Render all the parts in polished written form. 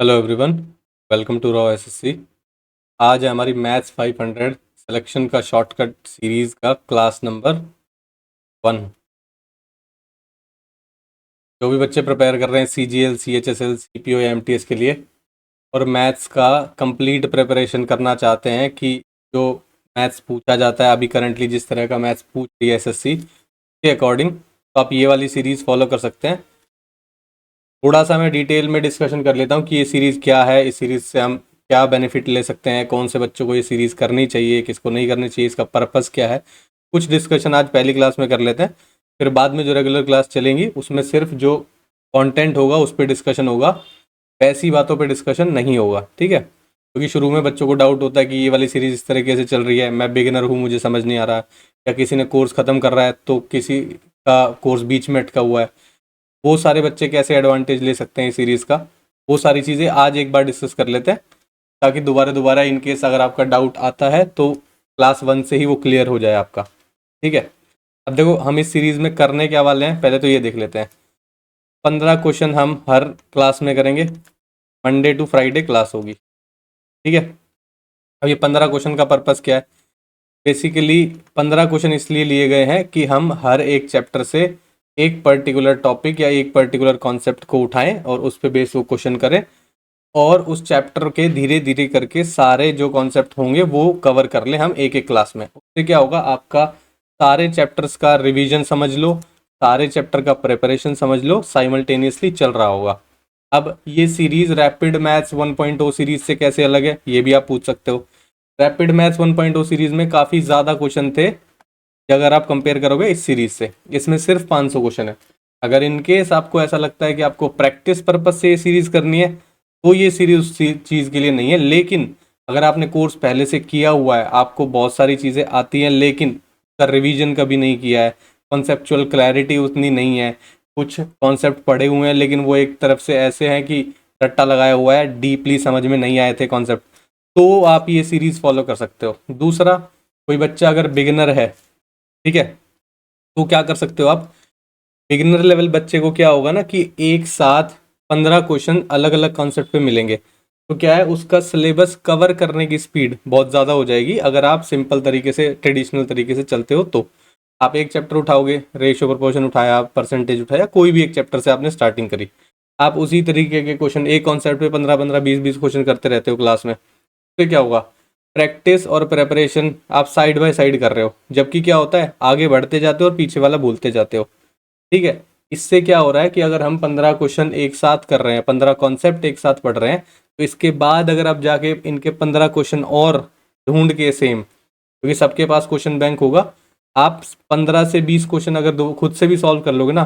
Hello everyone, welcome to Raw SSC. आज है हमारी मैथ्स 500 सिलेक्शन का शॉर्टकट सीरीज़ का क्लास नंबर 1। जो भी बच्चे प्रिपेयर कर रहे हैं सीजीएल, सीएचएसएल, सीपीओ या एमटीएस के लिए और मैथ्स का कंप्लीट प्रिपरेशन करना चाहते हैं कि जो मैथ्स पूछा जाता है अभी करंटली जिस तरह का मैथ्स पूछ रही है एसएससी के अकॉर्डिंग, तो आप ये वाली सीरीज़ फॉलो कर सकते हैं। थोड़ा सा मैं डिटेल में डिस्कशन कर लेता हूँ कि ये सीरीज़ क्या है, इस सीरीज़ से हम क्या बेनिफिट ले सकते हैं, कौन से बच्चों को ये सीरीज़ करनी चाहिए, किसको नहीं करनी चाहिए, इसका पर्पस क्या है। कुछ डिस्कशन आज पहली क्लास में कर लेते हैं, फिर बाद में जो रेगुलर क्लास चलेंगी उसमें सिर्फ जो कंटेंट होगा उस पर डिस्कशन होगा, वैसी बातों पे डिस्कशन नहीं होगा, ठीक है। क्योंकि शुरू में बच्चों को डाउट होता है कि ये वाली सीरीज़ इस तरीके से चल रही है, मैं बिगिनर हूँ, मुझे समझ नहीं आ रहा, या किसी ने कोर्स ख़त्म कर रहा है तो किसी का कोर्स बीच में अटका हुआ है, वो सारे बच्चे कैसे एडवांटेज ले सकते हैं इस सीरीज़ का, वो सारी चीज़ें आज एक बार डिस्कस कर लेते हैं, ताकि दोबारा दोबारा इनकेस अगर आपका डाउट आता है तो क्लास 1 से ही वो क्लियर हो जाए आपका, ठीक है। अब देखो हम इस सीरीज़ में करने क्या वाले हैं, पहले तो ये देख लेते हैं। 15 क्वेश्चन हम हर क्लास में करेंगे, मंडे टू फ्राइडे क्लास होगी, ठीक है। अब ये 15 क्वेश्चन का पर्पस क्या है? बेसिकली 15 क्वेश्चन इसलिए लिए गए हैं कि हम हर एक चैप्टर से एक पर्टिकुलर टॉपिक या एक पर्टिकुलर कॉन्सेप्ट को उठाएं और उस पर बेस वो क्वेश्चन करें, और उस चैप्टर के धीरे धीरे करके सारे जो कॉन्सेप्ट होंगे वो कवर कर लें हम एक एक क्लास में। उससे क्या होगा, आपका सारे चैप्टर्स का रिवीजन समझ लो, सारे चैप्टर का प्रिपरेशन समझ लो, साइमल्टेनियसली चल रहा होगा। अब ये सीरीज रैपिड मैथ्स 1.0 सीरीज से कैसे अलग है, ये भी आप पूछ सकते हो। रैपिड मैथ्स 1.0 सीरीज में काफ़ी ज़्यादा क्वेश्चन थे, अगर आप कंपेयर करोगे इस सीरीज से, इसमें सिर्फ 500 क्वेश्चन है। अगर इन केस आपको ऐसा लगता है कि आपको प्रैक्टिस पर्पज से ये सीरीज करनी है तो ये सीरीज उस चीज़ के लिए नहीं है। लेकिन अगर आपने कोर्स पहले से किया हुआ है, आपको बहुत सारी चीज़ें आती हैं लेकिन उसका रिवीजन कभी नहीं किया है, कॉन्सेप्चुअल क्लैरिटी उतनी नहीं है, कुछ कॉन्सेप्ट पढ़े हुए हैं लेकिन वो एक तरफ से ऐसे हैं कि रट्टा लगाया हुआ है, डीपली समझ में नहीं आए थे कॉन्सेप्ट, तो आप ये सीरीज़ फॉलो कर सकते हो। दूसरा, कोई बच्चा अगर बिगिनर है, ठीक है, तो क्या कर सकते हो आप, बिगिनर लेवल बच्चे को क्या होगा ना कि एक साथ 15 क्वेश्चन अलग अलग कॉन्सेप्ट पे मिलेंगे, तो क्या है उसका सिलेबस कवर करने की स्पीड बहुत ज़्यादा हो जाएगी अगर आप सिंपल तरीके से ट्रेडिशनल तरीके से चलते हो। तो आप एक चैप्टर उठाओगे, रेशियो प्रोपोर्शन उठाया, परसेंटेज उठाया, कोई भी एक चैप्टर से आपने स्टार्टिंग करी, आप उसी तरीके के क्वेश्चन एक कॉन्सेप्ट पे 15-15, 20-20 क्वेश्चन करते रहते हो क्लास में, तो क्या होगा, प्रैक्टिस और प्रेपरेशन आप साइड बाय साइड कर रहे हो, जबकि क्या होता है आगे बढ़ते जाते हो और पीछे वाला भूलते जाते हो, ठीक है। इससे क्या हो रहा है कि अगर हम 15 क्वेश्चन एक साथ कर रहे हैं, 15 कॉन्सेप्ट एक साथ पढ़ रहे हैं, तो इसके बाद अगर आप जाके इनके 15 क्वेश्चन और ढूंढ के सेम, क्योंकि सबके पास क्वेश्चन बैंक होगा, आप 15 से 20 क्वेश्चन अगर दो खुद से भी सॉल्व कर लोगे ना,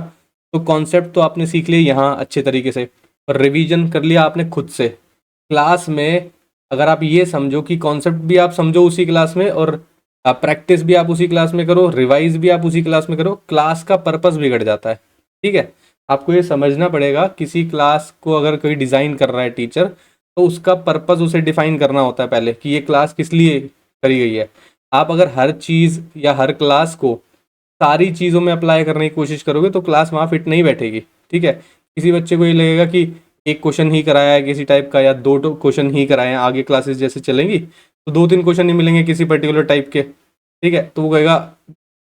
तो कॉन्सेप्ट तो आपने सीख लिया यहाँ अच्छे तरीके से, और रिवीजन कर लिया आपने खुद से क्लास में। अगर आप ये समझो कि कॉन्सेप्ट भी आप समझो उसी क्लास में, और प्रैक्टिस भी आप उसी क्लास में करो, रिवाइज भी आप उसी क्लास में करो, क्लास का पर्पस बिगड़ जाता है, ठीक है। आपको ये समझना पड़ेगा, किसी क्लास को अगर कोई डिज़ाइन कर रहा है टीचर, तो उसका पर्पस उसे डिफाइन करना होता है पहले कि ये क्लास किस लिए करी गई है। आप अगर हर चीज़ या हर क्लास को सारी चीज़ों में अप्लाई करने की कोशिश करोगे तो क्लास वहाँ फिट नहीं बैठेगी, ठीक है। किसी बच्चे को ये लगेगा कि एक क्वेश्चन ही कराया है किसी टाइप का, या दो क्वेश्चन ही कराए हैं, आगे क्लासेस जैसे चलेंगी तो 2-3 क्वेश्चन ही मिलेंगे किसी पर्टिकुलर टाइप के, ठीक है, तो वो कहेगा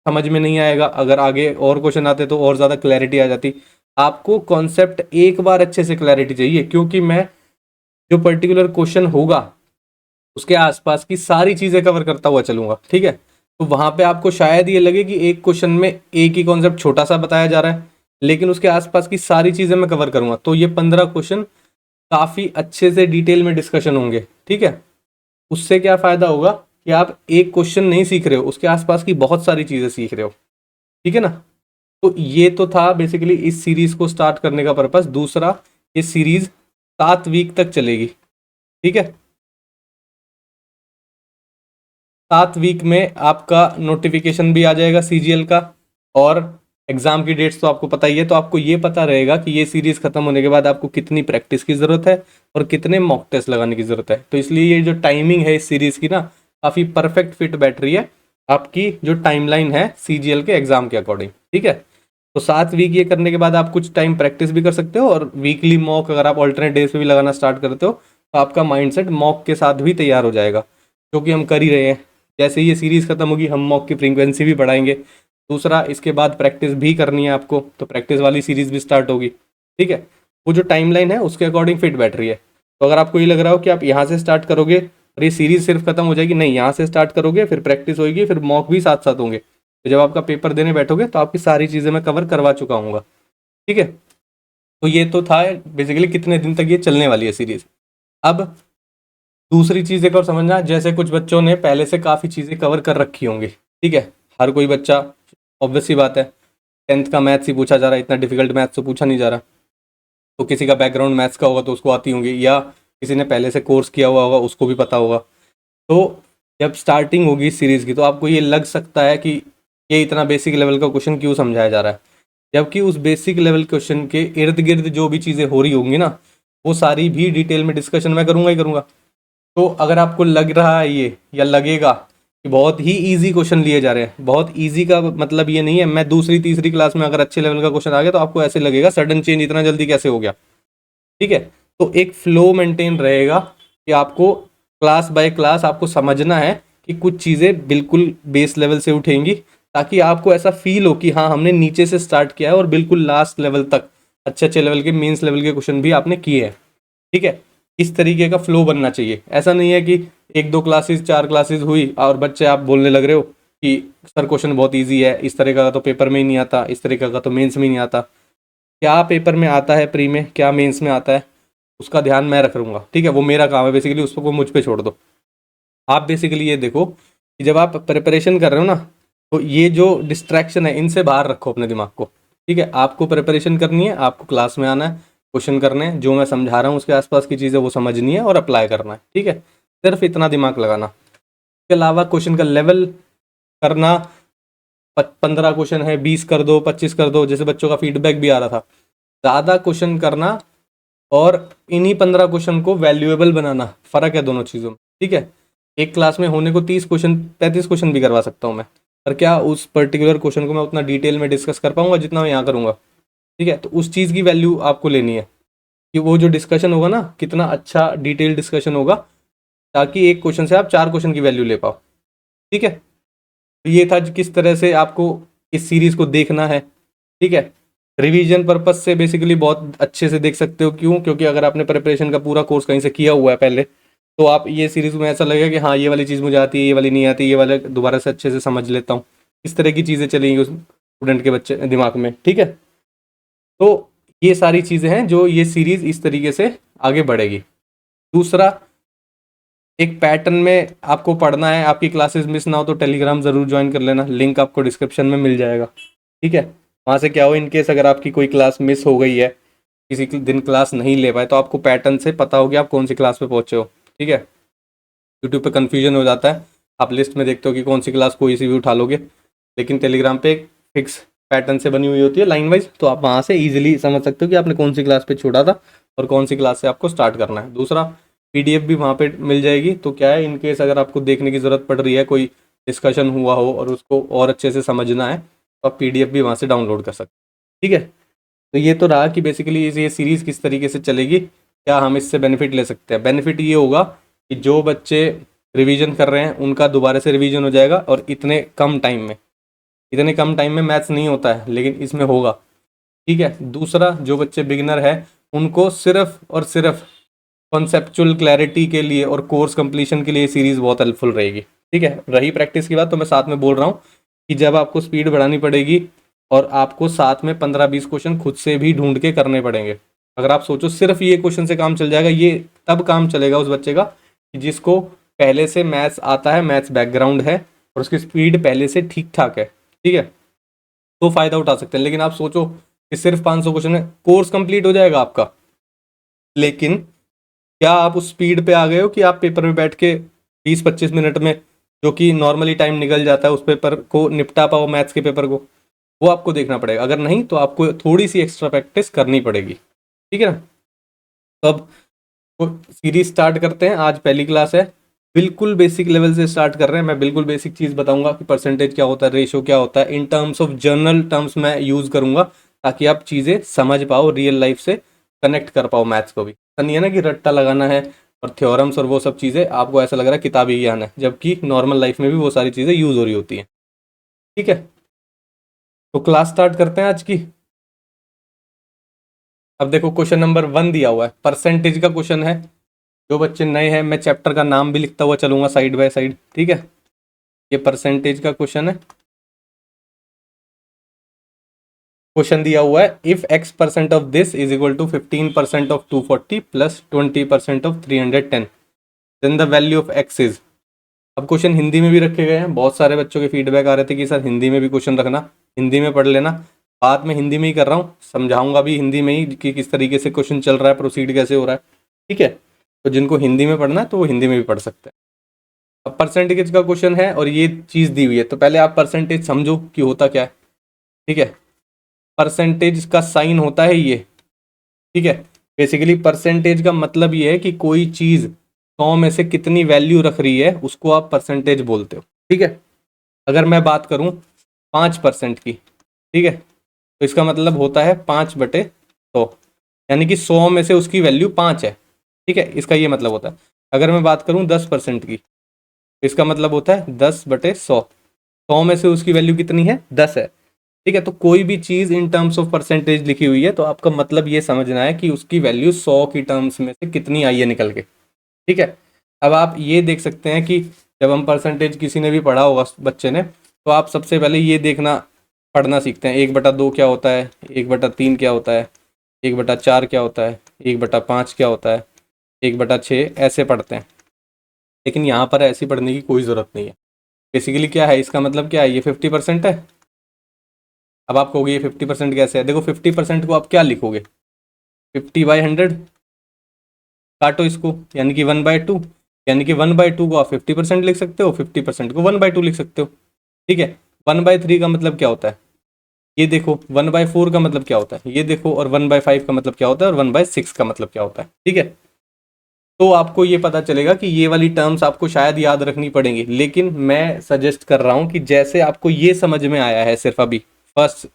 समझ में नहीं आएगा। अगर आगे और क्वेश्चन आते तो और ज़्यादा क्लैरिटी आ जाती। आपको कॉन्सेप्ट एक बार अच्छे से क्लैरिटी चाहिए, क्योंकि मैं जो पर्टिकुलर क्वेश्चन होगा उसके आसपास की सारी चीज़ें कवर करता हुआ चलूंगा, ठीक है। तो वहाँ पे आपको शायद ये लगे कि एक क्वेश्चन में एक ही कॉन्सेप्ट छोटा सा बताया जा रहा है, लेकिन उसके आसपास की सारी चीज़ें मैं कवर करूँगा, तो ये 15 क्वेश्चन काफ़ी अच्छे से डिटेल में डिस्कशन होंगे, ठीक है। उससे क्या फ़ायदा होगा कि आप एक क्वेश्चन नहीं सीख रहे हो, उसके आसपास की बहुत सारी चीज़ें सीख रहे हो, ठीक है ना। तो ये तो था बेसिकली इस सीरीज़ को स्टार्ट करने का पर्पस। दूसरा, ये सीरीज़ 7 वीक तक चलेगी, ठीक है। 7 वीक में आपका नोटिफिकेशन भी आ जाएगा सीजीएल का, और एग्ज़ाम की डेट्स तो आपको पता ही है, तो आपको ये पता रहेगा कि ये सीरीज़ ख़त्म होने के बाद आपको कितनी प्रैक्टिस की ज़रूरत है और कितने मॉक टेस्ट लगाने की ज़रूरत है। तो इसलिए ये जो टाइमिंग है इस सीरीज़ की ना, काफ़ी परफेक्ट फिट बैठ रही है आपकी जो टाइमलाइन है सीजीएल के एग्ज़ाम के अकॉर्डिंग, ठीक है। तो 7 वीक ये करने के बाद आप कुछ टाइम प्रैक्टिस भी कर सकते हो, और वीकली मॉक अगर आप ऑल्टरनेट डेज पे भी लगाना स्टार्ट करते हो तो आपका माइंडसेट मॉक के साथ भी तैयार हो जाएगा, जो कि हम कर ही रहे हैं। जैसे ही ये सीरीज़ खत्म होगी हम मॉक की फ्रीक्वेंसी भी बढ़ाएंगे। दूसरा, इसके बाद प्रैक्टिस भी करनी है आपको, तो प्रैक्टिस वाली सीरीज़ भी स्टार्ट होगी। ठीक है, वो जो टाइमलाइन है उसके अकॉर्डिंग फिट बैठ रही है। तो अगर आपको ये लग रहा हो कि आप यहाँ से स्टार्ट करोगे और ये सीरीज़ सिर्फ खत्म हो जाएगी, नहीं, यहाँ से स्टार्ट करोगे फिर प्रैक्टिस होगी फिर मॉक भी साथ साथ होंगे, तो जब आपका पेपर देने बैठोगे तो आपकी सारी चीज़ें मैं कवर करवा चुका हूँ। ठीक है, तो ये तो था बेसिकली कितने दिन तक ये चलने वाली है सीरीज़। अब दूसरी चीज़ एक और समझना, जैसे कुछ बच्चों ने पहले से काफ़ी चीज़ें कवर कर रखी होंगी। ठीक है, हर कोई बच्चा, ऑब्वियस सी बात है, 10th का मैथ्स ही पूछा जा रहा है, इतना डिफिकल्ट मैथ्स तो पूछा नहीं जा रहा। तो किसी का बैकग्राउंड मैथ्स का होगा तो उसको आती होंगी, या किसी ने पहले से कोर्स किया हुआ होगा उसको भी पता होगा। तो जब स्टार्टिंग होगी इस सीरीज़ की तो आपको ये लग सकता है कि ये इतना बेसिक लेवल का क्वेश्चन क्यों समझाया जा रहा है, जबकि उस बेसिक लेवल क्वेश्चन के इर्द गिर्द जो भी चीज़ें हो रही होंगी ना, वो सारी भी डिटेल में डिस्कशन मैं करूँगा ही करूँगा। तो अगर आपको लग रहा है ये, या लगेगा कि बहुत ही इजी क्वेश्चन लिए जा रहे हैं, बहुत इजी का मतलब ये नहीं है मैं दूसरी तीसरी क्लास में अगर अच्छे लेवल का क्वेश्चन आ गया तो आपको ऐसे लगेगा सडन चेंज इतना जल्दी कैसे हो गया। ठीक है, तो एक फ्लो मेंटेन रहेगा कि आपको क्लास बाय क्लास आपको समझना है कि कुछ चीज़ें बिल्कुल बेस लेवल से उठेंगी, ताकि आपको ऐसा फील हो कि हाँ हमने नीचे से स्टार्ट किया है और बिल्कुल लास्ट लेवल तक अच्छे अच्छे लेवल के मेंस लेवल के क्वेश्चन भी आपने किए हैं। ठीक है, इस तरीके का फ्लो बनना चाहिए। ऐसा नहीं है कि 1-2 क्लासेस 4 क्लासेस हुई और बच्चे आप बोलने लग रहे हो कि सर क्वेश्चन बहुत ईजी है, इस तरह का तो पेपर में ही नहीं आता, इस तरीके का तो मेंस में ही नहीं आता। क्या पेपर में आता है प्री में, क्या मेंस में आता है, उसका ध्यान मैं रख लूँगा। ठीक है, वो मेरा काम है बेसिकली, उसको मुझ पे छोड़ दो। आप बेसिकली ये देखो कि जब आप प्रिपरेशन कर रहे हो ना, तो ये जो डिस्ट्रैक्शन है इनसे बाहर रखो अपने दिमाग को। ठीक है, आपको प्रिपरेशन करनी है, आपको क्लास में आना है, क्वेश्चन करने हैं, जो मैं समझा रहा हूँ उसके आसपास की चीज़ें वो समझनी है और अप्लाई करना है। ठीक है, सिर्फ इतना दिमाग लगाना। इसके अलावा क्वेश्चन का लेवल करना, 15 क्वेश्चन है 20 कर दो, 25 कर दो, जैसे बच्चों का फीडबैक भी आ रहा था। ज़्यादा क्वेश्चन करना और इन्हीं 15 क्वेश्चन को वैल्यूएबल बनाना, फ़र्क है दोनों चीज़ों में। ठीक है, एक क्लास में होने को 30 क्वेश्चन 35 क्वेश्चन भी करवा सकता हूँ मैं, पर क्या उस पर्टिकुलर क्वेश्चन को मैं उतना डिटेल में डिस्कस कर पाऊंगा जितना मैं यहाँ करूँगा। ठीक है, तो उस चीज़ की वैल्यू आपको लेनी है कि वो जो डिस्कशन होगा ना कितना अच्छा डिटेल डिस्कशन होगा, ताकि एक क्वेश्चन से आप 4 क्वेश्चन की वैल्यू ले पाओ। ठीक है, तो ये था किस तरह से आपको इस सीरीज़ को देखना है। ठीक है, रिवीजन पर्पस से बेसिकली बहुत अच्छे से देख सकते हो। क्यों? क्योंकि अगर आपने प्रिपरेशन का पूरा कोर्स कहीं से किया हुआ है पहले, तो आप ये सीरीज़ में ऐसा लगेगा कि हाँ ये वाली चीज़ मुझे आती है, ये वाली नहीं आती, ये वाले दोबारा से अच्छे से समझ लेता हूँ। इस तरह की चीज़ें चलेंगी उस स्टूडेंट के बच्चे दिमाग में। ठीक है, तो ये सारी चीज़ें हैं जो ये सीरीज़ इस तरीके से आगे बढ़ेगी। दूसरा, एक पैटर्न में आपको पढ़ना है, आपकी क्लासेस मिस ना हो तो टेलीग्राम ज़रूर ज्वाइन कर लेना, लिंक आपको डिस्क्रिप्शन में मिल जाएगा। ठीक है, वहाँ से क्या हो, इन केस अगर आपकी कोई क्लास मिस हो गई है, किसी दिन क्लास नहीं ले पाए, तो आपको पैटर्न से पता हो कि आप कौन सी क्लास पे पहुँचे हो। ठीक है, यूट्यूब पे कन्फ्यूजन हो जाता है, आप लिस्ट में देखते हो कि कौन सी क्लास कोई सी भी उठा लोगे, लेकिन टेलीग्राम पे एक फिक्स पैटर्न से बनी हुई होती है लाइन वाइज, तो आप वहाँ से ईजिली समझ सकते हो कि आपने कौन सी क्लास पे छोड़ा था और कौन सी क्लास से आपको स्टार्ट करना है। दूसरा, पीडीएफ भी वहाँ पे मिल जाएगी, तो क्या है, इन केस अगर आपको देखने की ज़रूरत पड़ रही है, कोई डिस्कशन हुआ हो और उसको और अच्छे से समझना है, तो आप पीडीएफ भी वहाँ से डाउनलोड कर सकते हैं। ठीक है, तो ये तो रहा कि बेसिकली ये सीरीज़ किस तरीके से चलेगी, क्या हम इससे बेनिफिट ले सकते हैं। बेनिफिट ये होगा कि जो बच्चे रिवीजन कर रहे हैं उनका दोबारा से रिवीजन हो जाएगा, और इतने कम टाइम में मैथ्स नहीं होता है लेकिन इसमें होगा। ठीक है, दूसरा, जो बच्चे बिगिनर है उनको सिर्फ और सिर्फ कॉन्सेप्चुअल क्लैरिटी के लिए और कोर्स कंप्लीशन के लिए सीरीज़ बहुत हेल्पफुल रहेगी। ठीक है, रही प्रैक्टिस की बात, तो मैं साथ में बोल रहा हूँ कि जब आपको स्पीड बढ़ानी पड़ेगी और आपको साथ में 15-20 क्वेश्चन खुद से भी ढूंढ के करने पड़ेंगे। अगर आप सोचो सिर्फ ये क्वेश्चन से काम चल जाएगा, ये तब काम चलेगा उस बच्चे का कि जिसको पहले से मैथ्स आता है, मैथ्स बैकग्राउंड है और उसकी स्पीड पहले से ठीक ठाक है। ठीक है, तो फ़ायदा उठा सकते हैं। लेकिन आप सोचो कि सिर्फ 500 क्वेश्चन में कोर्स कंप्लीट हो जाएगा आपका, लेकिन क्या आप उस स्पीड पे आ गए हो कि आप पेपर में बैठ के 20-25 मिनट में, जो कि नॉर्मली टाइम निकल जाता है, उस पेपर को निपटा पाओ, मैथ्स के पेपर को? वो आपको देखना पड़ेगा। अगर नहीं तो आपको थोड़ी सी एक्स्ट्रा प्रैक्टिस करनी पड़ेगी। ठीक है ना, तो अब सीरीज स्टार्ट करते हैं। आज पहली क्लास है, बिल्कुल बेसिक लेवल से स्टार्ट कर रहे हैं। मैं बिल्कुल बेसिक चीज़ बताऊंगा कि परसेंटेज क्या होता है, रेशो क्या होता है, in terms of journal terms मैं यूज़ करूंगा ताकि आप चीज़ें समझ पाओ, रियल लाइफ से कनेक्ट कर पाओ मैथ्स को भी। ऐसा नहीं है ना कि रट्टा लगाना है और थ्योरम्स और वो सब चीज़ें आपको ऐसा लग रहा है किताबी ज्ञान है, जबकि नॉर्मल लाइफ में भी वो सारी चीज़ें यूज़ हो रही होती हैं। ठीक है, तो क्लास स्टार्ट करते हैं आज की। अब देखो क्वेश्चन नंबर 1 दिया हुआ है, परसेंटेज का क्वेश्चन है। जो बच्चे नए हैं, मैं चैप्टर का नाम भी लिखता हुआ चलूंगा साइड बाय साइड। ठीक है, ये परसेंटेज का क्वेश्चन है। क्वेश्चन दिया हुआ है, if x% of this is equal to 15% of 240 plus 20% of 310, then the value of x is. अब क्वेश्चन हिंदी में भी रखे गए हैं। बहुत सारे बच्चों के फीडबैक आ रहे थे कि सर हिंदी में भी क्वेश्चन रखना, हिंदी में पढ़ लेना। बात मैं हिंदी में ही कर रहा हूँ, समझाऊंगा भी हिंदी में ही कि किस तरीके से क्वेश्चन चल रहा है, प्रोसीड कैसे हो रहा है। ठीक है, तो जिनको हिंदी में पढ़ना है तो वो हिंदी में भी पढ़ सकते हैं। अब परसेंटेज का क्वेश्चन है और ये चीज़ दी हुई है, तो पहले आप परसेंटेज समझो कि होता क्या है। ठीक है, परसेंटेज का साइन होता है ये। ठीक है, बेसिकली परसेंटेज का मतलब ये है कि कोई चीज़ 100 में से कितनी वैल्यू रख रही है उसको आप परसेंटेज बोलते हो। ठीक है, अगर मैं बात करूं 5% की, ठीक है, तो इसका मतलब होता है 5/100, यानी कि 100 में से उसकी वैल्यू 5 है। ठीक है, इसका ये मतलब होता है। अगर मैं बात करूं 10% की, तो इसका मतलब होता है 10/100, 100 में से उसकी वैल्यू कितनी है, 10 है। ठीक है, तो कोई भी चीज़ इन टर्म्स ऑफ परसेंटेज लिखी हुई है तो आपका मतलब ये समझना है कि उसकी वैल्यू 100 की टर्म्स में से कितनी आई है निकल के। ठीक है, अब आप ये देख सकते हैं कि जब हम परसेंटेज किसी ने भी पढ़ा होगा बच्चे ने, तो आप सबसे पहले ये देखना पढ़ना सीखते हैं 1/2 क्या होता है, 1/3 क्या होता है, 1/4 क्या होता है, 1/5 क्या होता है, 1/6 ऐसे पढ़ते हैं। लेकिन यहाँ पर ऐसी पढ़ने की कोई ज़रूरत नहीं है। बेसिकली क्या है, इसका मतलब क्या है, ये 50% है। अब आप कहोगे ये 50% कैसे है, देखो 50% को आप क्या लिखोगे, 50/100 काटो इसको, यानी कि 1/2, यानी कि 1/2 को आप 50% लिख सकते हो, 50% को 1/2 लिख सकते हो। ठीक है, 1/3 का मतलब क्या होता है, ये देखो। 1/4 का मतलब क्या होता है, ये देखो। और 1/5 का मतलब क्या होता है, और 1/6 का मतलब क्या होता है। ठीक है, तो आपको ये पता चलेगा कि ये वाली टर्म्स आपको शायद याद रखनी पड़ेंगी, लेकिन मैं सजेस्ट कर रहा हूँ कि जैसे आपको ये समझ में आया है सिर्फ अभी फर्स्ट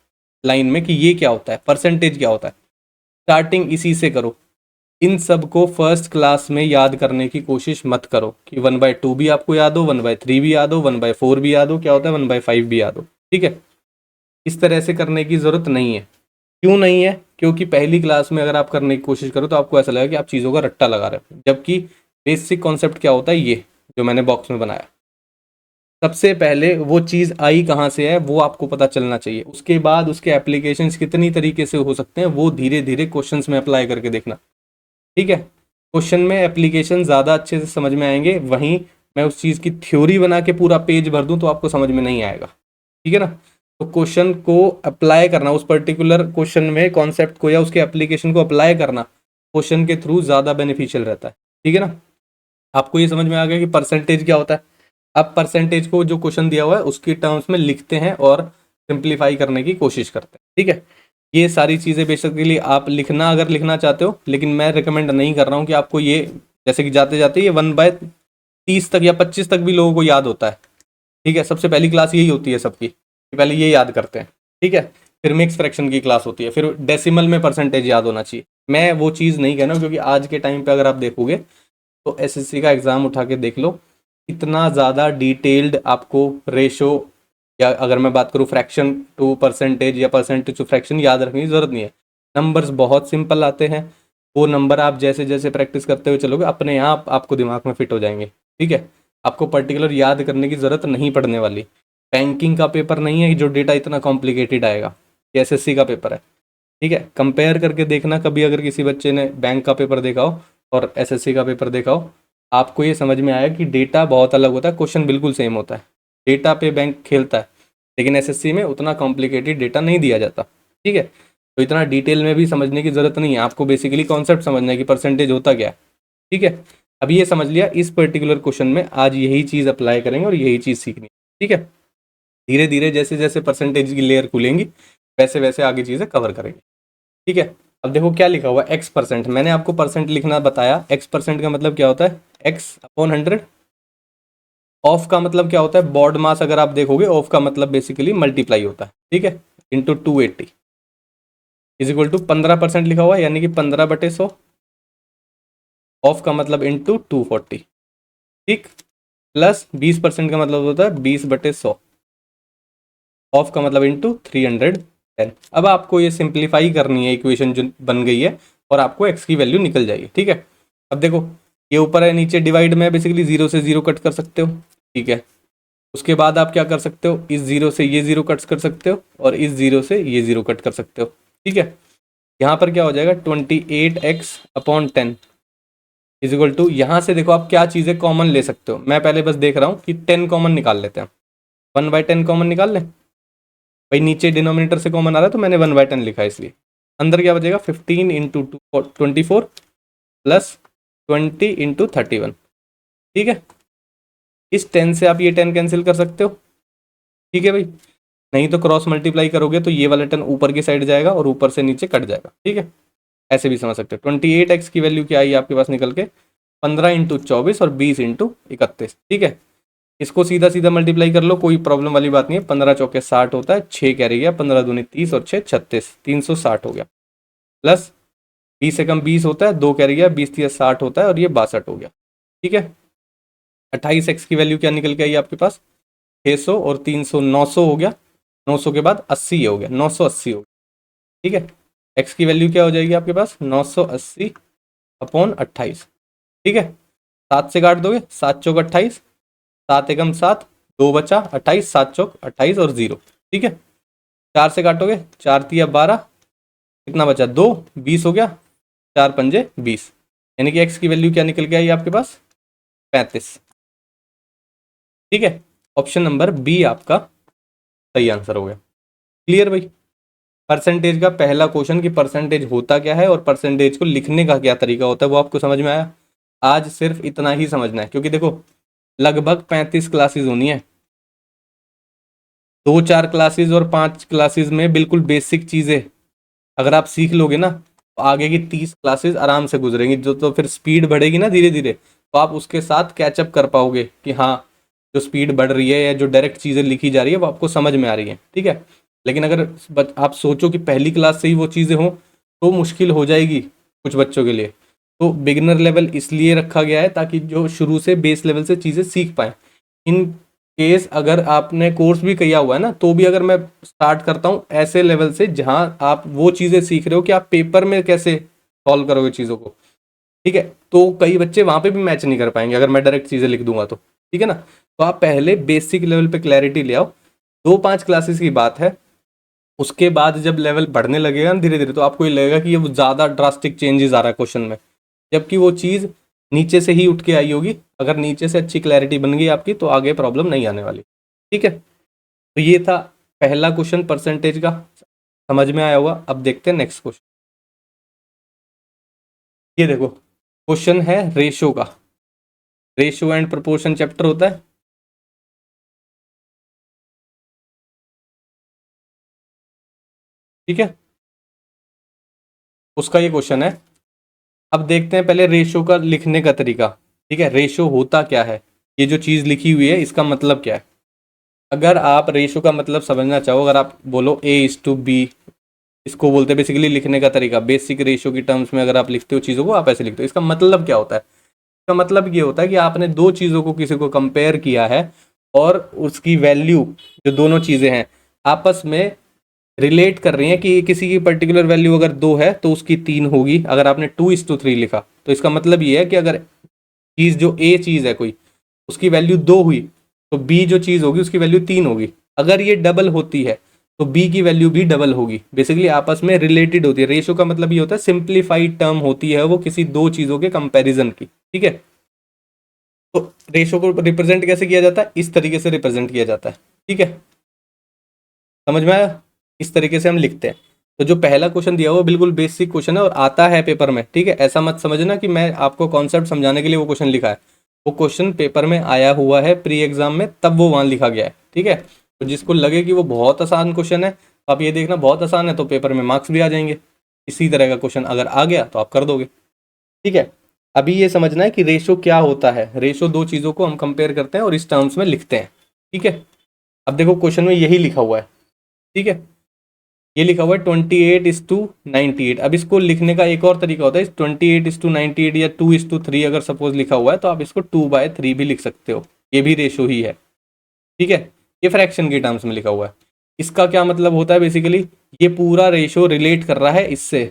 लाइन में कि ये क्या होता है, परसेंटेज क्या होता है, स्टार्टिंग इसी से करो। इन सब को फर्स्ट क्लास में याद करने की कोशिश मत करो कि 1/2 भी आपको याद हो, 1/3 भी याद हो, 1/4 भी याद हो, क्या होता है 1/5 भी याद हो। ठीक है, इस तरह से करने की ज़रूरत नहीं है। क्यों नहीं है, क्योंकि पहली क्लास में अगर आप करने की कोशिश करो तो आपको ऐसा लगेगा कि आप चीज़ों का रट्टा लगा रहे हो, जबकि बेसिक कॉन्सेप्ट क्या होता है, ये जो मैंने बॉक्स में बनाया। सबसे पहले वो चीज़ आई कहाँ से है वो आपको पता चलना चाहिए, उसके बाद उसके एप्लीकेशंस कितनी तरीके से हो सकते हैं वो धीरे धीरे क्वेश्चंस में अप्लाई करके देखना। ठीक है, क्वेश्चन में एप्लीकेशन ज़्यादा अच्छे से समझ में आएंगे, वहीं मैं उस चीज़ की थ्योरी बना के पूरा पेज भर दूं तो आपको समझ में नहीं आएगा। ठीक है ना, तो क्वेश्चन को अप्लाई करना, उस पर्टिकुलर क्वेश्चन में कॉन्सेप्ट को या उसके एप्लीकेशन को अप्लाई करना क्वेश्चन के थ्रू ज़्यादा बेनिफिशियल रहता है। ठीक है ना, आपको ये समझ में आ गया कि परसेंटेज क्या होता है। अब परसेंटेज को जो क्वेश्चन दिया हुआ है उसकी टर्म्स में लिखते हैं और सिंप्लीफाई करने की कोशिश करते हैं। ठीक है, ये सारी चीज़ें बेसिकली आप लिखना अगर लिखना चाहते हो, लेकिन मैं रिकमेंड नहीं कर रहा हूँ कि आपको ये, जैसे कि जाते जाते ये 1/30 तक या 25 तक भी लोगों को याद होता है। ठीक है, सबसे पहली क्लास यही होती है सबकी कि पहले ये याद करते हैं। ठीक है, फिर मिक्स फ्रैक्शन की क्लास होती है, फिर डेसिमल में परसेंटेज याद होना चाहिए। मैं वो चीज़ नहीं कहना, क्योंकि आज के टाइम पे अगर आप देखोगे तो एसएससी का एग्ज़ाम उठा के देख लो, इतना ज़्यादा डिटेल्ड आपको रेशो, या अगर मैं बात करूँ फ्रैक्शन टू परसेंटेज या परसेंटेज टू फ्रैक्शन याद रखने की ज़रूरत नहीं है। नंबर्स बहुत सिंपल आते हैं, वो नंबर आप जैसे जैसे प्रैक्टिस करते हुए चलोगे अपने आप आपको दिमाग में फिट हो जाएंगे। ठीक है, आपको पर्टिकुलर याद करने की ज़रूरत नहीं पड़ने वाली। बैंकिंग का पेपर नहीं है कि जो डेटा इतना कॉम्प्लिकेटेड आएगा, ये एसएससी का पेपर है। ठीक है, कंपेयर करके देखना कभी, अगर किसी बच्चे ने बैंक का पेपर देखा हो और एसएससी का पेपर देखा हो, आपको ये समझ में आया कि डेटा बहुत अलग होता है, क्वेश्चन बिल्कुल सेम होता है। डेटा पे बैंक खेलता है, लेकिन एसएससी में उतना कॉम्प्लिकेटेड डेटा नहीं दिया जाता। ठीक है, तो इतना डिटेल में भी समझने की ज़रूरत नहीं है, आपको बेसिकली कॉन्सेप्ट समझना है कि परसेंटेज होता क्या है। ठीक है, अब ये समझ लिया, इस पर्टिकुलर क्वेश्चन में आज यही चीज़ अप्लाई करेंगे और यही चीज़ सीखनी है। ठीक है, धीरे धीरे जैसे जैसे परसेंटेज की लेयर खुलेंगी वैसे वैसे आगे चीज़ें कवर करेंगे। ठीक है, अब देखो क्या लिखा हुआ है, x%। मैंने आपको परसेंट लिखना बताया, x% का मतलब क्या होता है, x/100। ऑफ का मतलब क्या होता है, बॉड मास अगर आप देखोगे, ऑफ का मतलब बेसिकली मल्टीप्लाई होता है, ठीक है, इंटू 280 इज इक्वल टू 15% लिखा हुआ है, यानी कि 15/100, ऑफ का मतलब इंटू 240, ठीक, प्लस 20% का मतलब होता है 20/100, ऑफ का मतलब इंटू 310। अब आपको ये सिंप्लीफाई करनी है, इक्वेशन जो बन गई है, और आपको एक्स की वैल्यू निकल जाएगी, ठीक है। अब देखो, ये ऊपर है, नीचे डिवाइड में बेसिकली 0 से 0 कट कर सकते हो, ठीक है। उसके बाद आप क्या कर सकते हो, इस 0 से ये 0 कट कर सकते हो, और इस 0 से ये 0 कट कर सकते हो, ठीक है। यहाँ पर क्या हो जाएगा, 28x/10 इज इक्वल टू, यहाँ से देखो आप क्या चीज़ें कॉमन ले सकते हो। मैं पहले बस देख रहा हूँ कि 10 कॉमन निकाल लेते हैं, 1/10 कॉमन निकाल लें भाई, नीचे डिनोमिनेटर से कॉमन आ रहा है तो मैंने 1/10 लिखा है, इसलिए अंदर क्या बचेगा, 15 इंटू 24 प्लस 20 इंटू 31, ठीक है। इस 10 से आप ये 10 कैंसिल कर सकते हो, ठीक है भाई, नहीं तो क्रॉस मल्टीप्लाई करोगे तो ये वाला 10 ऊपर की साइड जाएगा और ऊपर से नीचे कट जाएगा, ठीक है। ऐसे भी समझ सकते हो। 28x की वैल्यू क्या आई आपके पास निकल के, 15 इंटू 24 और 20 इंटू 31, ठीक है। इसको सीधा सीधा मल्टीप्लाई कर लो, कोई प्रॉब्लम वाली बात नहीं है। 15 चौके 60 होता है, 6 कैरी गया, 15 दूनी 30 और 6 36, 360 हो गया, प्लस 20 से कम 20 होता है, 2 कैरी गया, 20 30 60 होता है, और ये 62 हो गया, ठीक है। 28x की वैल्यू क्या निकल के आई आपके पास, 600 और 300 900 हो गया, 900 के बाद 80 हो गया, 980 हो गया, ठीक है। x की वैल्यू क्या हो जाएगी आपके पास, 980/28, ठीक है। 7 से काट दोगे, 7 चौक 28, 7 एकम 7, 2 बचा 28, 7 चौक 28 और 0, ठीक है। 4 से काटोगे, 4 तिया 12, कितना बचा 2, 20 हो गया, 4 पंजे 20, यानी कि x की वैल्यू क्या निकल के आई आपके पास, 35, ठीक है। ऑप्शन नंबर बी आपका सही आंसर हो गया। क्लियर भाई। परसेंटेज का पहला क्वेश्चन कि परसेंटेज होता क्या है और परसेंटेज को लिखने का क्या तरीका होता है वो आपको समझ में आया। आज सिर्फ इतना ही समझना है, क्योंकि देखो लगभग 35 क्लासेस होनी है, 2-4 क्लासेस और 5 क्लासेस में बिल्कुल बेसिक चीज़ें अगर आप सीख लोगे ना, तो आगे की 30 क्लासेस आराम से गुजरेंगी। जो तो फिर स्पीड बढ़ेगी ना धीरे धीरे, तो आप उसके साथ कैचअप कर पाओगे कि हाँ जो स्पीड बढ़ रही है या जो डायरेक्ट चीज़ें लिखी जा रही है वो आपको समझ में आ रही है, ठीक है। लेकिन अगर आप सोचो कि पहली क्लास से ही वो चीज़ें हों तो मुश्किल हो जाएगी कुछ बच्चों के लिए। तो बिगिनर लेवल इसलिए रखा गया है ताकि जो शुरू से बेस लेवल से चीज़ें सीख पाएँ। इन केस अगर आपने कोर्स भी किया हुआ है ना, तो भी अगर मैं स्टार्ट करता हूँ ऐसे लेवल से जहाँ आप वो चीज़ें सीख रहे हो कि आप पेपर में कैसे सॉल्व करोगे चीज़ों को, ठीक है। तो कई बच्चे वहाँ पे भी मैच नहीं कर पाएंगे अगर मैं डायरेक्ट चीज़ें लिख दूंगा तो, ठीक है ना। तो आप पहले बेसिक लेवल पे क्लैरिटी ले आओ। 2-5 क्लासेस की बात है, उसके बाद जब लेवल बढ़ने लगेगा ना धीरे धीरे, तो आपको ये लगेगा कि ये ज़्यादा ड्रास्टिक चेंजेस आ रहा है क्वेश्चन में, जबकि वो चीज़ नीचे से ही उठ के आई होगी। अगर नीचे से अच्छी क्लैरिटी बन गई आपकी तो आगे प्रॉब्लम नहीं आने वाली, ठीक है। तो ये था पहला क्वेश्चन परसेंटेज का, समझ में आया होगा। अब देखते हैं नेक्स्ट क्वेश्चन। ये देखो क्वेश्चन है रेशो का, रेशो एंड प्रोपोर्शन चैप्टर होता है, ठीक है, उसका ये क्वेश्चन है। अब देखते हैं पहले रेशो का लिखने का तरीका, ठीक है। रेशो होता क्या है, ये जो चीज़ लिखी हुई है इसका मतलब क्या है। अगर आप रेशो का मतलब समझना चाहो, अगर आप बोलो A/B, इसको बोलते हैं बेसिकली लिखने का तरीका। बेसिक रेशो की टर्म्स में अगर आप लिखते हो चीज़ों को, आप ऐसे लिखते हो। इसका मतलब क्या होता है, इसका मतलब ये होता है कि आपने दो चीज़ों को किसी को कंपेयर किया है और उसकी वैल्यू, जो दोनों चीज़ें हैं आपस में रिलेट कर रही हैं कि किसी की पर्टिकुलर वैल्यू अगर 2 है तो उसकी 3 होगी। अगर आपने 2:3 लिखा तो इसका मतलब ये है कि अगर चीज़ जो ए चीज़ है कोई, उसकी वैल्यू 2 हुई तो बी जो चीज़ होगी उसकी वैल्यू 3 होगी। अगर ये डबल होती है तो बी की वैल्यू भी डबल होगी। बेसिकली आपस में रिलेटेड होती है। रेशो का मतलब ये होता है सिंप्लीफाइड टर्म होती है वो किसी दो चीज़ों के कंपैरिजन की, ठीक है। तो रेशो को रिप्रेजेंट कैसे किया जाता है, इस तरीके से रिप्रेजेंट किया जाता है, ठीक है। समझ में आया, इस तरीके से हम लिखते हैं। तो जो पहला क्वेश्चन दिया हुआ है बिल्कुल बेसिक क्वेश्चन है और आता है पेपर में, ठीक है। ऐसा मत समझना कि मैं आपको कॉन्सेप्ट समझाने के लिए वो क्वेश्चन लिखा है। वो क्वेश्चन पेपर में आया हुआ है प्री एग्जाम में, तब वो वहाँ लिखा गया है, ठीक है। तो जिसको लगे कि वो बहुत आसान क्वेश्चन है तो आप ये देखना बहुत आसान है तो पेपर में मार्क्स भी आ जाएंगे। इसी तरह का क्वेश्चन अगर आ गया तो आप कर दोगे, ठीक है। अभी ये समझना है कि रेशो क्या होता है। रेशो दो चीज़ों को हम कंपेयर करते हैं और इस टर्म्स में लिखते हैं, ठीक है। अब देखो क्वेश्चन में यही लिखा हुआ है, ठीक है, ये लिखा हुआ है 28:98। अब इसको लिखने का एक और तरीका होता है, 28:98 या 2:3 अगर सपोज लिखा हुआ है तो आप इसको 2/3 भी लिख सकते हो, ये भी रेशो ही है, ठीक है। ये फ्रैक्शन के टर्म्स में लिखा हुआ है। इसका क्या मतलब होता है, बेसिकली ये पूरा रेशो रिलेट कर रहा है इससे,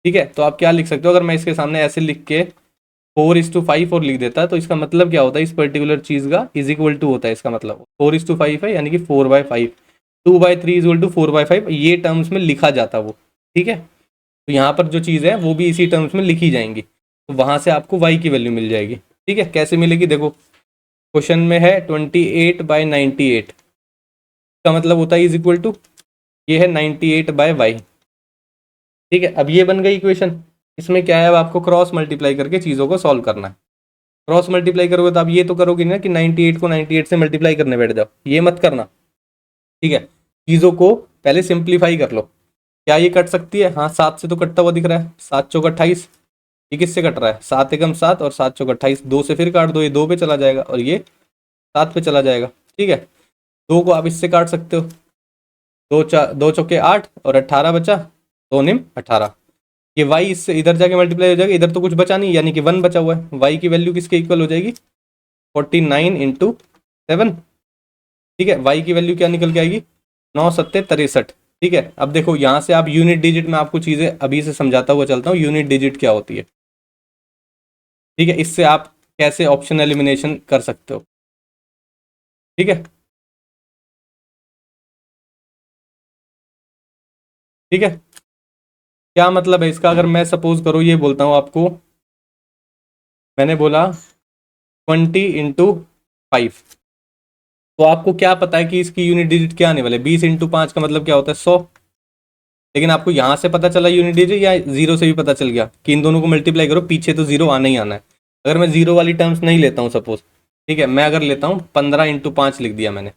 ठीक है। तो आप क्या लिख सकते हो, अगर मैं इसके सामने ऐसे लिख के 4:5 और लिख देता तो इसका मतलब क्या होता है, इस पर्टिकुलर चीज़ का इज इक्वल टू होता है, इसका मतलब 4:5 है, यानी कि 4/5, 2/3 इज इक्वल टू 4/5, ये टर्म्स में लिखा जाता वो, ठीक है। तो यहाँ पर जो चीज़ है वो भी इसी टर्म्स में लिखी जाएंगी, तो वहाँ से आपको y की वैल्यू मिल जाएगी, ठीक है। कैसे मिलेगी, देखो क्वेश्चन में है 28/98, का मतलब होता है इज इक्वल टू, ये है 98/y, ठीक है। अब ये बन गई इक्वेशन। इसमें क्या है, अब आपको क्रॉस मल्टीप्लाई करके चीज़ों को सॉल्व करना है। क्रॉस मल्टीप्लाई करोगे तो आप ये तो करोगे ना कि 98 को 98 से मल्टीप्लाई करने बैठ जाओ, ये मत करना, ठीक है। चीज़ों को पहले सिंप्लीफाई कर लो। क्या ये कट सकती है, हाँ 7 से तो कटता हुआ दिख रहा है, 7 चौक 28, ये किससे कट रहा है, 7 एकम 7 और 7 चौक 28, 2 से फिर काट दो, ये 2 पे चला जाएगा और ये 7 पे चला जाएगा, ठीक है। 2 को आप इससे काट सकते हो, 2 चौके 8 और 18 बचा, 2 निम 18। ये y इससे इधर जाके मल्टीप्लाई हो जाएगा, इधर तो कुछ बचा नहीं, यानी कि 1 बचा हुआ है। y की वैल्यू किसके इक्वल हो जाएगी, 49 × 7, ठीक है। y की वैल्यू क्या निकल के आएगी, 9×7=63, ठीक है। अब देखो यहाँ से आप यूनिट डिजिट में, आपको चीज़ें अभी से समझाता हुआ चलता हूँ, यूनिट डिजिट क्या होती है, ठीक है। इससे आप कैसे ऑप्शन एलिमिनेशन कर सकते हो, ठीक है, ठीक है। क्या मतलब है इसका, अगर मैं सपोज करो ये बोलता हूँ आपको, मैंने बोला 20 × 5, तो आपको क्या पता है कि इसकी यूनिट डिजिट क्या आने वाले, 20 × 5 का मतलब क्या होता है 100, लेकिन आपको यहाँ से पता चला यूनिट डिजिट या जीरो से भी पता चल गया कि इन दोनों को मल्टीप्लाई करो, पीछे तो जीरो आना ही आना है। अगर मैं जीरो वाली टर्म्स नहीं लेता हूँ सपोज, ठीक है, मैं अगर लेता हूँ 15 × 5 लिख दिया मैंने,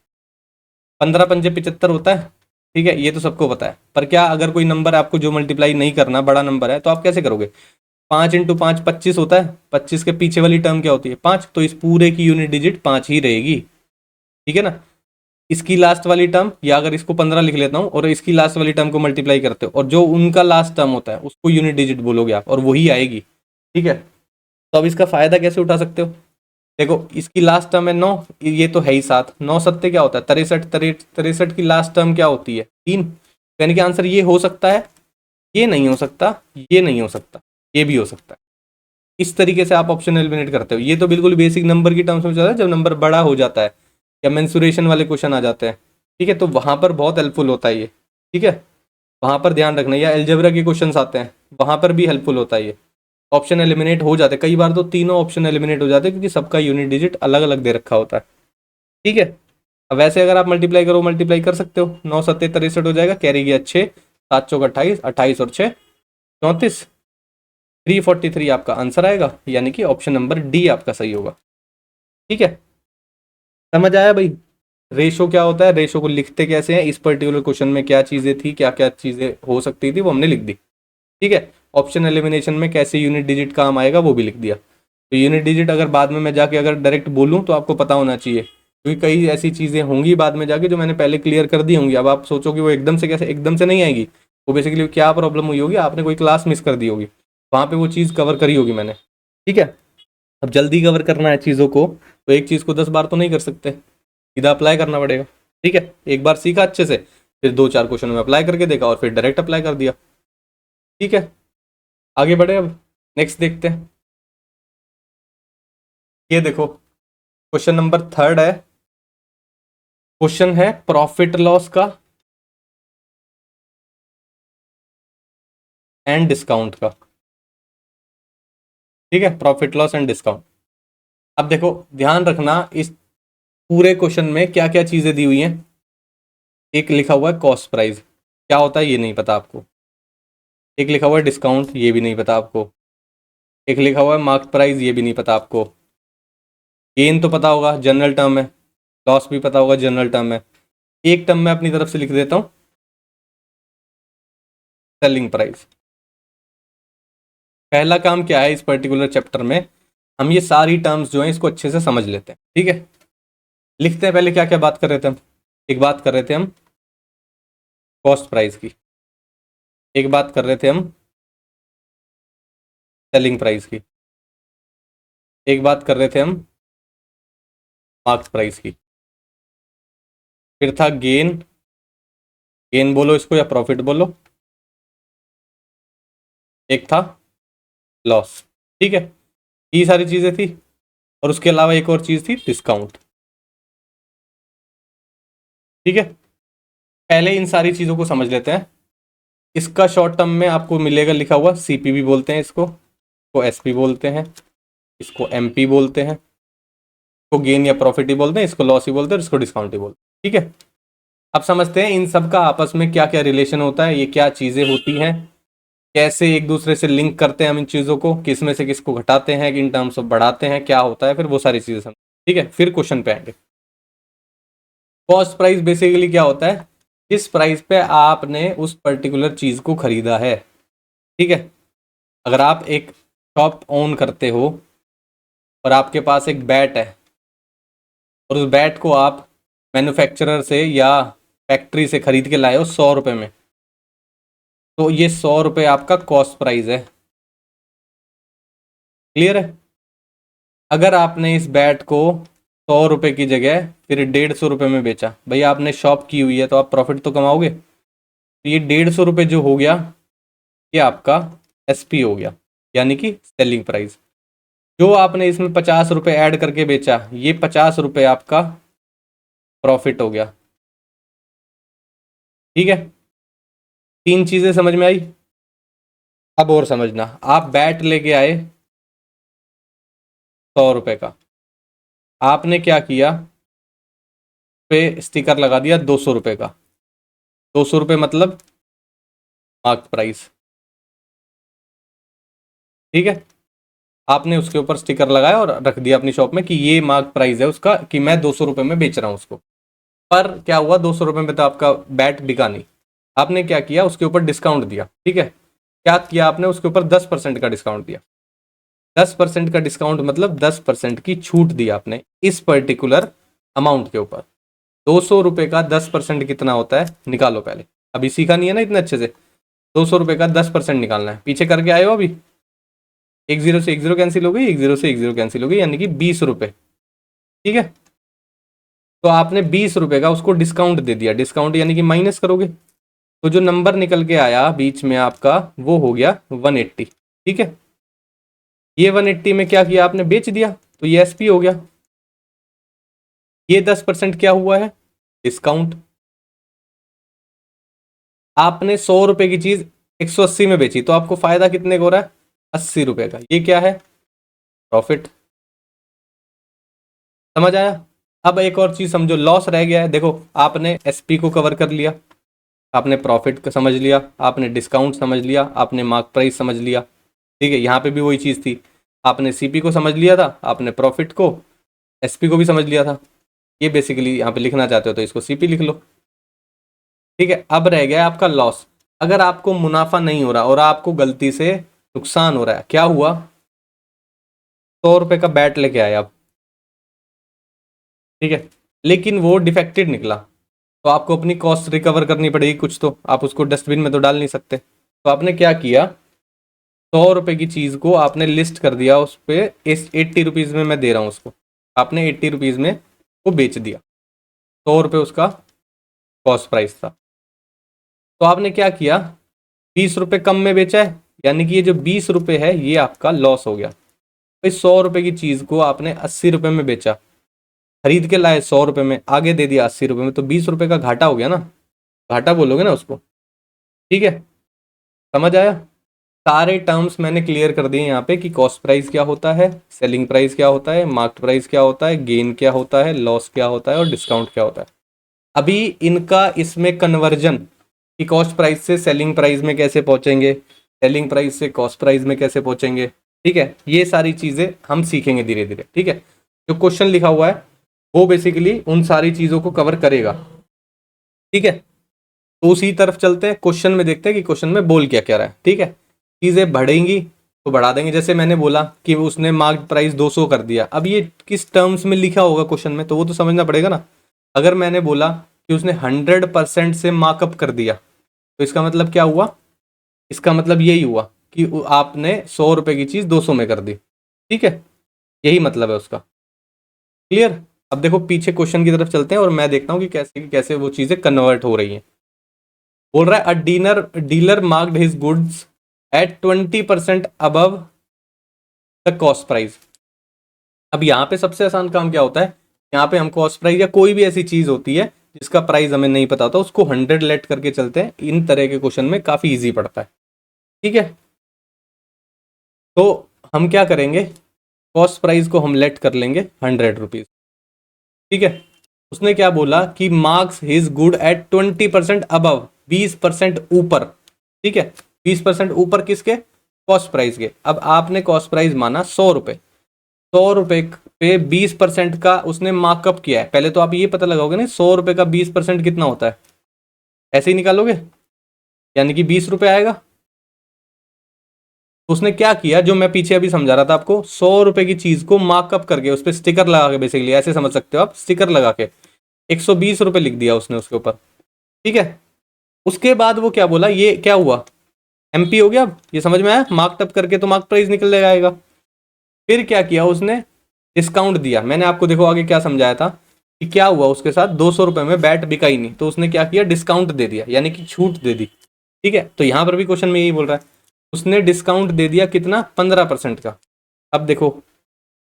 15×5 = 75 होता है, ठीक है, ये तो सबको पता है। पर क्या अगर कोई नंबर आपको जो मल्टीप्लाई नहीं करना, बड़ा नंबर है, तो आप कैसे करोगे, 5 × 5 25 होता है, 25 के पीछे वाली टर्म क्या होती है 5, तो इस पूरे की यूनिट डिजिट 5 ही रहेगी, ठीक है ना। इसकी लास्ट वाली टर्म, या अगर इसको 15 लिख लेता हूँ और इसकी लास्ट वाली टर्म को मल्टीप्लाई करते हो, और जो उनका लास्ट टर्म होता है उसको यूनिट डिजिट बोलोगे आप, और वही आएगी, ठीक है। तो अब इसका फायदा कैसे उठा सकते हो, देखो इसकी लास्ट टर्म है 9, ये तो है ही 7, 9×7 क्या होता है 63, 63 की लास्ट टर्म क्या होती है 3, यानी कि आंसर ये हो सकता है, ये नहीं हो सकता, ये नहीं हो सकता, ये भी हो सकता है। इस तरीके से आप ऑप्शन एलिमिनेट करते हो। ये तो बिल्कुल बेसिक नंबर की टर्म्स में चलता है, जब नंबर बड़ा हो जाता है या मेंसुरेशन वाले क्वेश्चन आ जाते हैं, ठीक है, तो वहाँ पर बहुत हेल्पफुल होता है ये, ठीक है। वहाँ पर ध्यान रखना, या एल्जेब्रा के क्वेश्चन आते हैं वहाँ पर भी हेल्पफुल होता है ये। ऑप्शन एलिमिनेट हो जाते हैं कई बार, तो तीनों ऑप्शन एलिमिनेट हो जाते हैं क्योंकि सबका यूनिट डिजिट अलग अलग दे रखा होता है, ठीक है। अब वैसे अगर आप मल्टीप्लाई करो, मल्टीप्लाई कर सकते हो, 9×7 = 63 हो जाएगा, कैरी गया 6, 7 चौक 28, 28 और 6 34, 343 आपका आंसर आएगा, यानी कि ऑप्शन नंबर डी आपका सही होगा, ठीक है। समझ आया भाई, रेशो क्या होता है, रेशो को लिखते कैसे हैं, इस पर्टिकुलर क्वेश्चन में क्या चीज़ें थी, क्या क्या चीज़ें हो सकती थी वो हमने लिख दी, ठीक है। ऑप्शन एलिमिनेशन में कैसे यूनिट डिजिट काम आएगा वो भी लिख दिया। तो यूनिट डिजिट अगर बाद में मैं जाके अगर डायरेक्ट बोलूँ तो आपको पता होना चाहिए, क्योंकि कई ऐसी चीज़ें होंगी बाद में जाके जो मैंने पहले क्लियर कर दी होंगी। अब आप सोचो कि वो एकदम से कैसे, एकदम से नहीं आएगी, वो बेसिकली क्या प्रॉब्लम हुई होगी, आपने कोई क्लास मिस कर दी होगी, वहाँ पे वो चीज़ कवर करी होगी मैंने, ठीक है। अब जल्दी कवर करना है चीज़ों को, तो एक चीज़ को 10 बार तो नहीं कर सकते, सीधा अप्लाई करना पड़ेगा, ठीक है। एक बार सीखा अच्छे से, फिर 2-4 क्वेश्चन में अप्लाई करके देखा और फिर डायरेक्ट अप्लाई कर दिया, ठीक है। आगे बढ़े, अब नेक्स्ट देखते हैं। ये देखो क्वेश्चन नंबर 3 है, क्वेश्चन है प्रॉफिट लॉस का एंड डिस्काउंट का, ठीक है, प्रॉफिट लॉस एंड डिस्काउंट। अब देखो ध्यान रखना, इस पूरे क्वेश्चन में क्या क्या चीज़ें दी हुई हैं। एक लिखा हुआ है कॉस्ट प्राइस, क्या होता है ये नहीं पता आपको। एक लिखा हुआ है डिस्काउंट, ये भी नहीं पता आपको। एक लिखा हुआ है मार्क प्राइस, ये भी नहीं पता आपको। गेन तो पता होगा, जनरल टर्म है, लॉस भी पता होगा, जनरल टर्म है। एक टर्म मैं अपनी तरफ से लिख देता हूँ, सेलिंग प्राइस, पहला काम क्या है इस पर्टिकुलर चैप्टर में, हम ये सारी टर्म्स जो हैं इसको अच्छे से समझ लेते हैं, ठीक है। लिखते हैं पहले क्या क्या बात कर रहे थे हम। एक बात कर रहे थे हम कॉस्ट प्राइस की, एक बात कर रहे थे हम सेलिंग प्राइस की, एक बात कर रहे थे हम मार्केट प्राइस की, फिर था गेन, गेन बोलो इसको या प्रॉफिट बोलो, एक था लॉस, ठीक है। ये सारी चीज़ें थी और उसके अलावा एक और चीज़ थी डिस्काउंट, ठीक है। पहले इन सारी चीज़ों को समझ लेते हैं। इसका शॉर्ट टर्म में आपको मिलेगा लिखा हुआ सीपीवी बोलते हैं इसको एसपी बोलते हैं, इसको एमपी बोलते हैं, इसको गेन या प्रॉफिट ही बोलते हैं, इसको लॉस ही बोलते हैं, इसको डिस्काउंट ही बोलते हैं, ठीक है। अब समझते हैं इन सब का आपस में क्या क्या रिलेशन होता है, ये क्या चीज़ें होती हैं, कैसे एक दूसरे से लिंक करते हैं हम इन चीज़ों को, किस में से किसको घटाते हैं, इन टर्म्स ऑफ बढ़ाते हैं, क्या होता है, फिर वो सारी चीज़ें समझ, ठीक है। फिर क्वेश्चन पे आएंगे। कॉस्ट प्राइस बेसिकली क्या होता है, जिस प्राइस पे आपने उस पर्टिकुलर चीज़ को खरीदा है, ठीक है। अगर आप एक शॉप ओन करते हो और आपके पास एक बैट है और उस बैट को आप मैन्युफैक्चरर से या फैक्ट्री से खरीद के लाए हो 100 रुपये में, तो ये 100 रुपये आपका कॉस्ट प्राइस है, क्लियर है। अगर आपने इस बैट को 100 रुपये की जगह फिर 150 रुपये में बेचा, भाई आपने शॉप की हुई है तो आप प्रॉफिट तो कमाओगे, तो ये 150 रुपये जो हो गया ये आपका एसपी हो गया, यानी कि सेलिंग प्राइस। जो आपने इसमें 50 रुपये ऐड करके बेचा, ये 50 रुपये आपका प्रॉफिट हो गया, ठीक है। तीन चीज़ें समझ में आई। अब और समझना, आप बैट लेके आए 100 रुपये का, आपने क्या किया, पे स्टिकर लगा दिया 200 रुपये का, 200 रुपये मतलब मार्क प्राइस, ठीक है। आपने उसके ऊपर स्टिकर लगाया और रख दिया अपनी शॉप में कि ये मार्क प्राइस है उसका, कि मैं 200 रुपये में बेच रहा हूँ उसको। पर क्या हुआ, 200 रुपये में तो आपका बैट बिका नहीं, आपने क्या किया, उसके ऊपर डिस्काउंट दिया, ठीक है। क्या किया आपने, उसके ऊपर 10% का डिस्काउंट दिया। 10% का डिस्काउंट मतलब 10% की छूट दी आपने इस पर्टिकुलर अमाउंट के ऊपर। 200 रुपये का 10% कितना होता है, निकालो पहले, अभी सीखा नहीं है ना इतने अच्छे से। 200 रुपये का 10% निकालना है, पीछे करके आए हो अभी। एक जीरो से एक जीरो कैंसिल हो गई, एक जीरो से एक जीरो कैंसिल हो गई, यानी कि 20 रुपये, ठीक है। तो आपने 20 रुपये का उसको डिस्काउंट दे दिया, डिस्काउंट यानी कि माइनस करोगे, तो जो नंबर निकल के आया बीच में आपका वो हो गया 180, ठीक है। ये 180 में क्या किया आपने, बेच दिया, तो ये एसपी हो गया। ये 10% क्या हुआ है, डिस्काउंट। आपने 100 रुपये की चीज 180 में बेची, तो आपको फायदा कितने का हो रहा है, 80 रुपये का, ये क्या है, प्रॉफिट। समझ आया। अब एक और चीज समझो, लॉस रह गया है। देखो आपने एसपी को कवर कर लिया, आपने प्रॉफिट को समझ लिया, आपने डिस्काउंट समझ लिया, आपने मार्क प्राइस समझ लिया, ठीक है। यहाँ पे भी वही चीज़ थी, आपने सीपी को समझ लिया था, आपने प्रॉफिट को एसपी को भी समझ लिया था। ये बेसिकली यहाँ पे लिखना चाहते हो तो इसको सीपी लिख लो, ठीक है। अब रह गया आपका लॉस। अगर आपको मुनाफा नहीं हो रहा और आपको गलती से नुकसान हो रहा है, क्या हुआ, 100 रुपये का बैट लेके आए आप, ठीक है, लेकिन वो डिफेक्टेड निकला, तो आपको अपनी कॉस्ट रिकवर करनी पड़ेगी कुछ, तो आप उसको डस्टबिन में तो डाल नहीं सकते। तो आपने क्या किया, 100 रुपये की चीज़ को आपने लिस्ट कर दिया, उस पर इस 80 रुपीज़ में मैं दे रहा हूँ उसको, आपने 80 रुपीज़ में वो बेच दिया, 100 रुपये उसका कॉस्ट प्राइस था। तो आपने क्या किया, 20 रुपये कम में बेचा है, यानी कि ये जो 20 रुपये है ये आपका लॉस हो गया। भाई 100 रुपये की चीज़ को आपने 80 रुपये में बेचा, खरीद के लाए 100 रुपये में, आगे दे दिया 80 रुपये में, तो 20 रुपये का घाटा हो गया ना, घाटा बोलोगे ना उसको, ठीक है। समझ आया। सारे टर्म्स मैंने क्लियर कर दिए यहाँ पे कि कॉस्ट प्राइस क्या होता है, सेलिंग प्राइस क्या होता है, मार्केट प्राइस क्या होता है, गेन क्या होता है, लॉस क्या होता है और डिस्काउंट क्या होता है। अभी इनका इसमें कन्वर्जन कि कॉस्ट प्राइस से सेलिंग प्राइस में कैसे पहुंचेंगे, सेलिंग प्राइस से कॉस्ट प्राइस में कैसे पहुंचेंगे, ठीक है, ये सारी चीज़ें हम सीखेंगे धीरे धीरे, ठीक है। जो क्वेश्चन लिखा हुआ है वो बेसिकली उन सारी चीज़ों को कवर करेगा, ठीक है। तो उसी तरफ चलते हैं, क्वेश्चन में देखते हैं कि क्वेश्चन में बोल क्या क्या रहा है, ठीक है। चीज़ें बढ़ेंगी तो बढ़ा देंगे। जैसे मैंने बोला कि उसने मार्क प्राइस 200 कर दिया, अब ये किस टर्म्स में लिखा होगा क्वेश्चन में, तो वो तो समझना पड़ेगा ना। अगर मैंने बोला कि उसने 100% से मार्कअप कर दिया, तो इसका मतलब क्या हुआ, इसका मतलब यही हुआ कि आपने 100 रुपए की चीज़ 200 में कर दी। ठीक है, यही मतलब है उसका। क्लियर। अब देखो पीछे क्वेश्चन की तरफ चलते हैं और मैं देखता हूँ कि कैसे कैसे वो चीज़ें कन्वर्ट हो रही हैं। बोल रहा है अ dealer marked his goods at 20% above the cost price. अब यहाँ पे सबसे आसान काम क्या होता है, यहाँ पे हम कॉस्ट प्राइस या कोई भी ऐसी चीज़ होती है जिसका प्राइस हमें नहीं पता होता, उसको 100 लेट करके चलते हैं। इन तरह के क्वेश्चन में काफ़ी ईजी पड़ता है। ठीक है, तो हम क्या करेंगे, कॉस्ट प्राइस को हम लेट कर लेंगे 100 रुपीज़। ठीक है, उसने क्या बोला कि marks his good at 20% above, 20% ऊपर। ठीक है, 20% ऊपर किसके, कॉस्ट प्राइस के। अब आपने कॉस्ट प्राइस माना 100 रुपये, 100 रुपये पे 20% का उसने मार्कअप किया है। पहले तो आप ये पता लगाओगे ना 100 रुपये का 20% कितना होता है, ऐसे ही निकालोगे, यानी कि 20 रुपये आएगा। तो उसने क्या किया, जो मैं पीछे अभी समझा रहा था आपको, 100 रुपये की चीज को मार्कअप करके उस पर स्टिकर लगा के, बेसिकली ऐसे समझ सकते हो आप, स्टिकर लगा के 120 रुपये लिख दिया उसने उसके ऊपर। ठीक है, उसके बाद वो क्या बोला, ये क्या हुआ, एमपी हो गया। अब ये समझ में आया, मार्क अप करके तो मार्क प्राइस निकल जाएगा। फिर क्या किया उसने, डिस्काउंट दिया। मैंने आपको देखो आगे क्या समझाया था कि क्या हुआ उसके साथ, 200 रुपये में बैट बिका ही नहीं, तो उसने क्या किया, डिस्काउंट दे दिया, यानी कि छूट दे दी। ठीक है, तो यहां पर भी क्वेश्चन में यही बोल रहा है, उसने डिस्काउंट दे दिया कितना, 15% का। अब देखो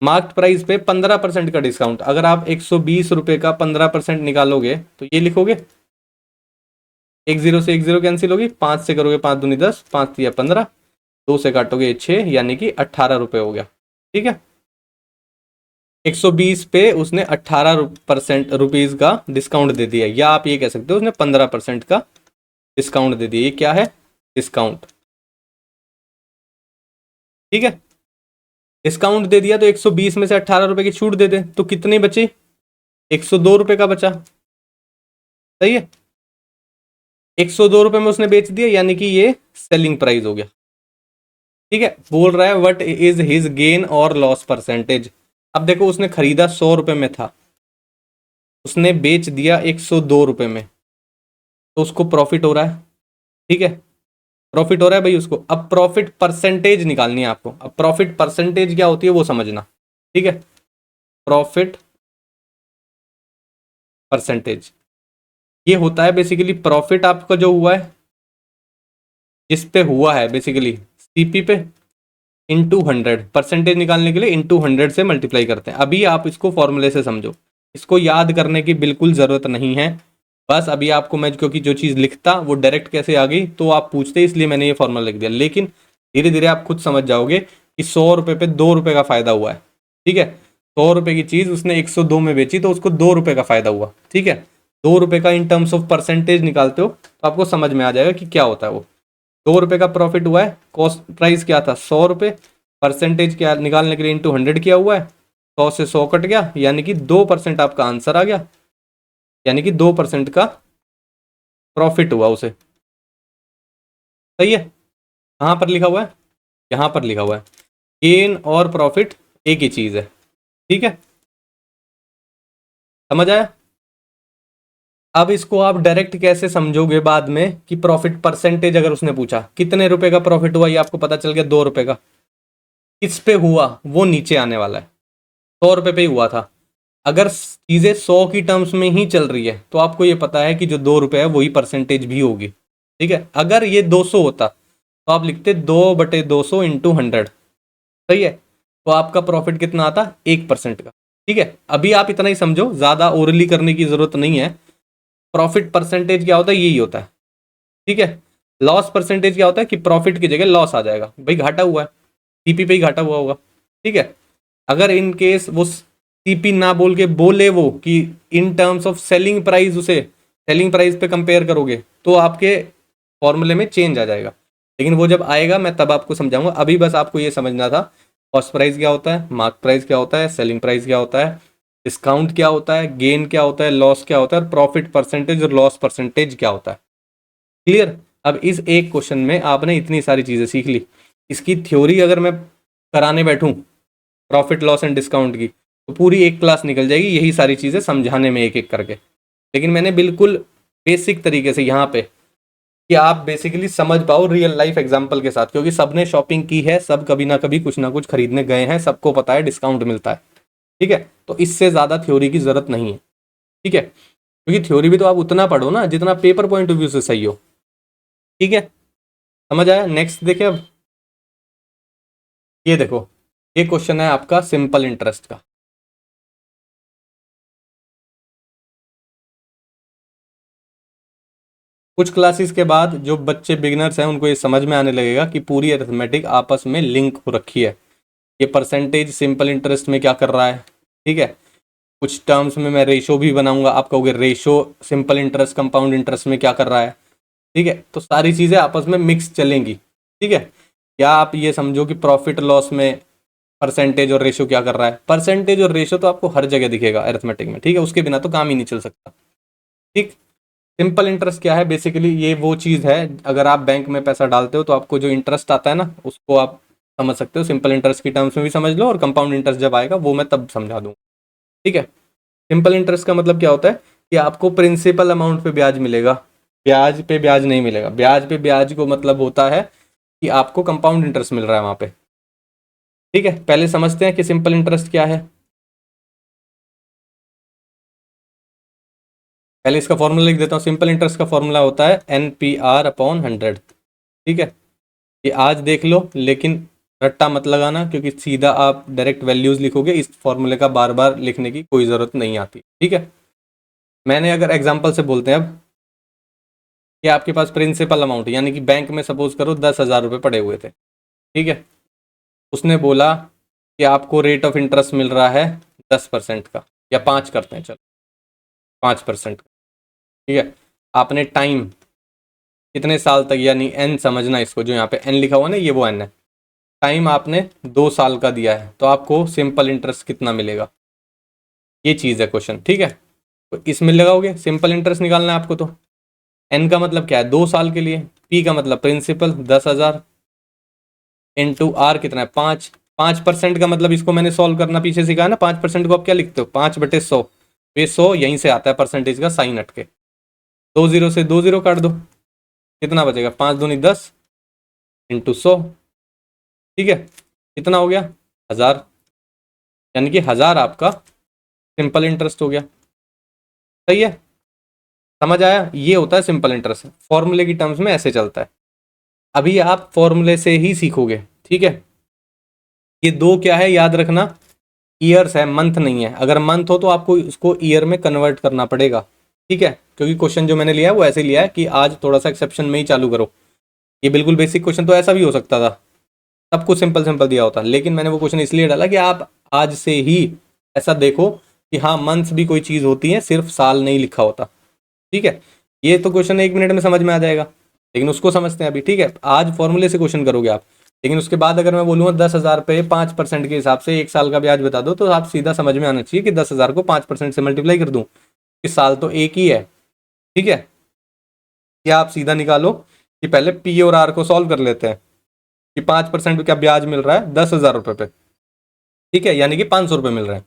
मार्क्ड प्राइस पे 15% का डिस्काउंट, अगर आप 120 रुपये का 15% निकालोगे तो ये लिखोगे, एक जीरो से एक जीरो कैंसिल होगी, 5 से करोगे 5 दूनी 10, 5 तिया 15, 2 से काटोगे 6, यानी कि 18 रुपये हो गया। ठीक है, 120 पे उसने 18% रुपीज का डिस्काउंट दे दिया, या आप ये कह सकते हो उसने 15% का डिस्काउंट दे दिया। ये क्या है, डिस्काउंट। ठीक है, डिस्काउंट दे दिया तो 120 में से 18 रुपये की छूट दे दे तो कितनी बची, 102 रुपये का बचा। सही है, 102 रुपये में उसने बेच दिया, यानी कि ये सेलिंग प्राइस हो गया। ठीक है, बोल रहा है व्हाट इज हिज गेन और लॉस परसेंटेज। अब देखो उसने खरीदा 100 रुपये में था, उसने बेच दिया 102 रुपये में, तो उसको प्रॉफिट हो रहा है। ठीक है, प्रॉफिट हो रहा है भाई उसको। अब प्रॉफिट परसेंटेज निकालनी है आपको। अब प्रॉफिट परसेंटेज क्या होती है वो समझना। ठीक है, प्रॉफिट परसेंटेज ये होता है बेसिकली, प्रॉफिट आपका जो हुआ है, जिस पे हुआ है बेसिकली सीपी पे, इंटू 100, परसेंटेज निकालने के लिए इंटू 100 से मल्टीप्लाई करते हैं। अभी आप इसको फॉर्मूले से समझो, इसको याद करने की बिल्कुल ज़रूरत नहीं है। बस अभी आपको मैं, क्योंकि जो चीज़ लिखता वो डायरेक्ट कैसे आ गई तो आप पूछते, इसलिए मैंने ये फॉर्मूला लिख दिया। लेकिन धीरे धीरे आप खुद समझ जाओगे कि 100 रुपये पे 2 रुपये का फ़ायदा हुआ है। ठीक है, 100 रुपये की चीज़ उसने 102 में बेची तो उसको 2 रुपये का फ़ायदा हुआ। ठीक है, 2 रुपये का इन टर्म्स ऑफ परसेंटेज निकालते हो तो आपको समझ में आ जाएगा कि क्या होता है वो। 2 रुपये का प्रॉफिट हुआ है, कॉस्ट प्राइस क्या था 100 रुपये, परसेंटेज क्या निकालने के लिए इंटू 100 किया हुआ है, 100 से 100 कट गया, यानी कि 2% आपका आंसर आ गया, यानी कि 2% का प्रॉफिट हुआ उसे। सही है, कहाँ पर लिखा हुआ है, यहाँ पर लिखा हुआ है। गेन और प्रॉफिट एक ही चीज़ है। ठीक है, समझ आया। अब इसको आप डायरेक्ट कैसे समझोगे बाद में कि प्रॉफिट परसेंटेज, अगर उसने पूछा कितने रुपए का प्रॉफिट हुआ, ये आपको पता चल गया 2 रुपये का, किस पे हुआ वो नीचे आने वाला है, 100 रुपये पे ही हुआ था। अगर चीज़ें 100 की टर्म्स में ही चल रही है तो आपको ये पता है कि जो 2 रुपये है वही परसेंटेज भी होगी। ठीक है, अगर ये 200 होता तो आप लिखते 2/200 इंटू 100। सही है, तो आपका प्रॉफिट कितना आता, 1% का। ठीक है, अभी आप इतना ही समझो, ज़्यादा ओरली करने की ज़रूरत नहीं है। प्रॉफिट परसेंटेज क्या होता है, यही होता है। ठीक है, लॉस परसेंटेज क्या होता है कि प्रॉफिट की जगह लॉस आ जाएगा, भाई घाटा हुआ है, सीपी पे ही घाटा हुआ होगा। ठीक है, अगर इन केस वो सीपी ना बोल के बोले वो कि in terms of selling price, उसे सेलिंग प्राइस पे कंपेयर करोगे तो आपके फॉर्मूले में चेंज आ जाएगा। लेकिन वो जब आएगा मैं तब आपको समझाऊंगा, अभी बस आपको ये समझना था कॉस्ट प्राइस क्या होता है, मार्क प्राइस क्या होता है, सेलिंग प्राइस क्या होता है, डिस्काउंट क्या होता है, गेन क्या होता है, लॉस क्या होता है, और प्रॉफिट परसेंटेज और लॉस परसेंटेज क्या होता है। क्लियर। अब इस एक क्वेश्चन में आपने इतनी सारी चीज़ें सीख ली। इसकी थ्योरी अगर मैं कराने बैठूं प्रॉफिट लॉस एंड डिस्काउंट की, तो पूरी एक क्लास निकल जाएगी यही सारी चीज़ें समझाने में एक एक करके। लेकिन मैंने बिल्कुल बेसिक तरीके से यहाँ पे, कि आप बेसिकली समझ पाओ रियल लाइफ एग्जांपल के साथ, क्योंकि सबने शॉपिंग की है, सब कभी ना कभी कुछ ना कुछ खरीदने गए हैं, सबको पता है डिस्काउंट मिलता है। ठीक है, तो इससे ज़्यादा थ्योरी की ज़रूरत नहीं है। ठीक है, क्योंकि थ्योरी भी तो आप उतना पढ़ो ना जितना पेपर पॉइंट ऑफ व्यू से सही हो। ठीक है, समझ आया? नेक्स्ट देखिए अब, ये देखो, ये क्वेश्चन है आपका सिंपल इंटरेस्ट का। कुछ क्लासेस के बाद जो बच्चे बिगिनर्स हैं उनको ये समझ में आने लगेगा कि पूरी अरिथमेटिक आपस में लिंक हो रखी है। ये परसेंटेज सिंपल इंटरेस्ट में क्या कर रहा है, ठीक है, कुछ टर्म्स में मैं रेशो भी बनाऊंगा, आप कहोगे ratio simple interest compound interest में क्या कर रहा है। ठीक है, तो सारी चीज़ें आपस में मिक्स चलेंगी। ठीक है, या आप ये समझो कि प्रॉफिट लॉस में परसेंटेज और रेशो क्या कर रहा है। परसेंटेज और रेशो तो आपको हर जगह दिखेगा अरिथमेटिक में, ठीक है, उसके बिना तो काम ही नहीं चल सकता। ठीक, सिंपल इंटरेस्ट क्या है, बेसिकली ये वो चीज़ है, अगर आप बैंक में पैसा डालते हो तो आपको जो इंटरेस्ट आता है ना, उसको आप समझ सकते हो सिंपल इंटरेस्ट की टर्म्स में भी समझ लो, और कंपाउंड इंटरेस्ट जब आएगा वो मैं तब समझा दूँ। ठीक है, सिंपल इंटरेस्ट का मतलब क्या होता है कि आपको प्रिंसिपल अमाउंट पे ब्याज मिलेगा, ब्याज पे ब्याज नहीं मिलेगा। ब्याज पे ब्याज को मतलब होता है कि आपको कंपाउंड इंटरेस्ट मिल रहा है वहाँ पे। ठीक है, पहले समझते हैं कि सिंपल इंटरेस्ट क्या है। पहले इसका फॉर्मूला लिख देता हूँ। सिंपल इंटरेस्ट का फॉर्मूला होता है NPR/100। ठीक है, ये आज देख लो, लेकिन रट्टा मत लगाना, क्योंकि सीधा आप डायरेक्ट वैल्यूज लिखोगे, इस फॉर्मूले का बार बार लिखने की कोई ज़रूरत नहीं आती। ठीक है, मैंने अगर एग्जांपल से बोलते हैं अब, कि आपके पास प्रिंसिपल अमाउंट, यानी कि बैंक में सपोज करो 10,000 रुपये पड़े हुए थे। ठीक है, उसने बोला कि आपको रेट ऑफ इंटरेस्ट मिल रहा है 10% का, या 5 करते हैं, चलो 5% का। ठीक है, आपने टाइम कितने साल तक, यानी एन समझना इसको, जो यहाँ पे एन लिखा हुआ ना ये वो एन है, टाइम आपने 2 साल का दिया है, तो आपको सिंपल इंटरेस्ट कितना मिलेगा, ये चीज़ है क्वेश्चन। ठीक है, तो इसमें लगाओगे, सिंपल इंटरेस्ट निकालना है आपको, तो एन का मतलब क्या है, 2 साल के लिए, पी का मतलब प्रिंसिपल 10,000, इंटू आर कितना है 5। 5% का मतलब, इसको मैंने सॉल्व करना पीछे सिखाया ना, 5% को आप क्या लिखते हो, 5/100। ये 100 यहीं से आता है परसेंटेज का साइन हटके, 2 जीरो से 2 जीरो काट दो, कितना बचेगा, 5 दूनी 10 इंटू 100। ठीक है, कितना हो गया, 1000, यानी कि 1000 आपका सिंपल इंटरेस्ट हो गया। सही है, समझ आया? ये होता है सिंपल इंटरेस्ट, फॉर्मूले की टर्म्स में ऐसे चलता है। अभी आप फॉर्मूले से ही सीखोगे। ठीक है, ये दो क्या है याद रखना, ईयर्स है, मंथ नहीं है। अगर मंथ हो तो आपको इसको ईयर में कन्वर्ट करना पड़ेगा। ठीक है, क्योंकि क्वेश्चन जो मैंने लिया है वो ऐसे लिया है कि आज थोड़ा सा एक्सेप्शन में ही चालू करो। ये बिल्कुल बेसिक क्वेश्चन तो ऐसा भी हो सकता था, सब कुछ सिंपल सिंपल दिया होता, लेकिन मैंने वो क्वेश्चन इसलिए डाला कि आप आज से ही ऐसा देखो कि हाँ, मंथ्स भी कोई चीज़ होती है, सिर्फ साल नहीं लिखा होता। ठीक है, ये तो क्वेश्चन 1 मिनट में समझ में आ जाएगा, लेकिन उसको समझते हैं अभी। ठीक है, आज फॉर्मूले से क्वेश्चन करोगे आप, लेकिन उसके बाद अगर मैं बोलूँगा 10,000 पे 5% के हिसाब से 1 साल का ब्याज बता दो, तो आप सीधा समझ में आना चाहिए कि 10,000 को 5% से मल्टीप्लाई कर दूँ, कि साल तो एक ही है। ठीक है, या आप सीधा निकालो कि पहले पी और आर को सॉल्व कर लेते हैं, कि 5% क्या ब्याज मिल रहा है 10,000 रुपये पे। ठीक है, यानी कि 500 रुपये मिल रहे हैं।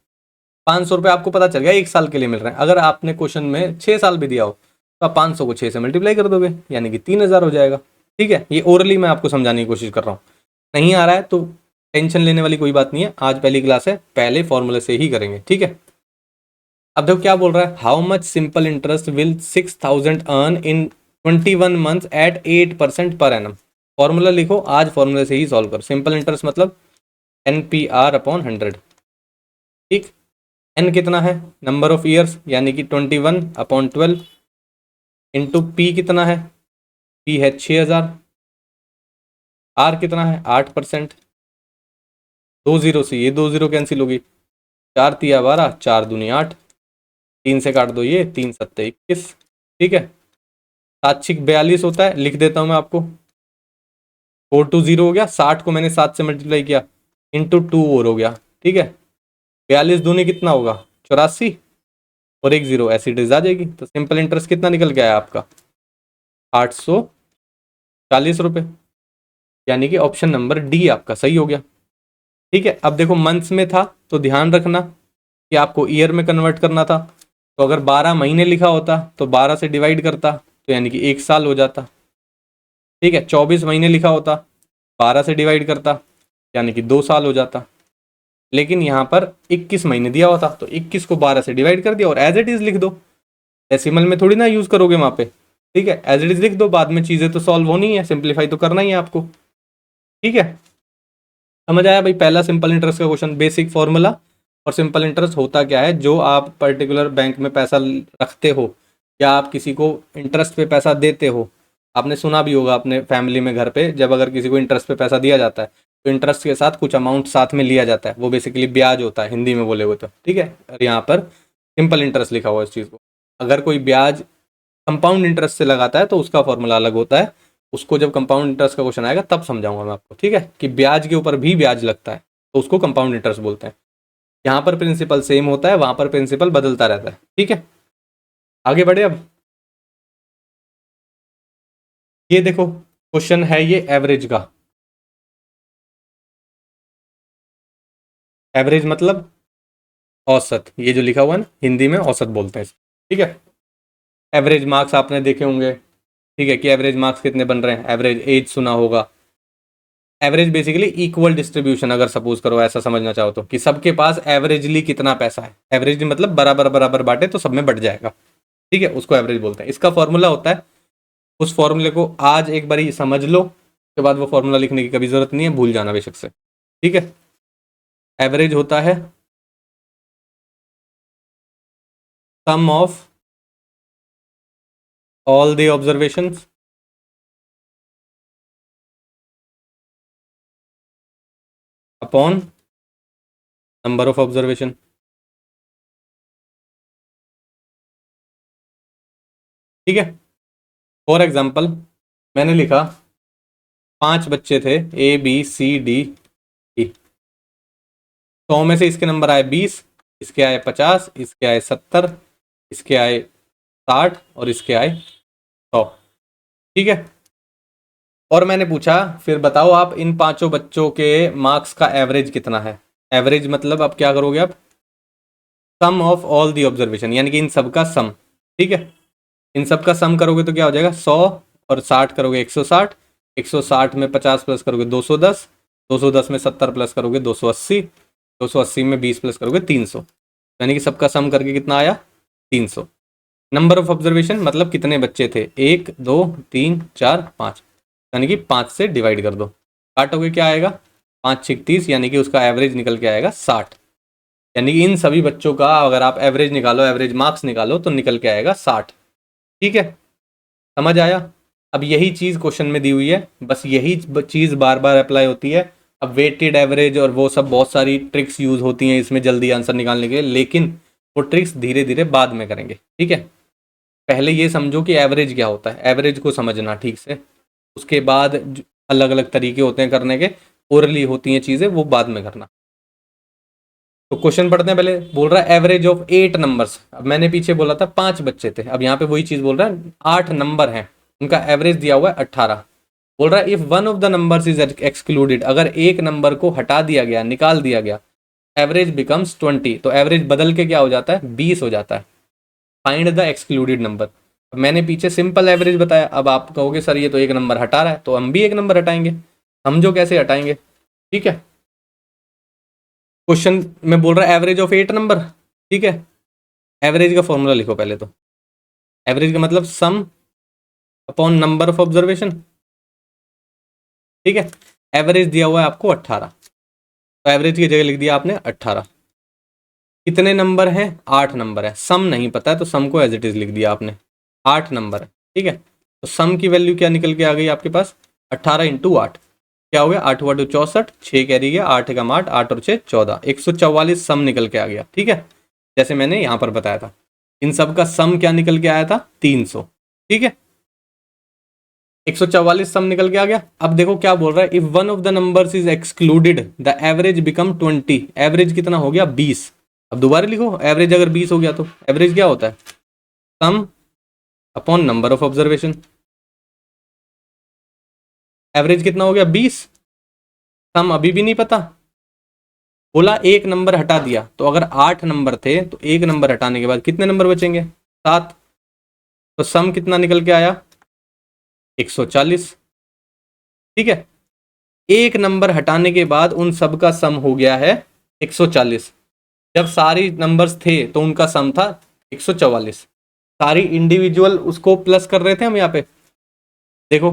500 रुपये आपको पता चल गया 1 साल के लिए मिल रहे हैं। अगर आपने क्वेश्चन में 6 साल भी दिया हो, तो आप 500 को 6 से मल्टीप्लाई कर दोगे, यानी कि 3,000 हो जाएगा। ठीक है, ये ओरली मैं आपको समझाने की कोशिश कर रहा हूँ। नहीं आ रहा है तो टेंशन लेने वाली कोई बात नहीं है, आज पहली क्लास है, पहले फॉर्मूले से ही करेंगे। ठीक है, अब देखो क्या बोल रहा है, how much simple interest will 6,000 earn in 21 months at 8% per annum. Formula लिखो, आज फॉर्मूले से ही सॉल्व कर। सिंपल इंटरेस्ट मतलब NPR/100। ठीक, एन कितना है, नंबर ऑफ ईयर्स, यानी कि 21/12, इंटू पी कितना है, पी है 6,000, आर कितना है 8%, 2 जीरो से ये 2 जीरो कैंसिल होगी, 4 तिया 12, 4 दूनी 8, 3 से काट दो ये, 3 सत्ते 21। ठीक है, 7 6 42 होता है, लिख देता हूँ मैं आपको, 4 2 0 हो गया, 60 को मैंने 7 से मल्टीप्लाई किया, इंटू 2 और हो गया। ठीक है, 42 दूनी कितना होगा 84, और 1 जीरो एसिड आ जाएगी, तो सिंपल इंटरेस्ट कितना निकल के आया आपका 840 रुपये। यानी कि ऑप्शन नंबर डी आपका सही हो गया। ठीक है, अब देखो मंथ्स में था तो ध्यान रखना कि आपको ईयर में कन्वर्ट करना था। तो अगर 12 महीने लिखा होता तो 12 से डिवाइड करता तो यानी कि 1 साल हो जाता। ठीक है, 24 महीने लिखा होता 12 से डिवाइड करता यानी कि 2 साल हो जाता। लेकिन यहाँ पर 21 महीने दिया हुआ था तो 21 को 12 से डिवाइड कर दिया और एज इट इज लिख दो। डेसिमल में थोड़ी ना यूज करोगे वहां पे। ठीक है, एज इट इज लिख दो, बाद में चीजें तो सॉल्व होनी है, सिंप्लीफाई तो करना ही है आपको। ठीक है, समझ आया भाई? पहला सिंपल इंटरेस्ट का क्वेश्चन, बेसिक फॉर्मूला। और सिंपल इंटरेस्ट होता क्या है? जो आप पर्टिकुलर बैंक में पैसा रखते हो या आप किसी को इंटरेस्ट पे पैसा देते हो, आपने सुना भी होगा अपने फैमिली में घर पे, जब अगर किसी को इंटरेस्ट पे पैसा दिया जाता है तो इंटरेस्ट के साथ कुछ अमाउंट साथ में लिया जाता है, वो बेसिकली ब्याज होता है हिंदी में बोले हुए तो। ठीक है, और यहाँ पर सिंपल इंटरेस्ट लिखा हुआ है इस चीज़ को। अगर कोई ब्याज कंपाउंड इंटरेस्ट से लगाता है तो उसका फॉर्मूला अलग होता है। उसको जब कंपाउंड इंटरेस्ट का क्वेश्चन आएगा तब समझाऊंगा मैं आपको। ठीक है, कि ब्याज के ऊपर भी ब्याज लगता है तो उसको कंपाउंड इंटरेस्ट बोलते हैं। यहाँ पर प्रिंसिपल सेम होता है, वहां पर प्रिंसिपल बदलता रहता है। ठीक है, आगे बढ़े। अब ये देखो क्वेश्चन है ये एवरेज का। एवरेज मतलब औसत, ये जो लिखा हुआ है ना हिंदी में औसत बोलते हैं इसको। ठीक है, एवरेज मार्क्स आपने देखे होंगे। ठीक है, कि एवरेज मार्क्स कितने बन रहे हैं, एवरेज एज सुना होगा। एवरेज बेसिकली इक्वल डिस्ट्रीब्यूशन, अगर सपोज करो ऐसा समझना चाहो तो, कि सबके पास एवरेजली कितना पैसा है। एवरेज मतलब बराबर बराबर बांटे तो सब में बढ़ जाएगा। ठीक है, उसको एवरेज बोलते हैं। इसका फॉर्मूला होता है, उस फॉर्मूले को आज एक बारी समझ लो, उसके बाद वो फॉर्मूला लिखने की कभी जरूरत नहीं है, भूल जाना बेशक से। ठीक है, एवरेज होता है sum of all the observations upon number of observation. ठीक है, फॉर एग्जाम्पल मैंने लिखा 5 बच्चे थे ABCD। 100 में से इसके नंबर आए 20, इसके आए 50, इसके आए 70, इसके आए 60 और इसके आए 100। ठीक है, और मैंने पूछा फिर बताओ आप इन पांचों बच्चों के मार्क्स का एवरेज कितना है। एवरेज मतलब अब क्या करोगे आप, सम ऑफ ऑल दी ऑब्जर्वेशन, यानी कि इन सब का सम। ठीक है, इन सब का सम करोगे तो क्या हो जाएगा, 100 और 60 करोगे 160, 160 में 50 प्लस करोगे 210, 210 में 70 प्लस करोगे 280, 280 में 20 प्लस करोगे 300, यानी कि सबका सम करके कितना आया 300। नंबर ऑफ ऑब्जर्वेशन मतलब कितने बच्चे थे, 1 2 3 4 5, यानी कि 5 से डिवाइड कर दो। काटोगे क्या आएगा, 5 6 30, यानी कि उसका एवरेज निकल के आएगा 60। यानी कि इन सभी बच्चों का अगर आप एवरेज निकालो, एवरेज मार्क्स निकालो तो निकल के आएगा 60। ठीक है, समझ आया? अब यही चीज़ क्वेश्चन में दी हुई है, बस यही चीज़ बार बार अप्लाई होती है। अब वेटेड एवरेज और वो सब बहुत सारी ट्रिक्स यूज होती हैं इसमें जल्दी आंसर निकालने के लिए, लेकिन वो ट्रिक्स धीरे धीरे बाद में करेंगे। ठीक है, पहले ये समझो कि एवरेज क्या होता है, एवरेज को समझना ठीक से, उसके बाद अलग अलग तरीके होते हैं करने के, ओरली होती हैं चीज़ें वो बाद में करना। तो क्वेश्चन पढ़ते हैं पहले। बोल रहा है एवरेज ऑफ 8 नंबर्स। अब मैंने पीछे बोला था 5 बच्चे थे, अब यहाँ पे वही चीज बोल रहा है 8 नंबर हैं, उनका एवरेज दिया हुआ है 18। बोल रहा है if one of the numbers is excluded, अगर एक नंबर को हटा दिया गया, निकाल दिया गया, एवरेज बिकम्स 20, तो एवरेज बदल के क्या हो जाता है 20 हो जाता है। Find the excluded number. मैंने पीछे सिंपल एवरेज बताया, अब आप कहोगे सर ये तो एक नंबर हटा रहा है, तो हम भी एक नंबर हटाएंगे। समझो कैसे हटाएंगे। ठीक है, क्वेश्चन में बोल रहा है एवरेज ऑफ 8 नंबर। ठीक है, एवरेज का फॉर्मूला लिखो पहले तो। एवरेज का मतलब सम अपॉन नंबर ऑफ ऑब्जर्वेशन। ठीक है, एवरेज दिया हुआ है आपको 18, तो एवरेज की जगह लिख दिया आपने 18। कितने नंबर हैं, 8 नंबर है। सम नहीं पता है तो सम को एज इट इज लिख दिया आपने, 8 नंबर है। ठीक है, तो सम की वैल्यू क्या निकल के आ गई आपके पास, 18 इंटू 8, क्या हो गया 8 8 64, 6 कैरी गया, 8 एकम 8, 8 और 6 14, 144 सम निकल के आ गया। ठीक है, जैसे मैंने यहाँ पर बताया था, इन सब का सम क्या निकल के आया था 300। ठीक है, 144 सम निकल के आ गया। अब देखो क्या बोल रहा है, if one of the numbers is excluded the average become 20, average कितना हो गया 20। अब दोबारा लिखो, एवरेज अगर 20 हो गया तो एवरेज क्या होता है, सम upon number of observation. Average कितना हो गया 20, सम अभी भी नहीं पता। बोला एक नंबर हटा दिया, तो अगर 8 नंबर थे तो एक नंबर हटाने के बाद कितने नंबर बचेंगे, 7। तो सम कितना निकल के आया 140। ठीक है, एक नंबर हटाने के बाद उन सब का सम हो गया है 140। जब सारी नंबर्स थे तो उनका सम था 144। सारी इंडिविजुअल उसको प्लस कर रहे थे हम यहाँ पे। देखो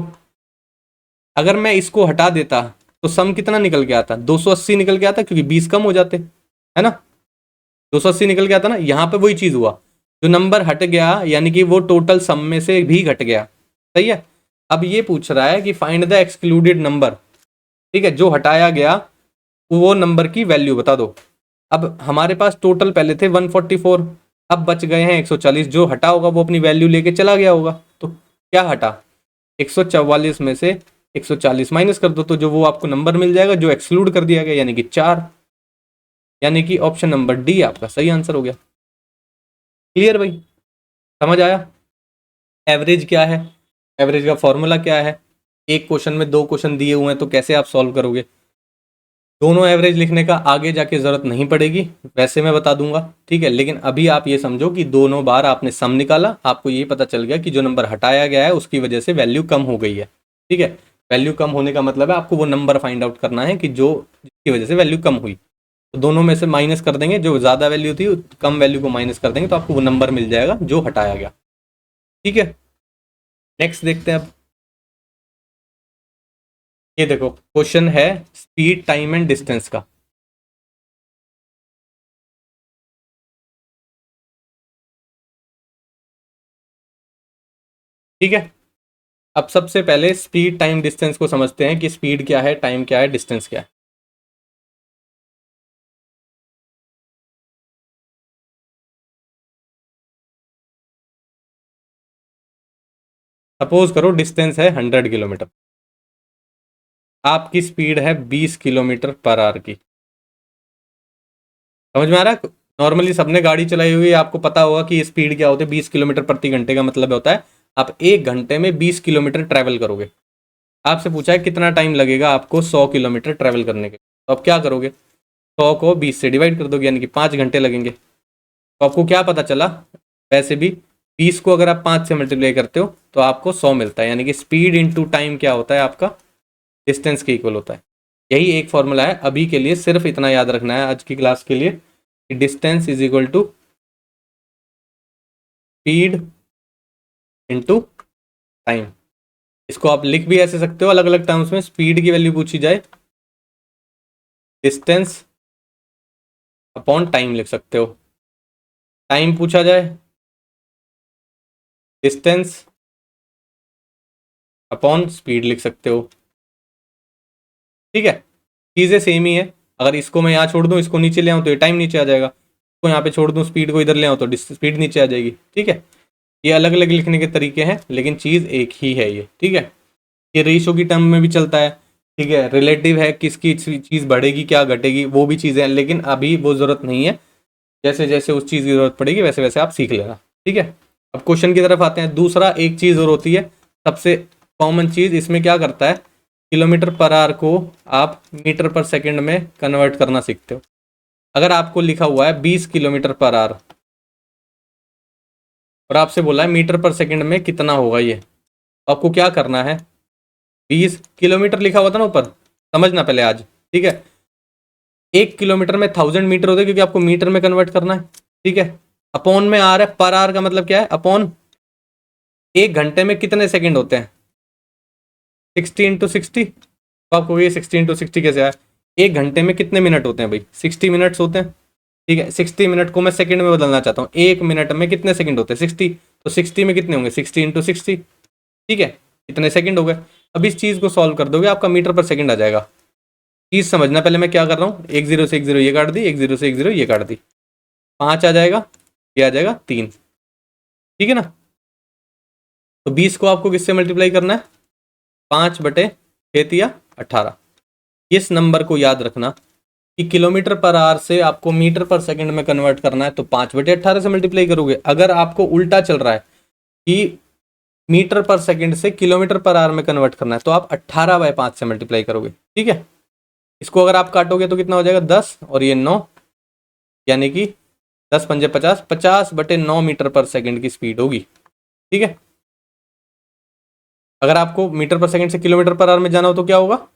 अगर मैं इसको हटा देता तो सम कितना निकल के आता, 280 निकल के आता, क्योंकि 20 कम हो जाते, है ना। 280 निकल के आता ना। यहाँ पे वही चीज हुआ, जो नंबर हट गया यानी कि वो टोटल सम में से भी घट गया। सही है। अब ये पूछ रहा है कि फाइंड द एक्सक्लूडेड नंबर। ठीक है, जो हटाया गया वो नंबर की वैल्यू बता दो। अब हमारे पास टोटल पहले थे 144, अब बच गए हैं 140। जो हटा होगा वो अपनी वैल्यू लेके चला गया होगा। तो क्या हटा, 144 में से 140 माइनस कर दो, तो जो वो आपको नंबर मिल जाएगा जो एक्सक्लूड कर दिया गया, यानी कि 4। यानी कि ऑप्शन नंबर डी आपका सही आंसर हो गया। क्लियर भाई, समझ आया। एवरेज क्या है, एवरेज का फॉर्मूला क्या है, एक क्वेश्चन में 2 क्वेश्चन दिए हुए हैं तो कैसे आप सॉल्व करोगे। दोनों एवरेज लिखने का आगे जाके जरूरत नहीं पड़ेगी, वैसे मैं बता दूंगा। ठीक है, लेकिन अभी आप ये समझो कि दोनों बार आपने सम निकाला, आपको ये पता चल गया कि जो नंबर हटाया गया है उसकी वजह से वैल्यू कम हो गई है। ठीक है, वैल्यू कम होने का मतलब है आपको वो नंबर फाइंड आउट करना है कि जो जिसकी वजह से वैल्यू कम हुई। तो दोनों में से माइनस कर देंगे, जो ज़्यादा वैल्यू थी कम वैल्यू को माइनस कर देंगे तो आपको वो नंबर मिल जाएगा जो हटाया गया। ठीक है, नेक्स्ट देखते हैं अब। ये देखो क्वेश्चन है स्पीड टाइम एंड डिस्टेंस का। ठीक है, अब सबसे पहले स्पीड टाइम डिस्टेंस को समझते हैं कि स्पीड क्या है, टाइम क्या है, डिस्टेंस क्या है। सपोज करो डिस्टेंस है 100 किलोमीटर, आपकी स्पीड है 20 किलोमीटर पर आवर की। समझ में आ रहा है। नॉर्मली सबने गाड़ी चलाई हुई है, आपको पता होगा कि स्पीड क्या होती है। 20 किलोमीटर प्रति घंटे का मतलब होता है आप 1 घंटे में 20 किलोमीटर ट्रैवल करोगे। आपसे पूछा है कितना टाइम लगेगा आपको 100 किलोमीटर ट्रैवल करने के, तो आप क्या करोगे, 100 को 20 से डिवाइड कर दोगे, यानी कि 5 घंटे लगेंगे। तो आपको क्या पता चला, वैसे भी 20 को अगर आप 5 से मल्टीप्लाई करते हो तो आपको 100 मिलता है, यानी कि स्पीड इंटू टाइम क्या होता है आपका, डिस्टेंस के इक्वल होता है। यही एक फॉर्मूला है। अभी के लिए सिर्फ इतना याद रखना है आज की क्लास के लिए कि distance is equal to speed into time. इसको आप लिख भी ऐसे सकते हो अलग अलग टर्म्स में। स्पीड की वैल्यू पूछी जाए, डिस्टेंस अपॉन टाइम लिख सकते हो। टाइम पूछा जाए, डिस्टेंस अपॉन स्पीड लिख सकते हो। ठीक है, चीज़ें सेम ही है। अगर इसको मैं यहाँ छोड़ दूँ, इसको नीचे ले आऊँ तो ये टाइम नीचे आ जाएगा। इसको यहाँ पे छोड़ दूँ, स्पीड को इधर ले आऊँ तो स्पीड नीचे आ जाएगी। ठीक है, ये अलग अलग लिखने के तरीके हैं लेकिन चीज़ एक ही है ये। ठीक है, ये रेशो की टर्म में भी चलता है। ठीक है, रिलेटिव है, किसकी चीज़ बढ़ेगी क्या घटेगी वो भी चीज़ें हैं, लेकिन अभी वो ज़रूरत नहीं है। जैसे जैसे उस चीज़ की ज़रूरत पड़ेगी वैसे वैसे आप सीख लेना। ठीक है, अब क्वेश्चन की तरफ आते हैं। दूसरा एक चीज़ और होती है, सबसे कॉमन चीज़ इसमें क्या करता है, किलोमीटर पर आवर को आप मीटर पर सेकंड में कन्वर्ट करना सीखते हो। अगर आपको लिखा हुआ है 20 किलोमीटर पर आवर और आपसे बोला है मीटर पर सेकंड में कितना होगा ये, तो आपको क्या करना है, 20 किलोमीटर लिखा हुआ था ना ऊपर, समझना पहले आज। ठीक है, 1 किलोमीटर में 1000 मीटर होते हैं क्योंकि आपको मीटर में कन्वर्ट करना है। ठीक है, अपॉन में आर है, पर आवर का मतलब क्या है, अपॉन 1 घंटे में कितने सेकंड होते हैं, 60 × 60। तो आपको ये 60 × 60 कैसे आया, 1 घंटे में कितने मिनट होते हैं भाई, 60 मिनट्स होते हैं। ठीक है, 60 मिनट को मैं सेकंड में बदलना चाहता हूँ, 1 मिनट में कितने सेकंड होते हैं 60, तो 60 में कितने होंगे 60 × 60। ठीक है, इतने सेकंड हो गए। अब इस चीज़ को सॉल्व कर दोगे आपका मीटर पर सेकंड आ जाएगा। चीज़ समझना पहले मैं क्या कर रहा हूँ, 1 0 से 1 0 ये काट दी, 1 0 से 1 0 ये काट दी, 5 आ जाएगा, ये आ जाएगा 3। ठीक है ना। तो 20 को आपको किससे मल्टीप्लाई करना है, 5/6 या 18। इस नंबर को याद रखना कि किलोमीटर पर आवर से आपको मीटर पर सेकंड में कन्वर्ट करना है तो 5/18 से मल्टीप्लाई करोगे। अगर आपको उल्टा चल रहा है कि मीटर पर सेकंड से किलोमीटर पर आवर में कन्वर्ट करना है, तो आप 18/5 से मल्टीप्लाई करोगे। ठीक है, इसको अगर आप काटोगे तो कितना हो जाएगा 10 और ये 9, यानी कि 10 पंजे 50, 50/9 मीटर पर सेकंड की स्पीड होगी। ठीक है, अगर आपको मीटर पर सेकंड से किलोमीटर पर आवर में जाना हो तो क्या होगा,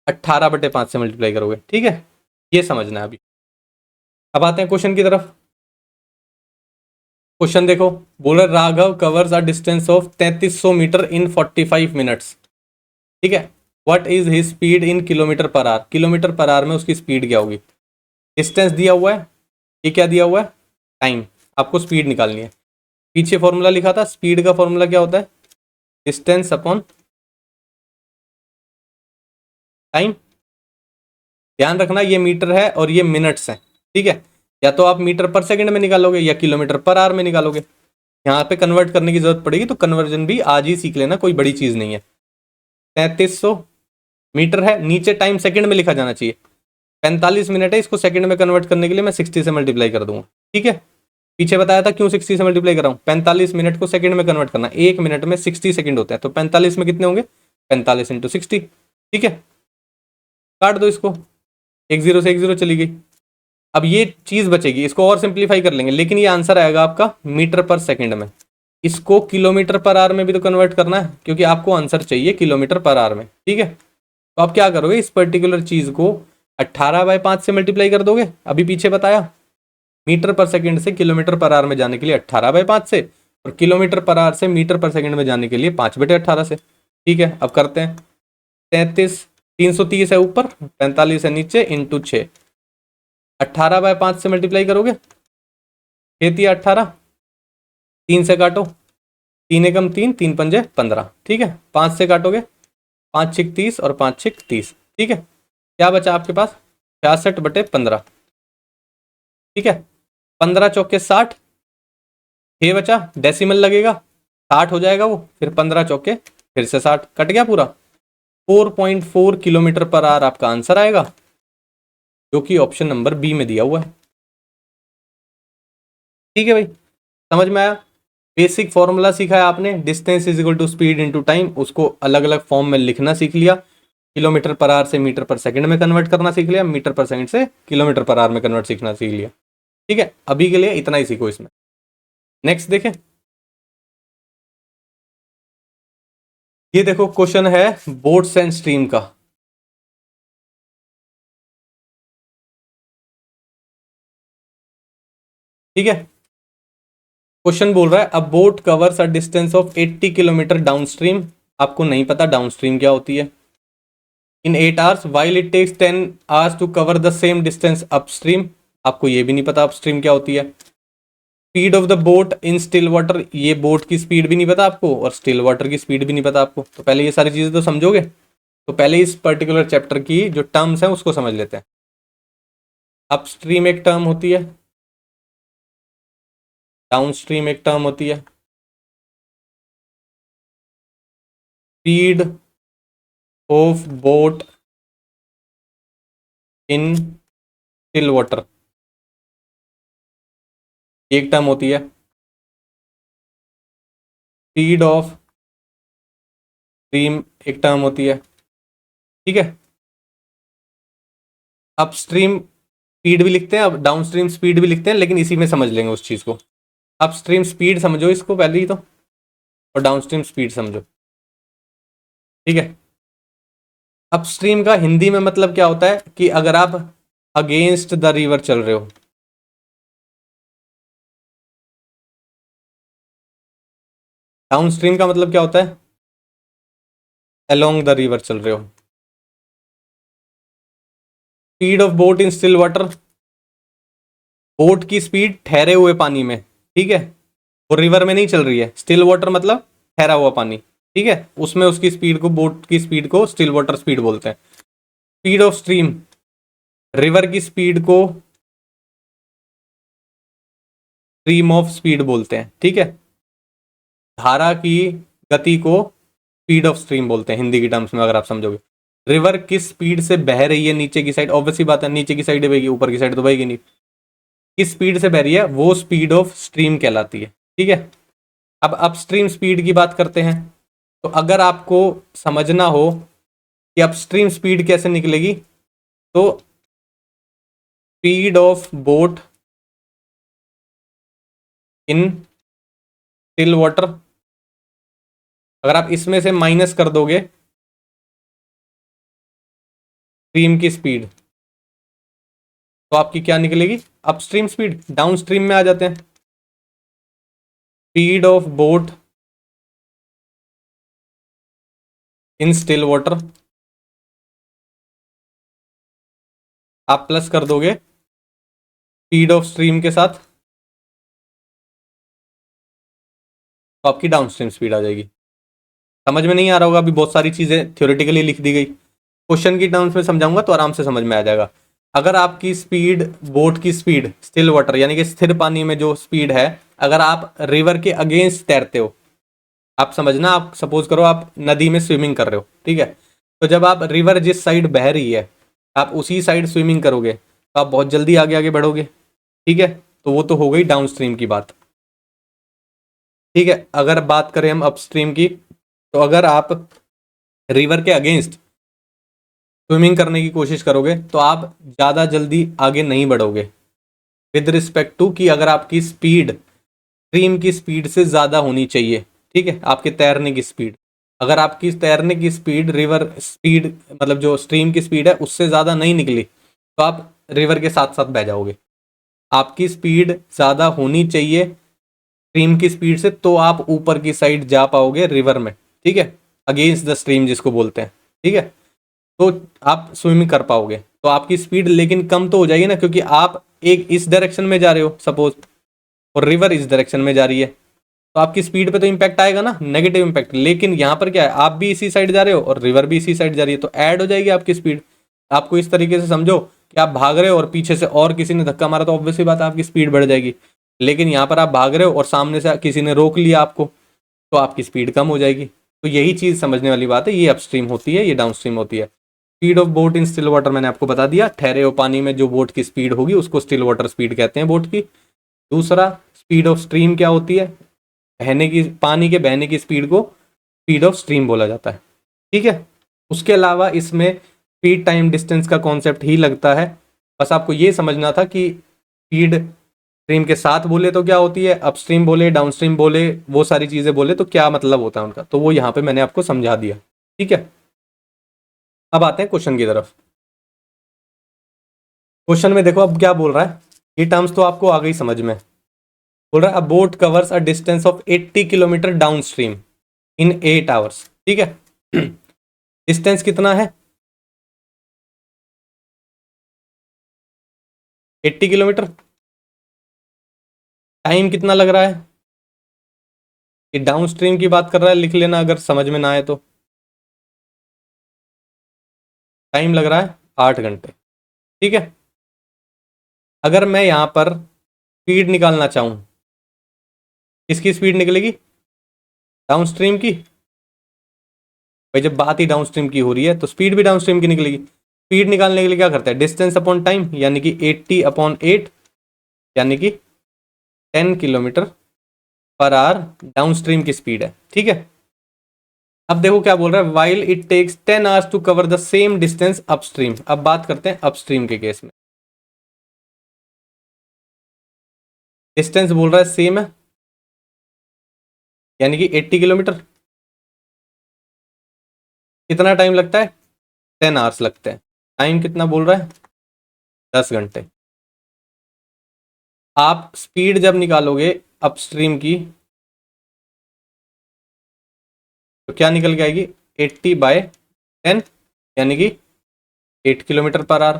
18/5 से मल्टीप्लाई करोगे। ठीक है, ये समझना है अभी। अब आते हैं क्वेश्चन की तरफ। क्वेश्चन देखो, बोल रहे Raghav covers a distance of 3300 metre in 45 minutes. ठीक है, what is his speed in kilometre per hour, kilometre per hour में उसकी स्पीड क्या होगी। डिस्टेंस दिया हुआ है, ये क्या दिया हुआ है, टाइम, आपको स्पीड निकालनी है। पीछे फॉर्मूला लिखा था, स्पीड का फॉर्मूला क्या होता है, डिस्टेंस अपॉन टाइम। ध्यान रखना ये मीटर है और ये मिनट्स है। ठीक है, या तो आप मीटर पर सेकंड में निकालोगे या किलोमीटर पर आवर में निकालोगे। यहाँ पे कन्वर्ट करने की जरूरत पड़ेगी, तो कन्वर्जन भी आज ही सीख लेना, कोई बड़ी चीज नहीं है। 3300 मीटर है, नीचे टाइम सेकंड में लिखा जाना चाहिए। 45 मिनट है, इसको सेकंड में कन्वर्ट करने के लिए मैं 60 से मल्टीप्लाई कर दूंगा। ठीक है, पीछे बताया था क्यों 60 से मल्टीप्लाई कर रहा हूँ, 45 मिनट को सेकंड में कन्वर्ट करना, 1 मिनट में 60 सेकंड होता है, तो 45 में कितने होंगे, 45 × 60। ठीक है, काट दो इसको, एक जीरो से एक जीरो चली गई। अब ये चीज बचेगी, इसको और सिंप्लीफाई कर लेंगे, लेकिन ये आंसर आएगा आपका मीटर पर सेकंड में। इसको किलोमीटर पर आवर में भी तो कन्वर्ट करना है, क्योंकि आपको आंसर चाहिए किलोमीटर पर आवर में। ठीक है, तो आप क्या करोगे, इस पर्टिकुलर चीज को 18/5 से मल्टीप्लाई कर दोगे। अभी पीछे बताया मीटर पर सेकंड से किलोमीटर पर आवर में जाने के लिए 18/5 से, और किलोमीटर पर आवर से मीटर पर सेकंड में जाने के लिए 5/18 से। ठीक है, अब करते हैं। 33, 330 है ऊपर, 45 है नीचे, इंटू 6। 18/5 से मल्टीप्लाई करोगे, 18, 3 से काटो, 3 एकम 3, 3 पंजे 15। ठीक है, 5 से काटोगे, 5 छिक 30 और 5 छिक 30। ठीक है, क्या बचा आपके पास, 66/15। ठीक है, 15 चौके 60, 6 बचा, डेसिमल लगेगा, 60 हो जाएगा वो, फिर 15 चौके फिर से 60, कट गया पूरा। 4.4 किलोमीटर पर आवर आपका आंसर आएगा, जो कि ऑप्शन नंबर बी में दिया हुआ है। ठीक है भाई, समझ में आया। बेसिक फॉर्मूला सीखा है आपने, distance is equal to speed into time, उसको अलग अलग फॉर्म में लिखना सीख लिया। किलोमीटर पर आवर से मीटर पर सेकंड में कन्वर्ट करना सीख लिया, मीटर पर सेकंड से किलोमीटर पर आवर में कन्वर्ट सीखना सीख लिया। ठीक है, अभी के लिए इतना ही सीखो इसमें। नेक्स्ट देखें, ये देखो क्वेश्चन है बोट्स एंड स्ट्रीम का। ठीक है, क्वेश्चन बोल रहा है a boat covers a distance of 80 kilometre downstream. आपको नहीं पता डाउन स्ट्रीम क्या होती है। In 8 hours while it takes 10 hours to cover the same distance upstream. आपको ये भी नहीं पता अपस्ट्रीम क्या होती है। Speed of the boat in still water, ये बोट की स्पीड भी नहीं पता आपको और स्टिल वाटर की स्पीड भी नहीं पता आपको। तो पहले ये सारी चीजें तो समझोगे। तो पहले इस पर्टिकुलर चैप्टर की जो टर्म्स हैं उसको समझ लेते हैं। अपस्ट्रीम एक टर्म होती है, डाउनस्ट्रीम एक टर्म होती है, speed of boat in still water एक टर्म होती है, स्पीड ऑफ स्ट्रीम एक टर्म होती है। ठीक है, अपस्ट्रीम स्पीड भी लिखते हैं, अब डाउनस्ट्रीम स्पीड भी लिखते हैं, लेकिन इसी में समझ लेंगे उस चीज़ को। अपस्ट्रीम स्पीड समझो इसको पहले ही तो, और डाउनस्ट्रीम स्पीड समझो। ठीक है, अपस्ट्रीम का हिंदी में मतलब क्या होता है कि अगर आप अगेंस्ट द रिवर चल रहे हो। डाउनस्ट्रीम का मतलब क्या होता है, अलोंग द रिवर चल रहे हो। Speed of boat in still water, boat की स्पीड ठहरे हुए पानी में। ठीक है, वो रिवर में नहीं चल रही है। स्टिल वाटर मतलब ठहरा हुआ पानी। ठीक है, उसमें उसकी स्पीड को, बोट की स्पीड को स्टिल वाटर स्पीड बोलते हैं। स्पीड ऑफ स्ट्रीम, रिवर की स्पीड को स्ट्रीम ऑफ स्पीड बोलते हैं। ठीक है, धारा की गति को स्पीड ऑफ स्ट्रीम बोलते हैं हिंदी की टर्म्स में, अगर आप समझोगे। रिवर किस स्पीड से बह रही है नीचे की साइड, ऑब्वियसली बात है नीचे की साइड बहेगी, ऊपर की साइड तो बहेगी नहीं। किस स्पीड से बह रही है वो स्पीड ऑफ स्ट्रीम कहलाती है। ठीक है, अब अपस्ट्रीम स्पीड की बात करते हैं। तो अगर आपको समझना हो कि अपस्ट्रीम स्पीड कैसे निकलेगी, तो speed of boat in still water, अगर आप इसमें से माइनस कर दोगे स्ट्रीम की स्पीड, तो आपकी क्या निकलेगी? Upstream speed. डाउन स्ट्रीम में आ जाते हैं। Speed of boat in still water, आप प्लस कर दोगे स्पीड ऑफ स्ट्रीम के साथ, तो आपकी डाउन स्ट्रीम स्पीड आ जाएगी। समझ में नहीं आ रहा होगा, अभी बहुत सारी चीज़ें थ्योरेटिकली लिख दी गई, क्वेश्चन की टर्म्स में समझाऊंगा तो आराम से समझ में आ जाएगा। अगर आपकी स्पीड, बोट की स्पीड स्टिल वाटर यानी कि स्थिर पानी में जो स्पीड है, अगर आप रिवर के अगेंस्ट तैरते हो, आप समझना, आप सपोज करो आप नदी में स्विमिंग कर रहे हो, ठीक है, तो जब आप रिवर जिस साइड बह रही है आप उसी साइड स्विमिंग करोगे तो आप बहुत जल्दी आगे आगे बढ़ोगे, ठीक है। तो वो तो हो गई डाउन स्ट्रीम की बात, ठीक है। अगर बात करें हम अपस्ट्रीम की, तो अगर आप रिवर के अगेंस्ट स्विमिंग करने की कोशिश करोगे तो आप ज़्यादा जल्दी आगे नहीं बढ़ोगे, विद रिस्पेक्ट टू कि अगर आपकी स्पीड स्ट्रीम की स्पीड से ज़्यादा होनी चाहिए, ठीक है, आपके तैरने की स्पीड। अगर आपकी तैरने की स्पीड रिवर स्पीड मतलब जो स्ट्रीम की स्पीड है उससे ज़्यादा नहीं निकली, तो आप रिवर के साथ साथ बह जाओगे। आपकी स्पीड ज़्यादा होनी चाहिए स्ट्रीम की स्पीड से, तो आप ऊपर की साइड जा पाओगे रिवर में, ठीक है, अगेंस्ट द स्ट्रीम जिसको बोलते हैं, ठीक है। तो आप स्विमिंग कर पाओगे, तो आपकी स्पीड लेकिन कम तो हो जाएगी ना, क्योंकि आप एक इस डायरेक्शन में जा रहे हो सपोज, और रिवर इस डायरेक्शन में जा रही है, तो आपकी स्पीड पे तो इम्पैक्ट आएगा ना, नेगेटिव इम्पैक्ट। लेकिन यहाँ पर क्या है, आप भी इसी साइड जा रहे हो और रिवर भी इसी साइड जा रही है, तो ऐड हो जाएगी आपकी स्पीड। आपको इस तरीके से समझो कि आप भाग रहे हो और पीछे से और किसी ने धक्का मारा, तो ऑब्वियसली बात है आपकी स्पीड बढ़ जाएगी। लेकिन यहाँ पर आप भाग रहे हो और सामने से किसी ने रोक लिया आपको, तो आपकी स्पीड कम हो जाएगी। तो यही चीज़ समझने वाली बात है, ये अपस्ट्रीम होती है, ये डाउनस्ट्रीम होती है। Speed of boat in still water मैंने आपको बता दिया, ठहरे हुए पानी में जो बोट की स्पीड होगी उसको स्टिल वाटर स्पीड कहते हैं बोट की। दूसरा, स्पीड ऑफ स्ट्रीम क्या होती है? बहने की, पानी के बहने की स्पीड को स्पीड ऑफ स्ट्रीम बोला जाता है, ठीक है। उसके अलावा इसमें स्पीड टाइम डिस्टेंस का कॉन्सेप्ट ही लगता है। बस आपको ये समझना था कि स्पीड स्ट्रीम के साथ बोले तो क्या होती है, अपस्ट्रीम बोले, डाउनस्ट्रीम बोले, वो सारी चीज़ें बोले तो क्या मतलब होता है उनका, तो वो यहाँ पे मैंने आपको समझा दिया, ठीक है। अब आते हैं क्वेश्चन की तरफ। क्वेश्चन में देखो अब क्या बोल रहा है, ये टर्म्स तो आपको आ गई समझ में। बोल रहा है a boat covers a distance of 80 kilometre down stream in 8 hours, ठीक है। डिस्टेंस कितना है? 80 किलोमीटर। टाइम कितना लग रहा है? ये डाउन स्ट्रीम की बात कर रहा है, लिख लेना अगर समझ में ना आए तो। टाइम लग रहा है 8 घंटे, ठीक है। अगर मैं यहाँ पर स्पीड निकालना चाहूँ, किसकी स्पीड निकलेगी? डाउन स्ट्रीम की। भाई जब बात ही डाउन स्ट्रीम की हो रही है तो स्पीड भी डाउन स्ट्रीम की निकलेगी। स्पीड निकालने के लिए क्या करते हैं, डिस्टेंस अपॉन टाइम, यानी कि 80/8 यानी कि 10 kilometre per hour downstream की स्पीड है, ठीक है। अब देखो क्या बोल रहा है, while it takes 10 hours to cover the same distance upstream. अब बात करते हैं अपस्ट्रीम के केस में। डिस्टेंस बोल रहा है सेम है, यानी कि 80 किलोमीटर। कितना टाइम लगता है? 10 आवर्स लगते हैं। टाइम कितना बोल रहा है? 10 घंटे। आप स्पीड जब निकालोगे अपस्ट्रीम की तो क्या निकल के आएगी? 80/10 यानी कि 8 किलोमीटर पर आवर,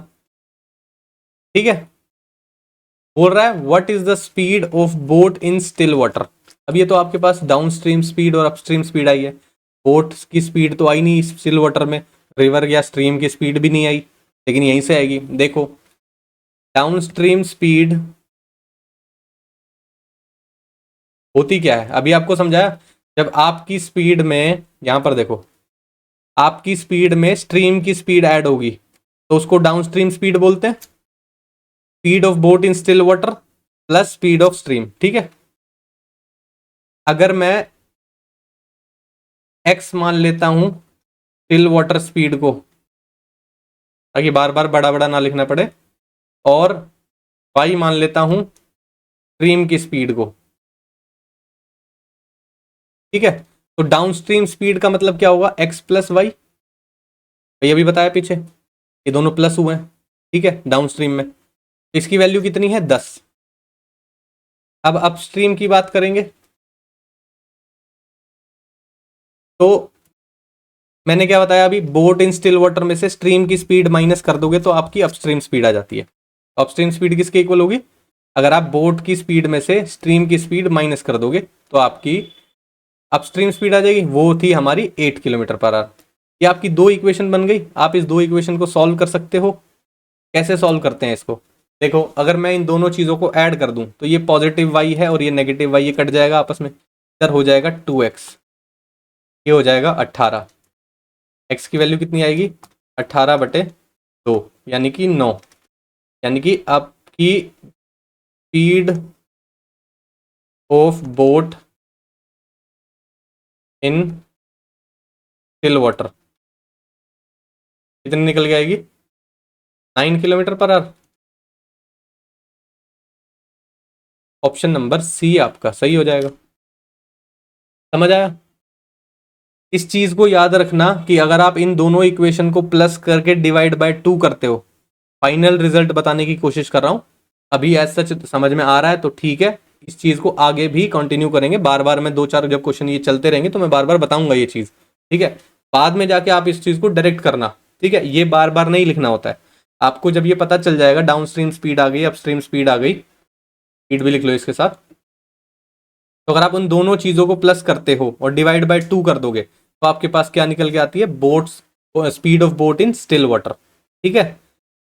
ठीक है। बोल रहा है what is the speed of boat in still water. अब ये तो आपके पास डाउन स्ट्रीम स्पीड और अपस्ट्रीम स्पीड आई है, बोट की स्पीड तो आई नहीं स्टिल वाटर में, रिवर या स्ट्रीम की स्पीड भी नहीं आई, लेकिन यहीं से आएगी। देखो डाउन स्ट्रीम स्पीड होती क्या है, अभी आपको समझाया। जब आपकी स्पीड में, यहां पर देखो, आपकी स्पीड में स्ट्रीम की स्पीड ऐड होगी तो उसको डाउन स्ट्रीम स्पीड बोलते हैं। Speed of boat in still water plus speed of stream, ठीक है। अगर मैं x मान लेता हूं स्टिल वाटर स्पीड को, ताकि बार बार बड़ा बड़ा ना लिखना पड़े, और y मान लेता हूं स्ट्रीम की स्पीड को, ठीक है, तो डाउनस्ट्रीम स्पीड का मतलब क्या होगा, x प्लस वाई, ये भी बताया पीछे, ये दोनों प्लस हुए हैं, ठीक है, डाउनस्ट्रीम में। इसकी वैल्यू कितनी है, 10। अब अपस्ट्रीम की बात करेंगे, तो मैंने क्या बताया अभी, बोट इन स्टिल वाटर में से स्ट्रीम की स्पीड माइनस कर दोगे तो आपकी अपस्ट्रीम स्पीड आ जाती है। अपस्ट्रीम स्पीड किसके इक्वल होगी, अगर आप बोट की स्पीड में से स्ट्रीम की स्पीड माइनस कर दोगे तो आपकी अपस्ट्रीम स्पीड आ जाएगी, वो थी हमारी 8 किलोमीटर पर आवर। ये आपकी दो इक्वेशन बन गई। आप इस दो इक्वेशन को सॉल्व कर सकते हो। कैसे सॉल्व करते हैं इसको, देखो, अगर मैं इन दोनों चीज़ों को ऐड कर दूं तो ये पॉजिटिव वाई है और ये नेगेटिव वाई, ये कट जाएगा आपस में, इधर हो जाएगा 2x, ये हो जाएगा 18। x की वैल्यू कितनी आएगी, 18/2, यानी कि 9, यानी कि आपकी speed of boat in still water कितनी निकल के आएगी, 9 kilometre per our. Option number C आपका सही हो जाएगा। समझ आया। इस चीज को याद रखना कि अगर आप इन दोनों इक्वेशन को प्लस करके डिवाइड बाय 2 करते हो, फाइनल रिजल्ट बताने की कोशिश कर रहा हूं, अभी एज सच समझ में आ रहा है तो ठीक है, इस चीज को आगे भी कंटिन्यू करेंगे, बार बार मैं 2-4 जब क्वेश्चन ये चलते रहेंगे तो मैं बार बार बताऊंगा ये चीज, ठीक है। बाद में जाके आप इस चीज को डायरेक्ट करना, ठीक है, ये बार बार नहीं लिखना होता है। आपको जब ये पता चल जाएगा डाउन स्ट्रीम स्पीड आ गई, अपस्ट्रीम स्पीड आ गई, स्पीड भी लिख लो इसके साथ, तो अगर आप उन दोनों चीजों को प्लस करते हो और डिवाइड बाय 2 कर दोगे तो आपके पास क्या निकल के आती है, boats speed of boat in still water, ठीक है।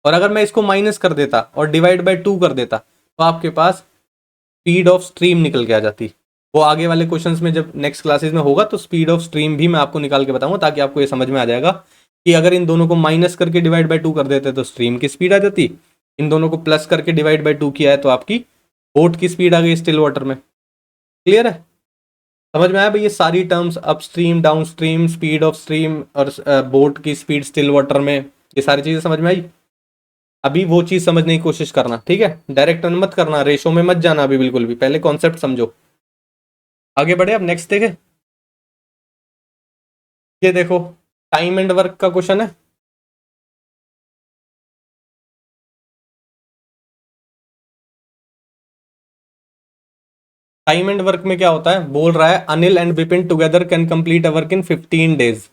और अगर मैं इसको माइनस कर देता और डिवाइड बाय 2 कर देता तो आपके पास स्पीड ऑफ स्ट्रीम निकल के आ जाती। वो आगे वाले क्वेश्चंस में जब नेक्स्ट क्लासेस में होगा तो स्पीड ऑफ स्ट्रीम भी मैं आपको निकाल के बताऊंगा, ताकि आपको ये समझ में आ जाएगा कि अगर इन दोनों को माइनस करके डिवाइड बाय 2 कर देते तो स्ट्रीम की स्पीड आ जाती, इन दोनों को प्लस करके डिवाइड बाय 2 किया है तो आपकी बोट की स्पीड आ गई स्टिल वाटर में। क्लियर है, समझ में आया भाई, ये सारी terms upstream, downstream, speed of stream और बोट की स्पीड स्टिल वाटर में, ये सारी चीजें समझ में आई। अभी वो चीज समझने की कोशिश करना, ठीक है, डायरेक्ट मत करना, रेशो में मत जाना अभी बिल्कुल भी, पहले कॉन्सेप्ट समझो। आगे बढ़े, अब नेक्स्ट देखे, ये देखो, टाइम एंड वर्क का क्वेश्चन है। टाइम एंड वर्क में क्या होता है, बोल रहा है Anil and Vipin together can complete a work in 15 days,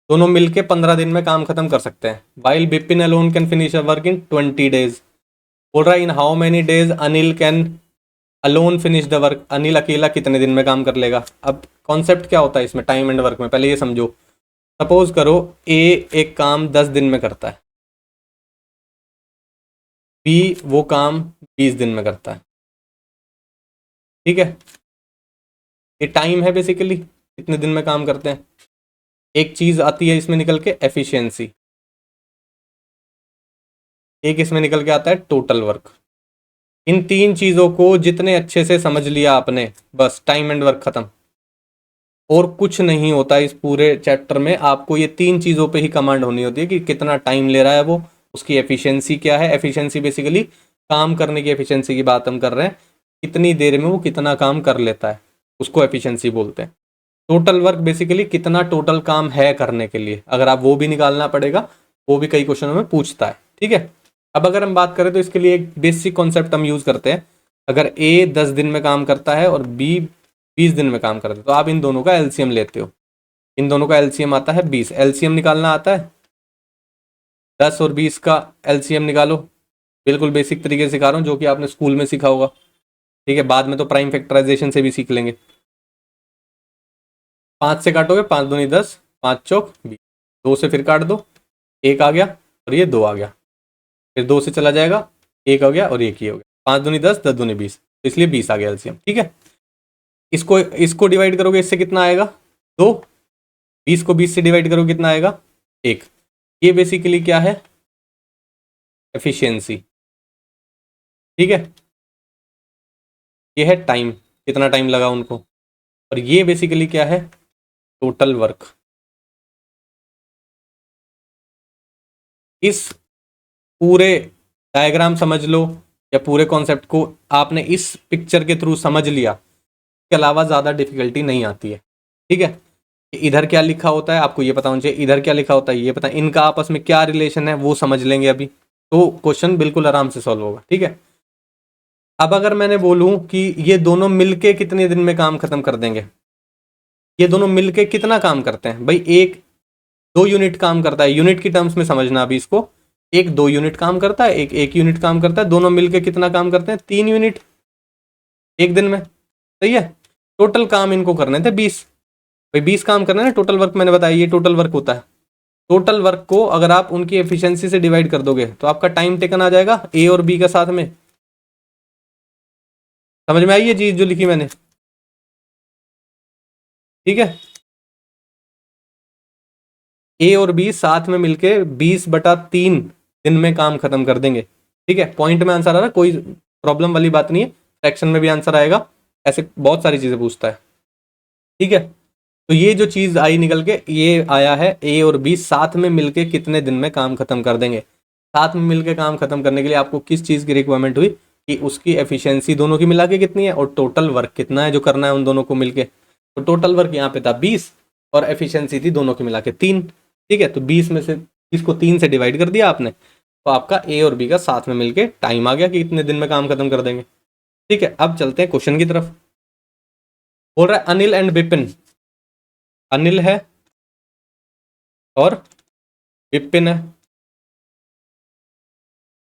दोनों मिलके 15 दिन में काम खत्म कर सकते हैं। While Vipin alone can finish a work in 20 days, बोल रहा है in how many days Anil can alone finish the work, Anil अकेला कितने दिन में काम कर लेगा। अब कॉन्सेप्ट क्या होता है इसमें टाइम एंड वर्क में, पहले ये समझो। सपोज करो ए एक काम 10 दिन में करता है, बी वो काम 20 दिन में करता है, ठीक है। ये टाइम है बेसिकली, कितने दिन में काम करते हैं। एक चीज आती है इसमें निकल के एफिशिएंसी, एक इसमें निकल के आता है टोटल वर्क। इन तीन चीजों को जितने अच्छे से समझ लिया आपने, बस टाइम एंड वर्क खत्म। और कुछ नहीं होता इस पूरे चैप्टर में, आपको ये तीन चीज़ों पे ही कमांड होनी होती है कि कितना टाइम ले रहा है वो, उसकी एफिशिएंसी क्या है। एफिशिएंसी बेसिकली काम करने की एफिशिएंसी की बात हम कर रहे हैं, कितनी देर में वो कितना काम कर लेता है, उसको एफिशिएंसी बोलते हैं। टोटल वर्क बेसिकली कितना टोटल काम है करने के लिए, अगर आप वो भी निकालना पड़ेगा, वो भी कई क्वेश्चनों में पूछता है, ठीक है। अब अगर हम बात करें तो इसके लिए एक बेसिक कॉन्सेप्ट हम यूज करते हैं। अगर ए 10 दिन में काम करता है और बी 20 दिन में काम करते हैं तो आप इन दोनों का एलसीएम लेते हो, इन दोनों का एलसीएम आता है 20। एलसीएम निकालना आता है, 10 और 20 का एलसीएम निकालो। बिल्कुल बेसिक तरीके से सिखा रहा हूँ, जो कि आपने स्कूल में सीखा होगा, ठीक है, बाद में तो प्राइम फैक्टराइजेशन से भी सीख लेंगे। 5 से काटोगे, 5 दूनी 10, 5 चौक 20, 2 से फिर काट दो, एक आ गया और ये 2 आ गया, फिर 2 से चला जाएगा, एक आ गया और एक ही हो गया, 5 दूनी 10, 10 दूनी 20, तो इसलिए 20 आ गया एलसीएम, ठीक है। इसको इसको डिवाइड करोगे, इससे कितना आएगा, 2। 20 को 20 से डिवाइड करोगे कितना आएगा, 1। ये बेसिकली क्या है, एफिशिएंसी, ठीक है। ये है टाइम, कितना टाइम लगा उनको। और ये बेसिकली क्या है, टोटल वर्क। इस पूरे डायग्राम समझ लो या पूरे कॉन्सेप्ट को आपने इस पिक्चर के थ्रू समझ लिया, इसके अलावा ज़्यादा डिफिकल्टी नहीं आती है। ठीक है, इधर क्या लिखा होता है आपको ये पता होना चाहिए, इधर क्या लिखा होता है ये पता, इनका आपस में क्या रिलेशन है वो समझ लेंगे अभी, तो क्वेश्चन बिल्कुल आराम से सॉल्व होगा। ठीक है, अब अगर मैंने बोलूं कि ये दोनों मिलके कितने दिन में काम खत्म कर देंगे, ये दोनों मिलके कितना काम करते हैं भाई, एक 2 यूनिट काम करता है, यूनिट की टर्म्स में समझना अभी इसको, एक 2 यूनिट काम करता है, एक 1 यूनिट काम करता है, दोनों मिलके कितना काम करते हैं, 3 यूनिट एक दिन में। सही है, टोटल काम इनको करने थे 20, भाई 20 काम करना है, टोटल वर्क मैंने बताया ये टोटल वर्क होता है। टोटल वर्क को अगर आप उनकी एफिशिएंसी से डिवाइड कर दोगे तो आपका टाइम टेकन आ जाएगा ए और बी का साथ में। समझ में आई ये चीज जो लिखी मैंने? ठीक है, ए और बी साथ में मिलके 20/3 दिन में काम खत्म कर देंगे। ठीक है, पॉइंट में आंसर आ रहा, कोई प्रॉब्लम वाली बात नहीं है, फ्रैक्शन में भी आंसर आएगा, ऐसे बहुत सारी चीजें पूछता है। ठीक है, तो ये जो चीज आई निकल के, ये आया है ए और बी साथ में मिलके कितने दिन में काम खत्म कर देंगे। साथ में मिलके काम खत्म करने के लिए आपको किस चीज की रिक्वायरमेंट हुई कि उसकी एफिशिएंसी दोनों की मिला के कितनी है और टोटल वर्क कितना है जो करना है उन दोनों को मिलके। तो टोटल वर्क यहाँ पे था 20 और एफिशिएंसी थी दोनों की मिला के 3। ठीक है, तो 20 में से 20 को 3 से डिवाइड कर दिया आपने, तो आपका ए और बी का साथ में मिलके टाइम आ गया कि कितने दिन में काम खत्म कर देंगे। ठीक है, अब चलते हैं क्वेश्चन की तरफ। बोल रहा है अनिल एंड विपिन, अनिल है और विपिन है,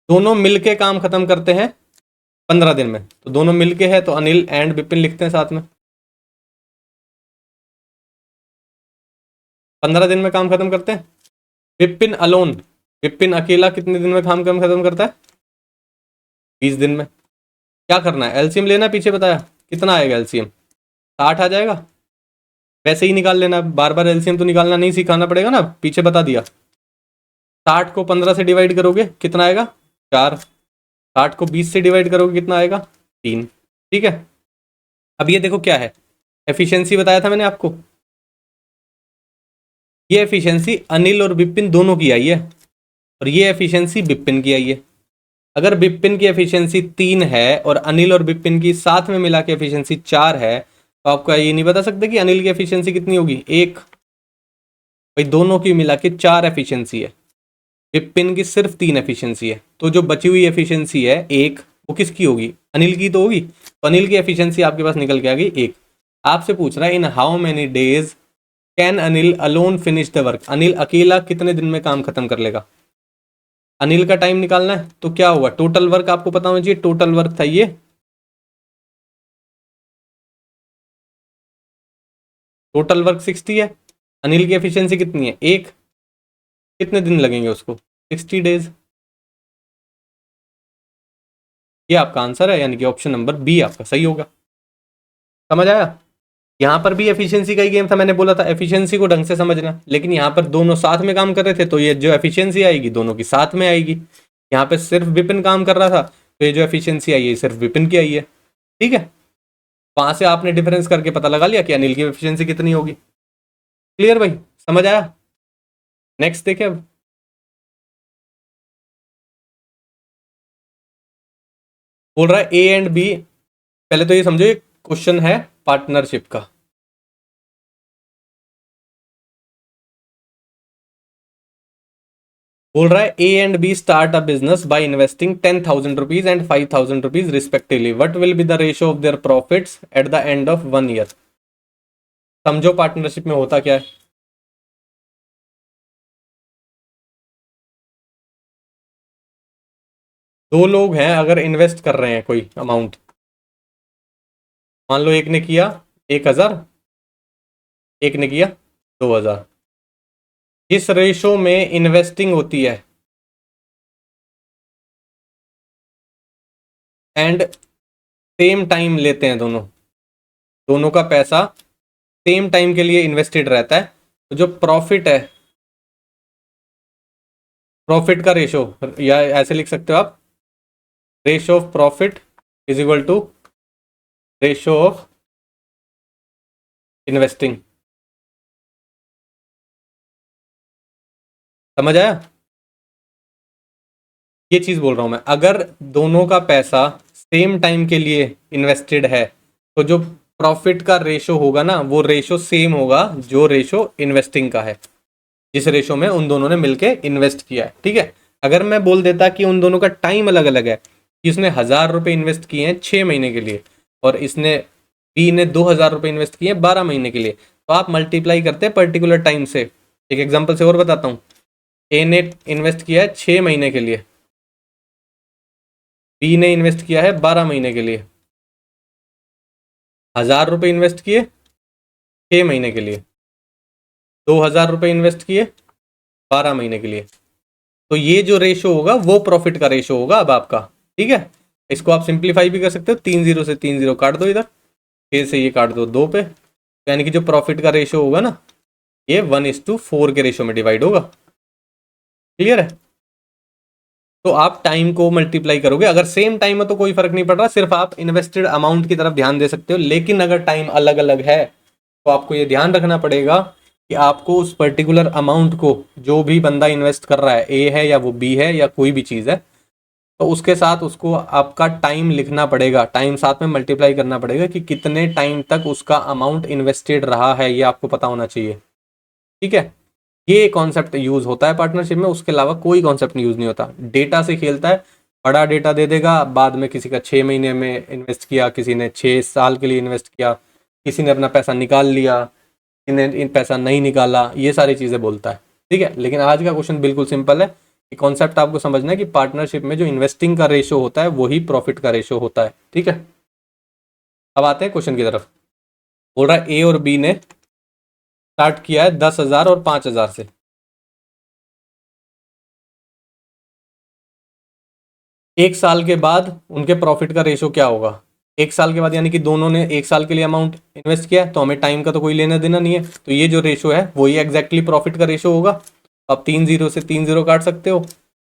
दोनों मिलके काम खत्म करते हैं 15 दिन में। तो दोनों मिलके है तो अनिल एंड विपिन लिखते हैं साथ में, 15 दिन में काम खत्म करते हैं। विपिन अलोन, विपिन अकेला कितने दिन में काम खत्म करता है, 20 दिन में। क्या करना है, एलसीएम लेना, पीछे बताया कितना आएगा एलसीएम, 60 आ जाएगा। वैसे ही निकाल लेना, बार बार एलसीएम तो निकालना नहीं सिखाना पड़ेगा ना, पीछे बता दिया। 60 को 15 से डिवाइड करोगे कितना आएगा, 4। 60 को 20 से डिवाइड करोगे कितना आएगा, 3। ठीक है, अब ये देखो क्या है, एफिशिएंसी बताया था मैंने आपको, ये एफिशिएंसी अनिल और विपिन दोनों की आई है और ये एफिशिएंसी विपिन की आई है। अगर विपिन की एफिशिएंसी 3 है और अनिल और विपिन की साथ में मिला के एफिशिएंसी 4 है, तो आपको ये नहीं बता सकते कि अनिल की एफिशिएंसी कितनी होगी, 1। भाई दोनों की मिला के 4 एफिशिएंसी है, विपिन की सिर्फ 3 एफिशिएंसी है, तो जो बची हुई एफिशिएंसी है 1, वो किसकी होगी, अनिल की तो होगी। तो अनिल की एफिशिएंसी आपके पास निकल के आ गई 1। आपसे पूछ रहा है in how many days can Anil alone finish the work, Anil अकेला कितने दिन में काम खत्म कर लेगा। अनिल का टाइम निकालना है तो क्या हुआ, टोटल वर्क आपको पता होना चाहिए, टोटल वर्क था ये, टोटल वर्क 60 है, अनिल की एफिशिएंसी कितनी है 1, कितने दिन लगेंगे उसको, 60 डेज। ये आपका आंसर है, यानी कि ऑप्शन नंबर बी आपका सही होगा। समझ आया? यहाँ पर भी एफिशिएंसी का ही गेम था, मैंने बोला था एफिशिएंसी को ढंग से समझना, लेकिन यहाँ पर दोनों साथ में काम कर रहे थे तो ये जो एफिशिएंसी आएगी दोनों की साथ में आएगी। यहाँ पे सिर्फ विपिन काम कर रहा था तो ये जो एफिशिएंसी आई है सिर्फ विपिन की आई है। ठीक है, वहां से आपने डिफरेंस करके पता लगा लिया कि अनिल की एफिशिएंसी कितनी होगी। क्लियर भाई, समझ आया? नेक्स्ट देखे अब, बोल रहा है ए एंड बी, पहले तो ये समझो ये क्वेश्चन है पार्टनरशिप का। बोल रहा है A and B start a business by investing 10,000 rupees and 5,000 rupees respectively, what will be the ratio of their profits at the end of 1 year. समझो पार्टनरशिप में होता क्या है। दो लोग हैं, अगर इन्वेस्ट कर रहे हैं कोई अमाउंट, मान लो एक ने किया 1,000, एक ने किया 2,000, जिस रेशो में इन्वेस्टिंग होती है एंड सेम टाइम लेते हैं दोनों, दोनों का पैसा सेम टाइम के लिए इन्वेस्टेड रहता है, तो जो प्रॉफिट है, प्रॉफिट का रेशो, या ऐसे लिख सकते हो आप, ratio of profit is equal to ratio of investing. समझ आया? ये चीज बोल रहा हूं मैं, अगर दोनों का पैसा सेम टाइम के लिए इन्वेस्टेड है तो जो प्रॉफिट का रेशो होगा ना, वो रेशो सेम होगा जो रेशो इन्वेस्टिंग का है, जिस रेशो में उन दोनों ने मिलके इन्वेस्ट किया है। ठीक है, अगर मैं बोल देता कि उन दोनों का टाइम अलग अलग है, इसने 1,000 रुपये इन्वेस्ट किए हैं 6 महीने के लिए और इसने बी ने 2,000 रुपये इन्वेस्ट किए हैं 12 महीने के लिए, तो आप मल्टीप्लाई करते हैं पर्टिकुलर टाइम से। एक एग्जाम्पल से और बताता हूँ। ए ने इन्वेस्ट किया है 6 महीने के लिए, बी ने इन्वेस्ट किया है 12 महीने के लिए। 1,000 रुपये इन्वेस्ट किए 6 महीने के लिए, 2,000 रुपये इन्वेस्ट किए 12 महीने के लिए, तो ये जो रेशो होगा वो प्रॉफिट का रेशो होगा अब आपका। ठीक है, इसको आप सिंप्लीफाई भी कर सकते हो, 3 0 से 3 0 काट दो, इधर 6 से ये काट दो 2 पे, यानी कि जो प्रॉफिट का रेशो होगा ना, ये 1:4 के रेशो में डिवाइड होगा। क्लियर है? तो आप टाइम को मल्टीप्लाई करोगे, अगर सेम टाइम है तो कोई फर्क नहीं पड़ रहा, सिर्फ आप इन्वेस्टेड अमाउंट की तरफ ध्यान दे सकते हो। लेकिन अगर टाइम अलग अलग है तो आपको ये ध्यान रखना पड़ेगा कि आपको उस पर्टिकुलर अमाउंट को, जो भी बंदा इन्वेस्ट कर रहा है, ए है या वो बी है या कोई भी चीज़ है, तो उसके साथ उसको आपका टाइम लिखना पड़ेगा, टाइम साथ में मल्टीप्लाई करना पड़ेगा कि कितने टाइम तक उसका अमाउंट इन्वेस्टेड रहा है, ये आपको पता होना चाहिए। ठीक है, ये कॉन्सेप्ट यूज होता है पार्टनरशिप में, उसके अलावा कोई कॉन्सेप्ट यूज नहीं होता। डेटा से खेलता है, बड़ा डेटा दे देगा, बाद में किसी का 6 महीने में इन्वेस्ट किया, किसी ने 6 साल के लिए इन्वेस्ट किया, किसी ने अपना पैसा निकाल लिया, किसी ने इन पैसा नहीं निकाला, ये सारी चीज़ें बोलता है। ठीक है, लेकिन आज का क्वेश्चन बिल्कुल सिंपल है कि कॉन्सेप्ट आपको समझना है कि पार्टनरशिप में जो इन्वेस्टिंग का रेशो होता है वही प्रॉफिट का रेशो होता है। ठीक है, अब आते हैं क्वेश्चन की तरफ। बोल रहा है ए और बी ने स्टार्ट किया है 10,000 और 5,000 से। एक साल के बाद उनके प्रॉफिट का रेशो क्या होगा? एक साल के बाद, यानी कि दोनों ने एक साल के लिए अमाउंट इन्वेस्ट किया, तो हमें टाइम का तो कोई लेना देना नहीं है, तो ये जो रेशो है वही एग्जैक्टली प्रॉफिट का रेशो होगा। अब 3 0 से 3 0 काट सकते हो,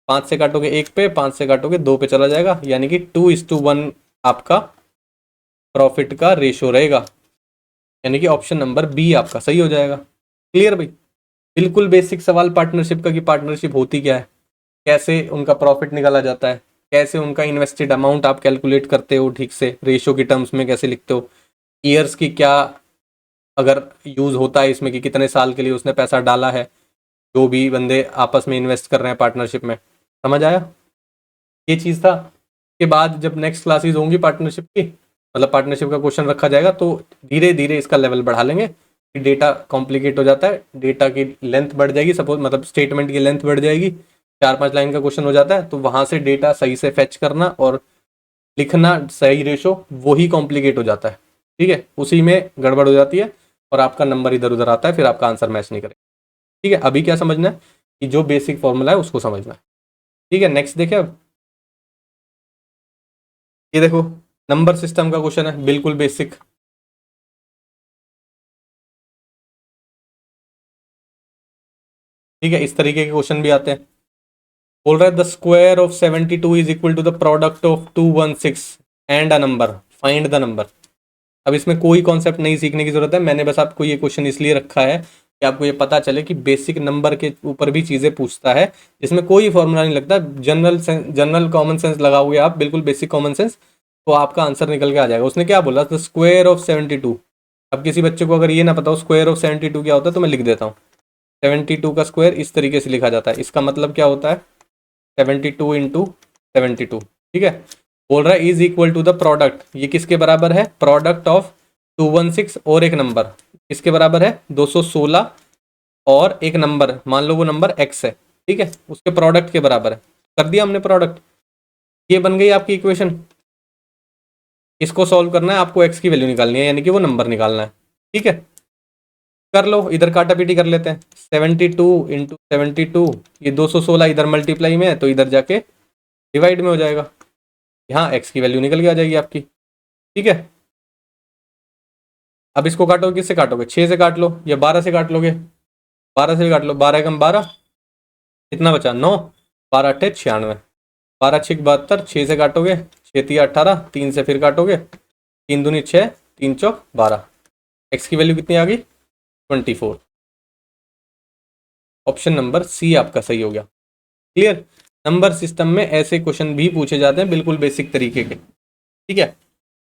5 से काटोगे 1 पे, 5 से काटोगे 2 पे चला जाएगा, यानी कि 2:1 आपका प्रॉफिट का रेशो रहेगा, यानी कि ऑप्शन नंबर बी आपका सही हो जाएगा। क्लियर भाई? बिल्कुल बेसिक सवाल पार्टनरशिप का कि पार्टनरशिप होती क्या है, कैसे उनका प्रॉफिट निकाला जाता है, कैसे उनका इन्वेस्टेड अमाउंट आप कैलकुलेट करते हो, ठीक से रेशो की टर्म्स में कैसे लिखते हो, ईयर्स की क्या अगर यूज़ होता है इसमें कि कितने साल के लिए उसने पैसा डाला है, जो भी बंदे आपस में इन्वेस्ट कर रहे हैं पार्टनरशिप में। समझ आया? ये चीज़ था। के बाद जब नेक्स्ट क्लासेस होंगी पार्टनरशिप की, मतलब पार्टनरशिप का क्वेश्चन रखा जाएगा, तो धीरे धीरे इसका लेवल बढ़ा लेंगे कि डेटा कॉम्प्लिकेट हो जाता है, डेटा की लेंथ बढ़ जाएगी, सपोज मतलब स्टेटमेंट की लेंथ बढ़ जाएगी, 4-5 लाइन का क्वेश्चन हो जाता है, तो वहां से डेटा सही से फेच करना और लिखना सही रेशो, वही कॉम्प्लिकेट हो जाता है। ठीक है, उसी में गड़बड़ हो जाती है और आपका नंबर इधर उधर आता है, फिर आपका आंसर मैच नहीं करेगा। ठीक है, अभी क्या समझना है कि जो बेसिक फॉर्मूला है उसको समझना है। ठीक है, नेक्स्ट देखिए। अब ये देखो, नंबर सिस्टम का क्वेश्चन है, बिल्कुल बेसिक। ठीक है, इस तरीके के क्वेश्चन भी आते हैं। बोल रहा है the square of 72 is equal to the product of 216 and a number, find the number. अब इसमें कोई कॉन्सेप्ट नहीं सीखने की जरूरत है, मैंने बस आपको ये क्वेश्चन इसलिए रखा है कि आपको ये पता चले कि बेसिक नंबर के ऊपर भी चीज़ें पूछता है, जिसमें कोई फॉर्मूला नहीं लगता, जनरल कॉमन सेंस लगाओगे आप, बिल्कुल बेसिक कॉमन सेंस, तो आपका आंसर निकल के आ जाएगा। उसने क्या बोला? The square of 72। अब किसी बच्चे को अगर ये ना पता हो स्क्वायर ऑफ 72 क्या होता है, तो मैं लिख देता हूँ। 72 का स्क्वायर इस तरीके से लिखा जाता है, इसका मतलब क्या होता है? 72 इंटू 72। ठीक है, बोल रहा है is equal to the product, ये किसके बराबर है? प्रोडक्ट ऑफ 216 और एक नंबर, किसके बराबर है? 216 और एक नंबर, मान लो वो नंबर x है। ठीक है, उसके प्रोडक्ट के बराबर है। कर दिया हमने प्रोडक्ट, ये बन गई आपकी इक्वेशन। इसको सॉल्व करना है आपको, x की वैल्यू निकालनी है, यानी कि वो नंबर निकालना है। ठीक है, कर लो, इधर काटा पीटी कर लेते हैं। 72 इंटू 72, ये 216 इधर मल्टीप्लाई में है तो इधर जाके डिवाइड में हो जाएगा, यहाँ x की वैल्यू निकल के आ जाएगी आपकी। ठीक है, अब इसको काटोगे, किससे काटोगे? 6 से काट लो या 12 से काट लोगे? 12 से भी काट लो, 12 कम 12 कितना बचा? 9, 12 अट्ठे 96, 12 6 72, 6 से काटोगे, 6 3 18, 3 से फिर काटोगे, 3 दूनी 6, 3 चौक 12, x की वैल्यू कितनी आ गई 24। ऑप्शन नंबर सी आपका सही हो गया। क्लियर। नंबर सिस्टम में ऐसे क्वेश्चन भी पूछे जाते हैं बिल्कुल बेसिक तरीके के, ठीक है।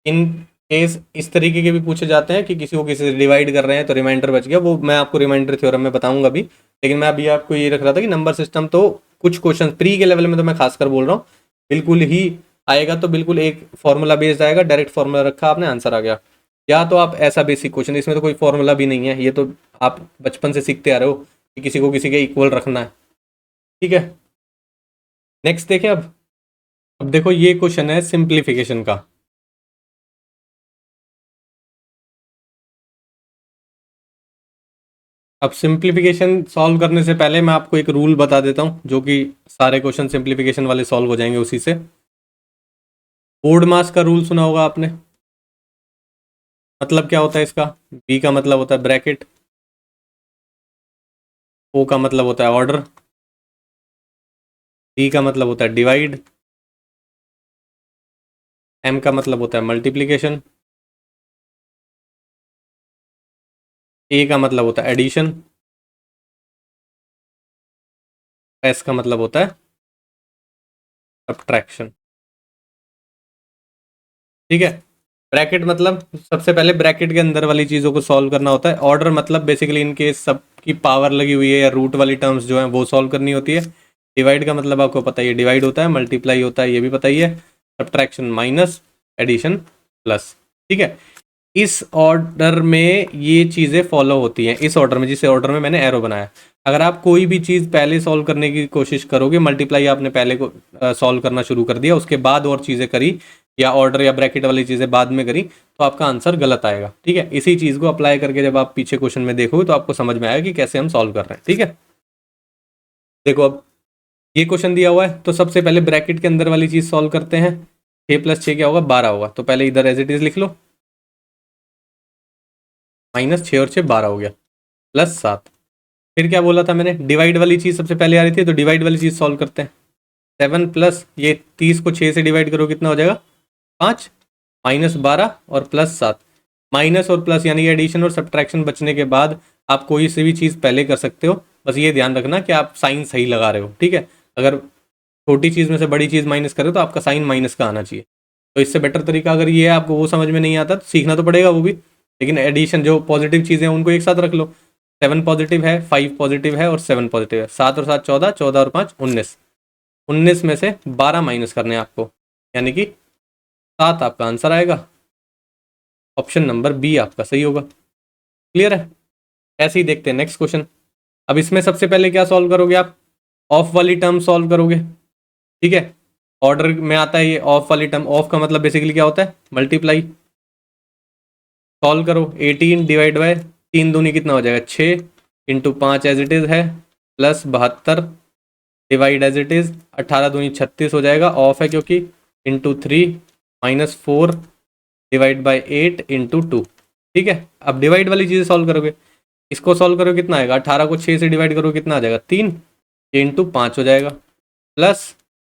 इन केस इस तरीके के भी पूछे जाते हैं कि किसी को किसी से डिवाइड कर रहे हैं तो रिमाइंडर बच गया, वो मैं आपको रिमाइंडर थ्योरम में बताऊंगा भी, लेकिन मैं अभी आपको ये रख रहा था कि नंबर सिस्टम तो कुछ क्वेश्चन प्री के लेवल में तो मैं खासकर बोल रहा हूँ बिल्कुल ही आएगा, तो बिल्कुल एक फॉर्मूला बेस्ड आएगा, डायरेक्ट फॉर्मूला रखा आपने आंसर आ गया, या तो आप ऐसा बेसिक क्वेश्चन, इसमें तो कोई फॉर्मूला भी नहीं है, ये तो आप बचपन से सीखते आ रहे हो कि किसी को किसी के इक्वल रखना है, ठीक है। नेक्स्ट देखें अब देखो ये क्वेश्चन है सिंप्लीफिकेशन का। अब सिंप्लीफिकेशन सॉल्व करने से पहले मैं आपको एक रूल बता देता हूं, जो कि सारे क्वेश्चन सिंप्लीफिकेशन वाले सॉल्व हो जाएंगे उसी से। बोर्ड मास का रूल सुना होगा आपने। मतलब क्या होता है इसका, बी का मतलब होता है ब्रैकेट, ओ का मतलब होता है ऑर्डर, डी का मतलब होता है डिवाइड, एम का मतलब होता है मल्टीप्लीकेशन, ए का मतलब होता है एडिशन, एस का मतलब होता है सब्ट्रैक्शन, ठीक है। ब्रैकेट मतलब सबसे पहले ब्रैकेट के अंदर वाली चीज़ों को सॉल्व करना होता है। ऑर्डर मतलब बेसिकली इनके सब की पावर लगी हुई है या रूट वाली टर्म्स जो हैं वो सॉल्व करनी होती है। डिवाइड का मतलब आपको पता ही है, डिवाइड होता है, मल्टीप्लाई होता है, ये भी पता ही है, सब्ट्रैक्शन माइनस, एडिशन प्लस, ठीक है। इस ऑर्डर में ये चीज़ें फॉलो होती हैं, इस ऑर्डर में, जिस ऑर्डर में मैंने एरो बनाया। अगर आप कोई भी चीज़ पहले सॉल्व करने की कोशिश करोगे, मल्टीप्लाई आपने पहले को सॉल्व करना शुरू कर दिया, उसके बाद और चीज़ें करी या ऑर्डर या ब्रैकेट वाली चीज़ें बाद में करी, तो आपका आंसर गलत आएगा, ठीक है। इसी चीज़ को अप्लाई करके जब आप पीछे क्वेश्चन में देखोगे तो आपको समझ में आएगा कि कैसे हम सॉल्व कर रहे हैं, ठीक है। देखो अब ये क्वेश्चन दिया हुआ है, तो सबसे पहले ब्रैकेट के अंदर वाली चीज़ सॉल्व करते हैं। 6 + 6 क्या होगा 12 होगा, तो पहले इधर एज इट इज़ लिख लो, -6 और 6 12 हो गया, +7। फिर क्या बोला था मैंने, डिवाइड वाली चीज़ सबसे पहले आ रही थी, तो डिवाइड वाली चीज़ सॉल्व करते हैं। 7 प्लस ये 30 को 6 से डिवाइड करो कितना हो जाएगा 5, -12 और +7। माइनस और प्लस यानी कि एडिशन और सब्ट्रैक्शन बचने के बाद आप कोई सी भी चीज़ पहले कर सकते हो, बस ये ध्यान रखना कि आप साइन सही लगा रहे हो, ठीक है। अगर छोटी चीज़ में से बड़ी चीज़ माइनस करो तो आपका साइन माइनस का आना चाहिए। तो इससे बेटर तरीका अगर ये है, आपको वो समझ में नहीं आता तो सीखना तो पड़ेगा वो भी, लेकिन एडिशन जो पॉजिटिव चीज़ें हैं उनको एक साथ रख लो। 7 पॉजिटिव है, 5 पॉजिटिव है और 7 पॉजिटिव है, 7 और 7 14, 14 और 5 19, 19 में से 12 माइनस करने हैं आपको, यानी कि 7 आपका आंसर आएगा। ऑप्शन नंबर बी आपका सही होगा। क्लियर है। ऐसे ही देखते हैं नेक्स्ट क्वेश्चन। अब इसमें सबसे पहले क्या सॉल्व करोगे आप, ऑफ वाली टर्म सॉल्व करोगे, ठीक है। ऑर्डर में आता है ये ऑफ वाली टर्म, ऑफ का मतलब बेसिकली क्या होता है मल्टीप्लाई। सॉल्व करो, 18 डिवाइड बाय 3 दूनी कितना हो जाएगा 6 इंटू 5 एज इट इज़ है, plus 72 divide as it is 18 दूनी 36 हो जाएगा, ऑफ है क्योंकि, इंटू 3 -4 डिवाइड बाय 8 इंटू 2, ठीक है। अब डिवाइड वाली चीज़ें सॉल्व करोगे, इसको सॉल्व करो कितना आएगा, 18 को 6 से डिवाइड करो कितना आ जाएगा 3, ये इंटू 5 हो जाएगा, प्लस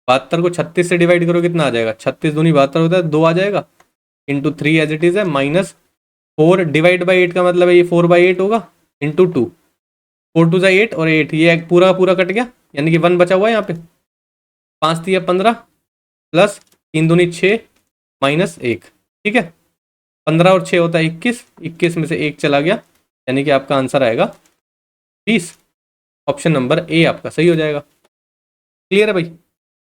72 को 36 से डिवाइड करो कितना आ जाएगा, 36 दूनी 72 होता है 2 आ जाएगा, इंटू 3 एज इट इज़ है, -4 डिवाइड बाई 8 का मतलब है ये 4/8 होगा, इंटू 2, 4 2 8 और 8, ये पूरा पूरा कट गया, यानी कि 1 बचा हुआ है यहाँ पे, 5 3 15 प्लस 3 दूनी 6 -1, ठीक है। 15 और 6 होता है 21, 21 में से 1 चला गया, यानी कि आपका आंसर आएगा 20। ऑप्शन नंबर ए आपका सही हो जाएगा। क्लियर है भाई।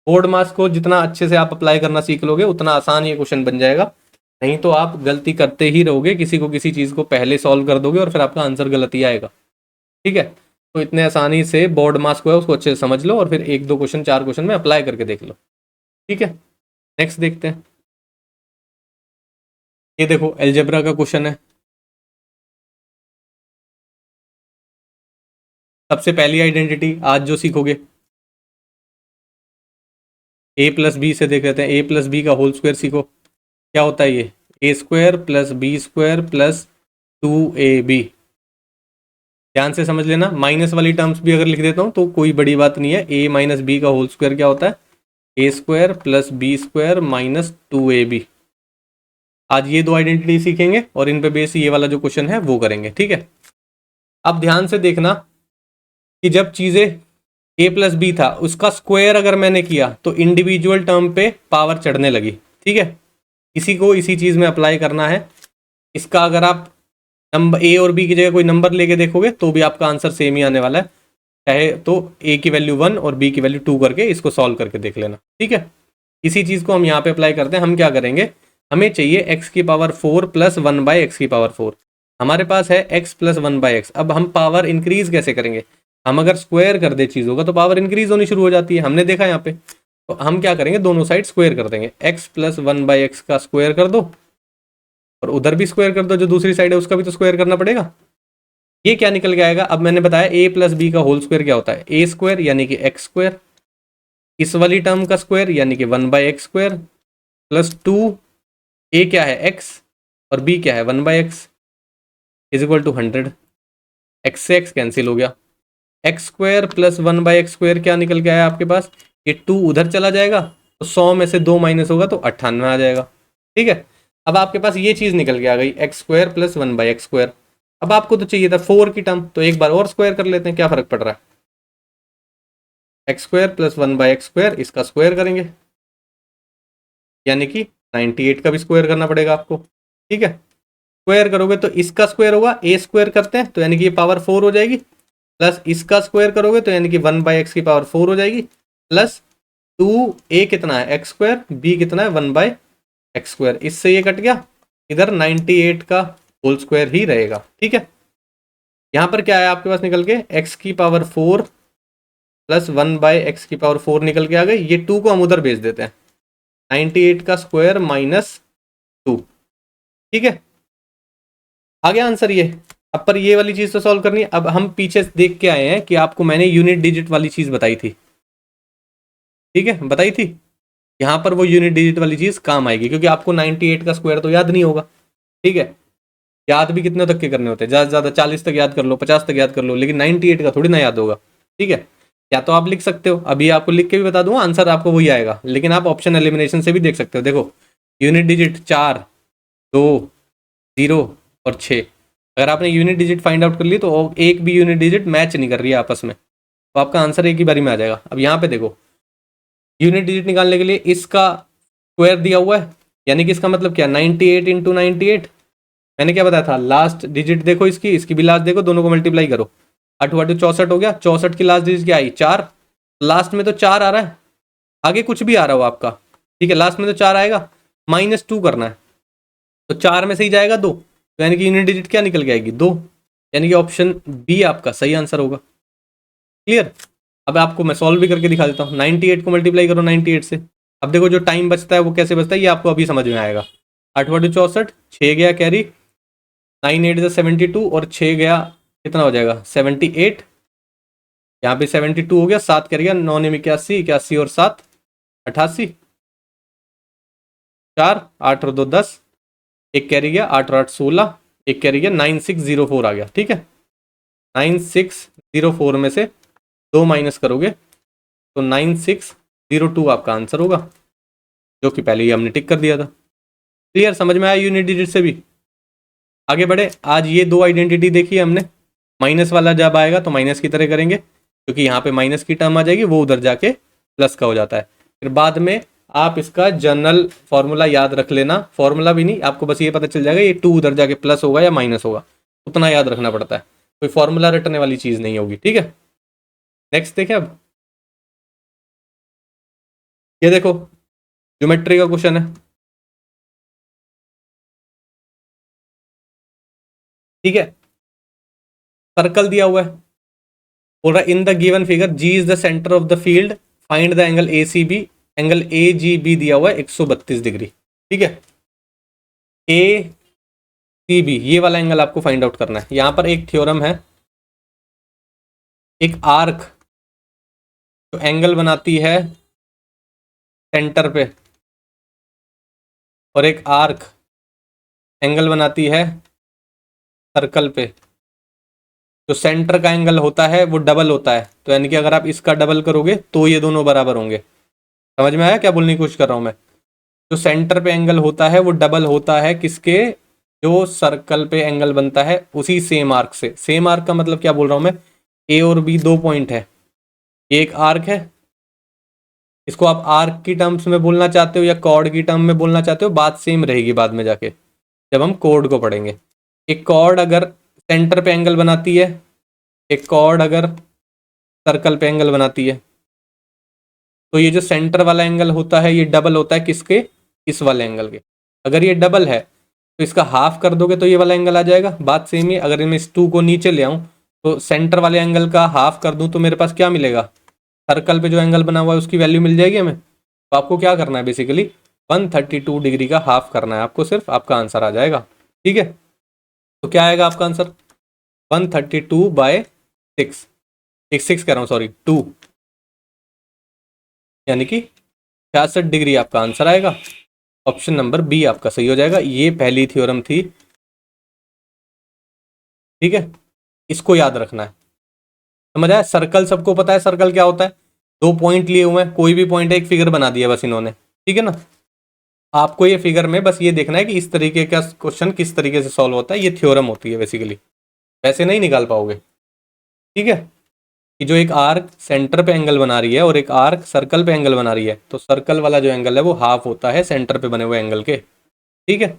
बोर्ड मास को जितना अच्छे से आप अप्लाई करना सीख लोगे उतना आसान ये क्वेश्चन बन जाएगा, नहीं तो आप गलती करते ही रहोगे, किसी को किसी चीज़ को पहले सॉल्व कर दोगे और फिर आपका आंसर गलत ही आएगा, ठीक है। तो इतने आसानी से बोर्ड मास को है उसको अच्छे से समझ लो और फिर 1 2 क्वेश्चन 4 क्वेश्चन में अप्लाई करके देख लो, ठीक है। नेक्स्ट देखते हैं। ये देखो एलजेब्रा का क्वेश्चन है। सबसे पहली आइडेंटिटी आज जो सीखोगे, a+b से देख लेते हैं, a+b का होल स्क्वायर सीखो, क्या होता है ये a² + b² + 2ab। ध्यान से समझ लेना, माइनस वाली टर्म्स भी अगर लिख देता हूँ तो कोई बड़ी बात नहीं है। a - b का होल स्क्वायर क्या होता है a² + b² - 2ab। आज ये दो आइडेंटिटी सीखेंगे और इन पे बेस ये वाला जो क्वेश्चन है वो करेंगे, ठीक है। अब ध्यान से देखना कि जब चीजें a प्लस बी था उसका स्क्वायर अगर मैंने किया तो इंडिविजुअल टर्म पे पावर चढ़ने लगी, ठीक है। इसी को इसी चीज में अप्लाई करना है। इसका अगर आप नंबर ए और बी की जगह कोई नंबर लेके देखोगे तो भी आपका आंसर सेम ही आने वाला है, चाहे तो ए की वैल्यू 1 और बी की वैल्यू 2 करके इसको सॉल्व करके देख लेना, ठीक है। इसी चीज को हम यहाँ पे अप्लाई करते हैं। हम क्या करेंगे, हमें चाहिए x की पावर 4 प्लस 1 बाई एक्स की पावर 4। हमारे पास है x प्लस 1 बाई एक्स। अब हम पावर इंक्रीज कैसे करेंगे, हम अगर स्क्वायर कर दे चीज़ों का तो पावर इंक्रीज होनी शुरू हो जाती है, हमने देखा यहाँ पे। तो हम क्या करेंगे, दोनों साइड स्क्वायर कर देंगे। x प्लस 1 बाई एक्स का स्क्वायर कर दो और उधर भी स्क्वायर कर दो, जो दूसरी साइड है उसका भी तो स्क्वायर करना पड़ेगा। ये क्या निकल के आएगा, अब मैंने बताया a प्लस बी का होल स्क्वायर क्या होता है, a स्क्वायर यानी कि एक्स स्क्वायर, इस वाली टर्म का स्क्वायर यानी कि 1 by x square plus 2, a क्या है x और b क्या है 1 by x is equal to 100। x से x कैंसिल हो गया, x square plus 1 by x square क्या निकल के आया आपके पास, ये 2 उधर चला जाएगा तो 100 में से 2 माइनस होगा तो 98 आ जाएगा, ठीक है। अब आपके पास ये चीज़ निकल के आ गई x square plus 1 by x square. अब आपको तो चाहिए था 4 की टर्म, तो एक बार और स्क्वायर कर लेते हैं, क्या फर्क पड़ रहा है। X square plus 1 by x square, इसका स्क्वायर करेंगे यानी कि 98 का भी स्क्वायर करना पड़ेगा आपको, ठीक है। स्क्वायर करोगे तो इसका स्क्वायर होगा, ए स्क्वायर करते हैं तो यानी कि ये पावर 4 हो जाएगी, प्लस इसका स्क्वायर करोगे तो यानी कि 1 बाई एक्स की पावर 4 हो जाएगी, प्लस 2 ए कितना है एक्स स्क्वायर, बी कितना है 1 बाई एक्स स्क्वायर, इससे ये कट गया, इधर 98 का होल स्क्वायर ही रहेगा, ठीक है। यहाँ पर क्या है आपके पास निकल के, एक्स की पावर 4 प्लस 1 बाई एक्स की पावर 4 निकल के आ गई। ये 2 को हम उधर भेज देते हैं, 98 का स्क्वायर माइनस 2, ठीक है। आ गया आंसर ये। अब पर ये वाली चीज़ तो सॉल्व करनी है। अब हम पीछे देख के आए हैं कि आपको मैंने यूनिट डिजिट वाली चीज़ बताई थी, ठीक है, बताई थी। यहाँ पर वो यूनिट डिजिट वाली चीज़ काम आएगी क्योंकि आपको 98 का स्क्वायर तो याद नहीं होगा, ठीक है। याद भी कितने तक के करने होते हैं, ज़्यादा से ज़्यादा 40 तक याद कर लो, 50 तक याद कर लो, लेकिन 98 का थोड़ी ना याद होगा, ठीक है। या तो आप लिख सकते हो, अभी आपको लिख के भी बता दूंगा, आंसर आपको वही आएगा, लेकिन आप ऑप्शन एलिमिनेशन से भी देख सकते हो। देखो यूनिट डिजिट 4, 2, 0 और 6। अगर आपने यूनिट डिजिट फाइंड आउट कर ली तो एक भी यूनिट डिजिट मैच नहीं कर रही है आपस में, तो आपका आंसर एक ही बारी में आ जाएगा। अब यहाँ पे देखो यूनिट डिजिट निकालने के लिए इसका स्क्वायर दिया हुआ है, यानी कि इसका मतलब क्या, 98 इंटू 98। मैंने क्या बताया था, लास्ट डिजिट देखो इसकी, इसकी भी लास्ट देखो, दोनों को मल्टीप्लाई करो, 8 8 64 हो गया। 64 की लास्ट डिजिट क्या आई, 4। लास्ट में तो 4 आ रहा है, आगे कुछ भी आ रहा हो आपका, ठीक है, लास्ट में तो 4 आएगा, -2 करना है तो 4 में से ही जाएगा 2, तो यानी कि यूनिट डिजिट क्या निकल के आएगी 2, यानी कि ऑप्शन बी आपका सही आंसर होगा। क्लियर। अब आपको मैं सॉल्व भी करके दिखा देता हूँ। 98 को मल्टीप्लाई करो 98 से, अब देखो जो टाइम बचता है वो कैसे बचता है ये आपको अभी समझ में आएगा। 8 8 64, 6 गया कैरी, 9 8 72 और 6 गया कितना हो जाएगा 78, यहाँ पे 72 हो गया, 7 कर गया, 9 9 81, 81 और 7 88, 4 8 और 2 10, एक कैरी गया, 8 और 8 16, एक कैरी गया, 9604 आ गया, ठीक है। 9604 में से 2 माइनस करोगे तो 9602 आपका आंसर होगा, जो कि पहले ही हमने टिक कर दिया था। क्लियर, समझ में आया यूनिट डिजिट से भी। आगे बढ़े, आज ये दो आइडेंटिटी देखी है हमने, माइनस वाला जब आएगा तो माइनस की तरह करेंगे क्योंकि यहाँ पे माइनस की टर्म आ जाएगी, वो उधर जाके प्लस का हो जाता है। फिर बाद में आप इसका जनरल फॉर्मूला याद रख लेना, फॉर्मूला भी नहीं, आपको बस ये पता चल जाएगा ये 2 उधर जाके प्लस होगा या माइनस होगा, उतना याद रखना पड़ता है, कोई फॉर्मूला रटने वाली चीज़ नहीं होगी, ठीक है। नेक्स्ट देखें अब, ये देखो ज्योमेट्री का क्वेश्चन है, ठीक है। सर्कल दिया हुआ है, बोल रहा है in the given figure G is the centre of the field, find the angle A C B. Angle A G B दिया हुआ है 132 डिग्री, ठीक है। ए सी बी ये वाला एंगल आपको फाइंड आउट करना है। यहां पर एक थ्योरम है, एक आर्क जो एंगल बनाती है सेंटर पे और एक आर्क एंगल बनाती है सर्कल पे, जो सेंटर का एंगल होता है वो डबल होता है, तो यानी कि अगर आप इसका डबल करोगे तो ये दोनों बराबर होंगे। समझ में आया क्या बोलने की कोशिश कर रहा हूं मैं। जो सेंटर पे एंगल होता है वो डबल होता है किसके, जो सर्कल पे एंगल बनता है उसी सेम आर्क से। सेम आर्क का मतलब क्या बोल रहा हूं मैं, ए और बी दो पॉइंट है, ये एक आर्क है, इसको आप आर्क की टर्म्स में बोलना चाहते हो या कॉर्ड की टर्म में बोलना चाहते हो, बात सेम रहेगी बाद में जाके जब हम कॉर्ड को पढ़ेंगे। एक कॉर्ड अगर सेंटर पे एंगल बनाती है, एक कॉर्ड अगर सर्कल पे एंगल बनाती है, तो ये जो सेंटर वाला एंगल होता है ये डबल होता है किसके, इस वाले एंगल के। अगर ये डबल है तो इसका हाफ कर दोगे तो ये वाला एंगल आ जाएगा। बात सेम ही, अगर मैं इस 2 को नीचे ले आऊं तो सेंटर वाले एंगल का हाफ कर दूं तो मेरे पास क्या मिलेगा, सर्कल पे जो एंगल बना हुआ है उसकी वैल्यू मिल जाएगी हमें। तो आपको क्या करना है बेसिकली, 132 डिग्री का हाफ करना है आपको, सिर्फ आपका आंसर आ जाएगा। ठीक है, तो क्या आएगा आपका आंसर, 132/6, 6 कह रहा हूँ सॉरी 2, यानी कि 66 डिग्री आपका आंसर आएगा। ऑप्शन नंबर बी आपका सही हो जाएगा। ये पहली थ्योरम थी, ठीक है, इसको याद रखना है। समझ आया, सर्कल सबको पता है सर्कल क्या होता है, दो पॉइंट लिए हुए हैं, कोई भी पॉइंट है, एक फिगर बना दिया बस इन्होंने, ठीक है ना। आपको ये फिगर में बस ये देखना है कि इस तरीके का क्वेश्चन किस तरीके से सॉल्व होता है, ये थ्योरम होती है बेसिकली, वैसे नहीं निकाल पाओगे। ठीक है, कि जो एक आर्क सेंटर पे एंगल बना रही है और एक आर्क सर्कल पे एंगल बना रही है, तो सर्कल वाला जो एंगल है वो हाफ होता है सेंटर पे बने हुए एंगल के। ठीक है,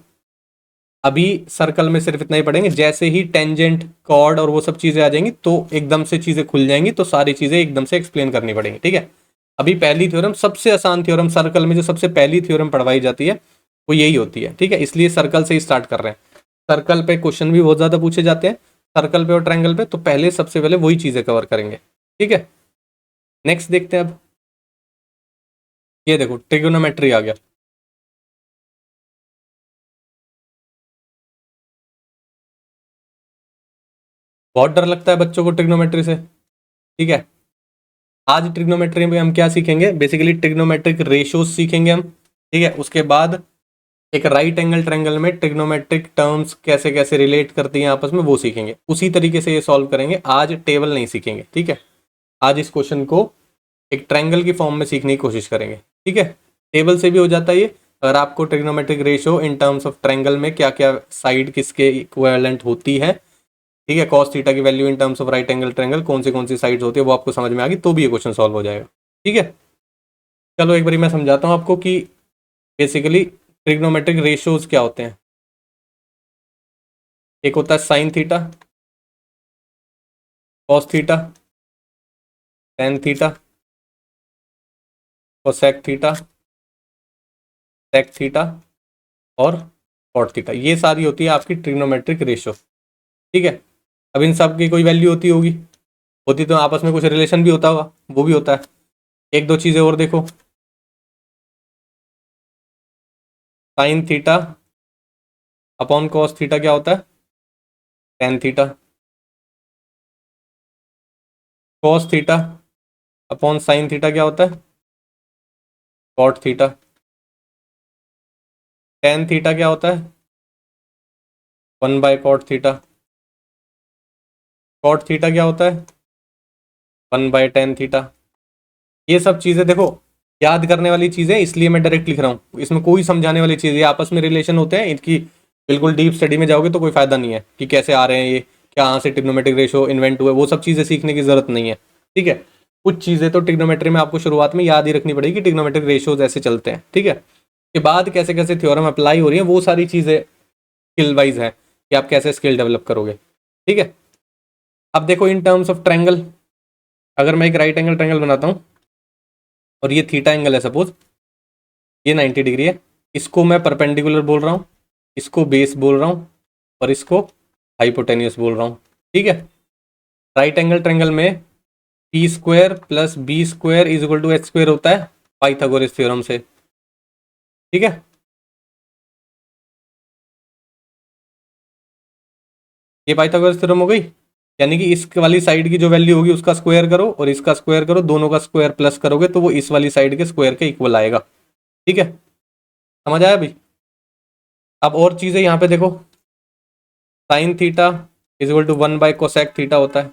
अभी सर्कल में सिर्फ इतना ही पढ़ेंगे, जैसे ही टेंजेंट कॉर्ड और वो सब चीजें आ जाएंगी तो एकदम से चीजें खुल जाएंगी, तो सारी चीजें एकदम से एक्सप्लेन करनी पड़ेंगी। ठीक है, अभी पहली थ्योरम सबसे आसान थ्योरम, सर्कल में जो सबसे पहली थ्योरम पढ़वाई जाती है वो यही होती है। ठीक है, इसलिए सर्कल से ही स्टार्ट कर रहे हैं। सर्कल पे क्वेश्चन भी बहुत ज्यादा पूछे जाते हैं, सर्कल पे और ट्रायंगल पे, तो पहले सबसे पहले वही चीजें कवर करेंगे। ठीक है, नेक्स्ट देखते हैं अब। ये देखो ट्रिगोनोमेट्री आ गया। बहुत डर लगता है बच्चों को ट्रिग्नोमेट्री से। ठीक है, आज ट्रिग्नोमेट्री में हम क्या सीखेंगे, बेसिकली ट्रिग्नोमेट्रिक रेशियोज सीखेंगे हम। ठीक है, उसके बाद एक राइट एंगल ट्रायंगल में ट्रिग्नोमेट्रिक टर्म्स कैसे कैसे रिलेट करती हैं आपस में वो सीखेंगे, उसी तरीके से ये सॉल्व करेंगे। आज टेबल नहीं सीखेंगे, ठीक है, आज इस क्वेश्चन को एक ट्रायंगल की फॉर्म में सीखने की कोशिश करेंगे। ठीक है, टेबल से भी हो जाता है ये, अगर आपको trigonometric ratio in terms of triangle में क्या क्या साइड किसके इक्विवेलेंट होती है, ठीक है, कॉस थीटा की value in terms of right angle triangle कौन सी साइड्स होती है वो आपको समझ में आ गई तो भी ये क्वेश्चन सॉल्व हो जाएगा। ठीक है, चलो एक बार मैं समझाता हूँ आपको कि बेसिकली ट्रिग्नोमेट्रिक रेशियोज क्या होते हैं। एक होता है sine theta, cos theta, tan theta, cosec theta, sec theta और कॉट थीटा, ये सारी होती है आपकी ट्रिग्नोमेट्रिक रेशियो। ठीक है, अब इन सब की कोई वैल्यू होती तो आपस में कुछ रिलेशन भी होता होगा, वो भी होता है। एक दो चीज़ें और देखो, sine theta upon cos theta क्या होता है, tan theta. Cos theta upon sine theta क्या होता है, कॉट थीटा। टेन थीटा क्या होता है, 1/कॉट थीटा। कॉट थीटा क्या होता है, 1/टेन थीटा। ये सब चीज़ें देखो याद करने वाली चीज़ें, इसलिए मैं डायरेक्ट लिख रहा हूँ, इसमें कोई समझाने वाली चीज़, ये आपस में रिलेशन होते हैं इनकी, बिल्कुल डीप स्टडी में जाओगे तो कोई फायदा नहीं है कि कैसे आ रहे हैं ये, क्या यहाँ से ट्रिग्नोमेट्रिक रेशियो इन्वेंट हुए, वो सब चीज़ें सीखने की जरूरत नहीं है। ठीक है, कुछ चीज़ें तो ट्रिग्नोमेट्री में आपको शुरुआत में याद ही रखनी पड़ेगी कि ट्रिग्नोमेट्रिक रेशियोज ऐसे चलते हैं। ठीक है, के बाद कैसे कैसे थ्योरम अप्लाई हो रही है वो सारी चीज़ें स्किल वाइज है कि आप कैसे स्किल डेवलप करोगे। ठीक है, अब देखो इन टर्म्स ऑफ ट्रायंगल, अगर मैं एक राइट एंगल ट्रायंगल बनाता हूँ और ये थीटा एंगल है सपोज, ये 90 डिग्री है, इसको मैं परपेंडिकुलर बोल रहा हूँ, इसको बेस बोल रहा हूँ और इसको हाइपोटेन्यूस बोल रहा हूँ। ठीक है, राइट एंगल ट्रायंगल में P square plus B square is equal to H square होता है पाइथागोरस थ्योरम से। ठीक है, ये पाइथागोरस थ्योरम हो गई, यानी कि इस वाली साइड की जो वैल्यू होगी उसका स्क्वायर करो और इसका स्क्वायर करो, दोनों का स्क्वायर प्लस करोगे तो वो इस वाली साइड के स्क्वायर के इक्वल आएगा। ठीक है, समझ आया भाई। अब और चीजें यहाँ पे देखो, sine theta is equal to 1/कोसेक थीटा होता है,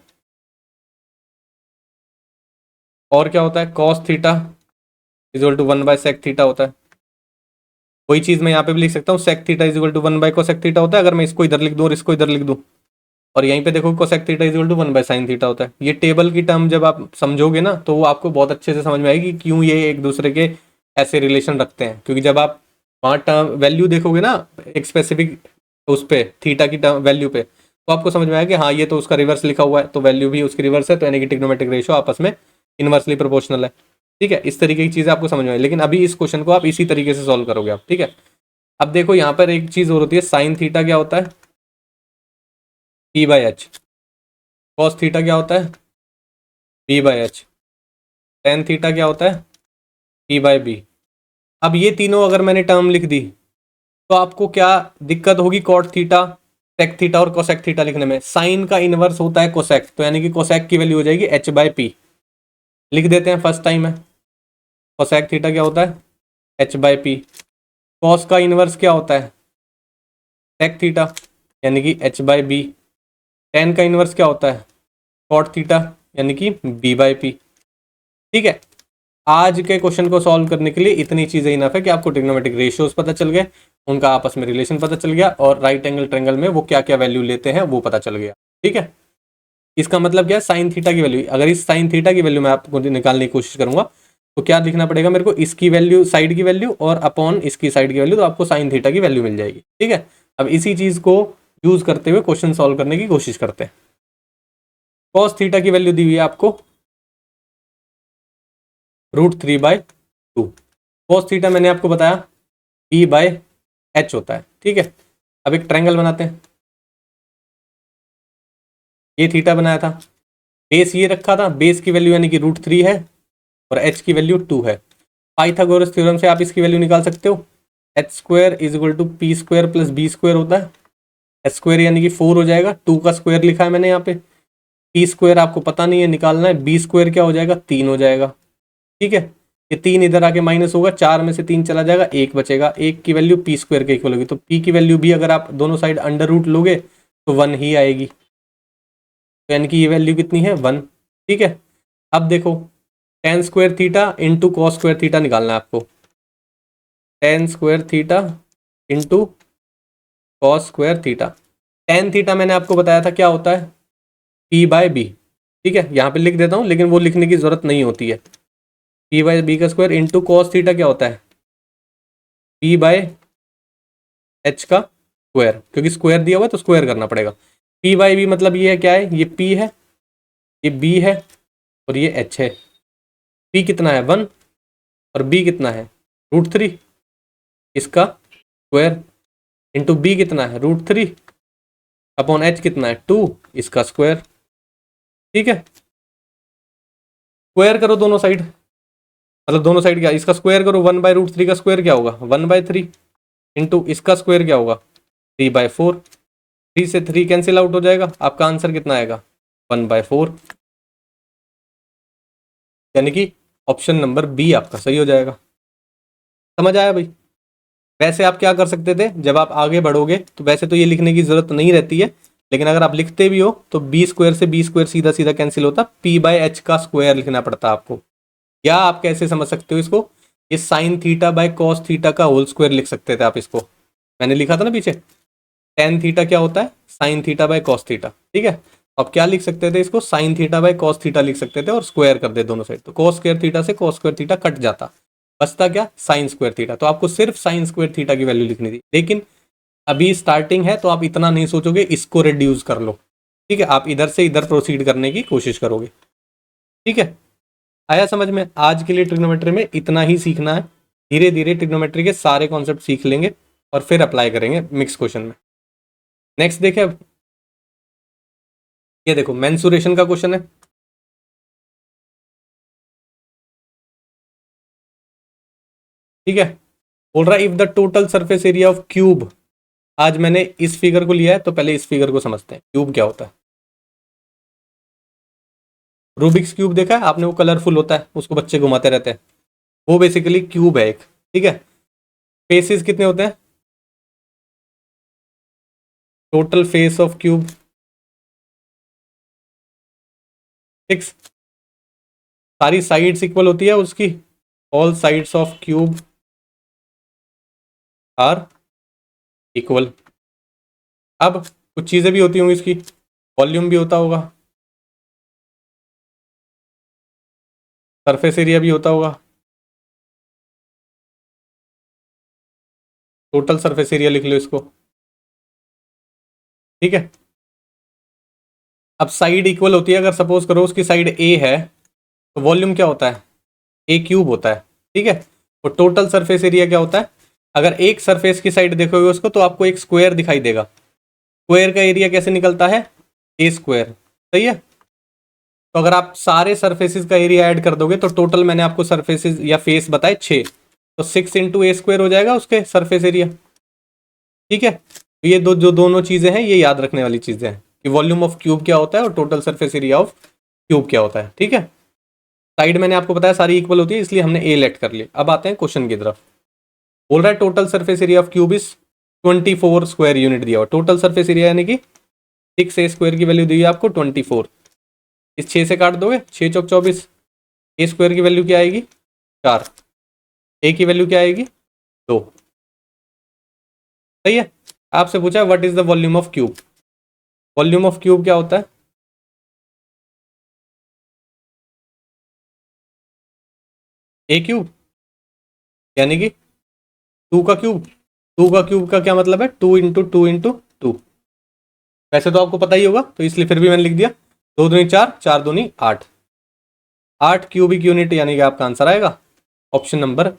और क्या होता है, cos theta is equal to 1/सेक थीटा होता है। वही चीज़ मैं यहाँ पे भी लिख सकता हूँ, sec theta is equal to 1/कोसेक थीटा होता है, अगर मैं इसको इधर लिख दूँ और इसको इधर लिख दूँ। और यहीं पे देखो cosec theta is equal to 1/साइन थीटा होता है। ये टेबल की टर्म जब आप समझोगे ना तो वो आपको बहुत अच्छे से समझ में आएगी क्यों ये एक दूसरे के ऐसे रिलेशन रखते हैं। क्योंकि जब आप वहाँ टर्म वैल्यू देखोगे ना एक स्पेसिफिक उस पे थीटा की टर्म वैल्यू पे, तो आपको समझ में आएगा कि हाँ ये तो उसका रिवर्स लिखा हुआ है, तो वैल्यू भी उसकी रिवर्स है, तो यानी कि ट्रिग्नोमेट्रिक रेशियो आपस में इनवर्सली प्रोपोर्शनल है। ठीक है, इस तरीके की चीज़ें आपको समझ में आए, लेकिन अभी इस क्वेश्चन को आप इसी तरीके से सॉल्व करोगे आप। ठीक है, अब देखो यहाँ पर एक चीज़ और होती है, साइन थीटा क्या होता है, P/H। कॉस थीटा क्या होता है, B/H। टेन थीटा क्या होता है, P/B। अब ये तीनों अगर मैंने टर्म लिख दी तो आपको क्या दिक्कत होगी, कॉट थीटा, टेक थीटा और कोसेक थीटा लिखने में। साइन का इनवर्स होता है कोसेक, तो यानी कि कोसेक की वैल्यू हो जाएगी H/P। लिख देते हैं फर्स्ट टाइम है, कोसेक थीटा क्या होता है, H/P। कॉस का इनवर्स क्या होता है, टेक थीटा, यानी कि H/B। टेन का इनवर्स क्या होता है, कॉट थीटा, यानी कि B/P। ठीक है, आज के क्वेश्चन को सॉल्व करने के लिए इतनी चीजें इनफ है कि आपको ट्रिग्नोमेट्रिक रेशियोज पता चल गए, उनका आपस में रिलेशन पता चल गया, और राइट एंगल ट्रायंगल में वो क्या क्या वैल्यू लेते हैं वो पता चल गया। ठीक है, इसका मतलब क्या है, साइन थीटा की वैल्यू, अगर इस साइन थीटा की वैल्यू मैं आपको निकालने की कोशिश करूंगा तो क्या लिखना पड़ेगा मेरे को, इसकी वैल्यू साइड की वैल्यू और अपॉन इसकी साइड की वैल्यू, तो आपको साइन थीटा की वैल्यू मिल जाएगी। ठीक है, अब इसी चीज को यूज करते हुए क्वेश्चन सॉल्व करने की कोशिश करते हैं। कॉस थीटा की वैल्यू दी हुई है आपको √3/2। कॉस थीटा मैंने आपको बताया P/H होता है। ठीक है, अब एक ट्रायंगल बनाते हैं, ये थीटा बनाया था, बेस ये रखा था, बेस की वैल्यू यानी कि √3 है और h की वैल्यू 2 है। पाइथागोरस थ्योरम से आप इसकी वैल्यू निकाल सकते हो, h² is equal to P² plus B² होता है। h² यानी कि 4 हो जाएगा, 2 का स्क्वायर लिखा है मैंने यहाँ पे, P² आपको पता नहीं है निकालना है, B² क्या हो जाएगा, 3 हो जाएगा। ठीक है, ये 3 इधर आके माइनस होगा, 4 में से 3 चला जाएगा, 1 बचेगा, 1 की वैल्यू P² के इक्वल होगी, तो P की वैल्यू भी अगर आप दोनों साइड अंडर रूट लोगे तो 1 ही आएगी, तो यानी कि ये वैल्यू कितनी है, 1। ठीक है, अब देखो tan² theta into cos² theta निकालना है आपको, tan² theta into cos² theta. tan theta मैंने आपको बताया था क्या होता है, P/B। ठीक है, यहाँ पे लिख देता हूँ, लेकिन वो लिखने की जरूरत नहीं होती है। P/B का स्क्वायर इंटू कॉस थीटा क्या होता है, P/H का स्क्वायर, क्योंकि स्क्वायर दिया हुआ है तो स्क्वायर करना पड़ेगा। P/B मतलब ये है क्या है, ये P है, ये B है और ये H है। P कितना है, 1, और B कितना है, √3, इसका स्क्वायर, इंटू B कितना है, √3, अपॉन H कितना है, 2, इसका स्क्वायर। ठीक है, स्क्वायर करो दोनों साइड, मतलब दोनों साइड क्या, इसका स्क्वायर करो, 1/√3 का स्क्वायर क्या होगा, 1/3, इंटू इसका स्क्वायर क्या होगा, 3/4। 3 से 3 कैंसिल आउट हो जाएगा, आपका आंसर कितना आएगा, 1/4, यानी कि ऑप्शन नंबर बी आपका सही हो जाएगा। समझ आया भाई। वैसे आप क्या कर सकते थे, जब आप आगे बढ़ोगे तो वैसे तो ये लिखने की जरूरत नहीं रहती है, लेकिन अगर आप लिखते भी हो तो B² से B² सीधा सीधा कैंसिल होता, P/H का स्क्वायर लिखना पड़ता आपको। या आप कैसे समझ सकते हो इसको, ये sine theta by cos theta का होल स्क्वायर लिख सकते थे आप इसको, मैंने लिखा था ना पीछे, टेन थीटा क्या होता है, sine theta by cos theta. ठीक है, अब क्या लिख सकते थे इसको, sine theta by cos theta लिख सकते थे और स्क्वायर कर दे दोनों साइड, तो कॉस स्क्वायर थीटा से कॉस स्क्वायर थीटा कट जाता, बचता क्या, साइन स्क्वायर थीटा। तो आपको सिर्फ साइन स्क्वायर थीटा की वैल्यू लिखनी थी, लेकिन अभी स्टार्टिंग है तो आप इतना नहीं सोचोगे, इसको रिड्यूस कर लो। ठीक है, आप इधर से इधर प्रोसीड करने की कोशिश करोगे। ठीक है, आया समझ में। आज के लिए ट्रिग्नोमेट्री में इतना ही सीखना है, धीरे धीरे ट्रिग्नोमेट्री के सारे कॉन्सेप्ट सीख लेंगे और फिर अप्लाई करेंगे मिक्स क्वेश्चन में। नेक्स्ट देखें अब, ये देखो मेंसुरेशन का क्वेश्चन है। ठीक है, बोल रहा है if the total surface area of cube, आज मैंने इस फिगर को लिया है तो पहले इस फिगर को समझते हैं, क्यूब क्या होता है। रूबिक्स क्यूब देखा है आपने, वो कलरफुल होता है, उसको बच्चे घुमाते रहते हैं, वो बेसिकली क्यूब है एक। ठीक है, फेसेस कितने होते हैं, टोटल फेस ऑफ क्यूब 6, सारी साइड्स इक्वल होती है उसकी, all sides of cube are equal. अब कुछ चीज़ें भी होती होंगी इसकी, वॉल्यूम भी होता होगा, सरफेस एरिया भी होता होगा, टोटल सरफेस एरिया लिख लो इसको, ठीक है। अब साइड इक्वल होती है, अगर सपोज करो उसकी साइड ए है तो वॉल्यूम क्या होता है, ए क्यूब होता है, ठीक है। और टोटल सरफेस एरिया क्या होता है, अगर एक सरफेस की साइड देखोगे उसको तो आपको एक स्क्वायर दिखाई देगा। स्क्वायर का एरिया कैसे निकलता है, ए स्क्वायर, सही है। तो अगर आप सारे सरफेसेस का एरिया ऐड कर दोगे तो टोटल मैंने आपको सरफेसेस या फेस बताए 6, तो 6 इंटू ए स्क्वायर हो जाएगा उसके सरफेस एरिया, ठीक है। तो ये जो दोनों चीज़ें हैं ये याद रखने वाली चीज़ें हैं कि वॉल्यूम ऑफ क्यूब क्या होता है और total surface area of cube क्या होता है, ठीक है। साइड मैंने आपको बताया सारी इक्वल होती है इसलिए हमने ए लेट कर लिया। अब आते हैं क्वेश्चन की तरफ। बोल रहा है total surface area of cube is 24 square unit दिया हुआ, टोटल सरफेस एरिया यानी कि 6 ए स्क्वायर की वैल्यू दी है आपको 24, इस 6 से काट दोगे 6 चौक 24, ए स्क्वायर की वैल्यू क्या आएगी 4, ए की वैल्यू क्या आएगी 2, सही है। आपसे पूछा what is the volume of cube, volume of cube क्या होता है, ए क्यूब यानी कि 2 का क्यूब, 2 का क्यूब का क्या मतलब है 2 इंटू 2 इंटू 2। वैसे तो आपको पता ही होगा तो इसलिए फिर भी मैंने लिख दिया, 2 दूनी 4, 4 दूनी 8, 8 क्यूबिक यूनिट यानी कि आपका आंसर आएगा ऑप्शन नंबर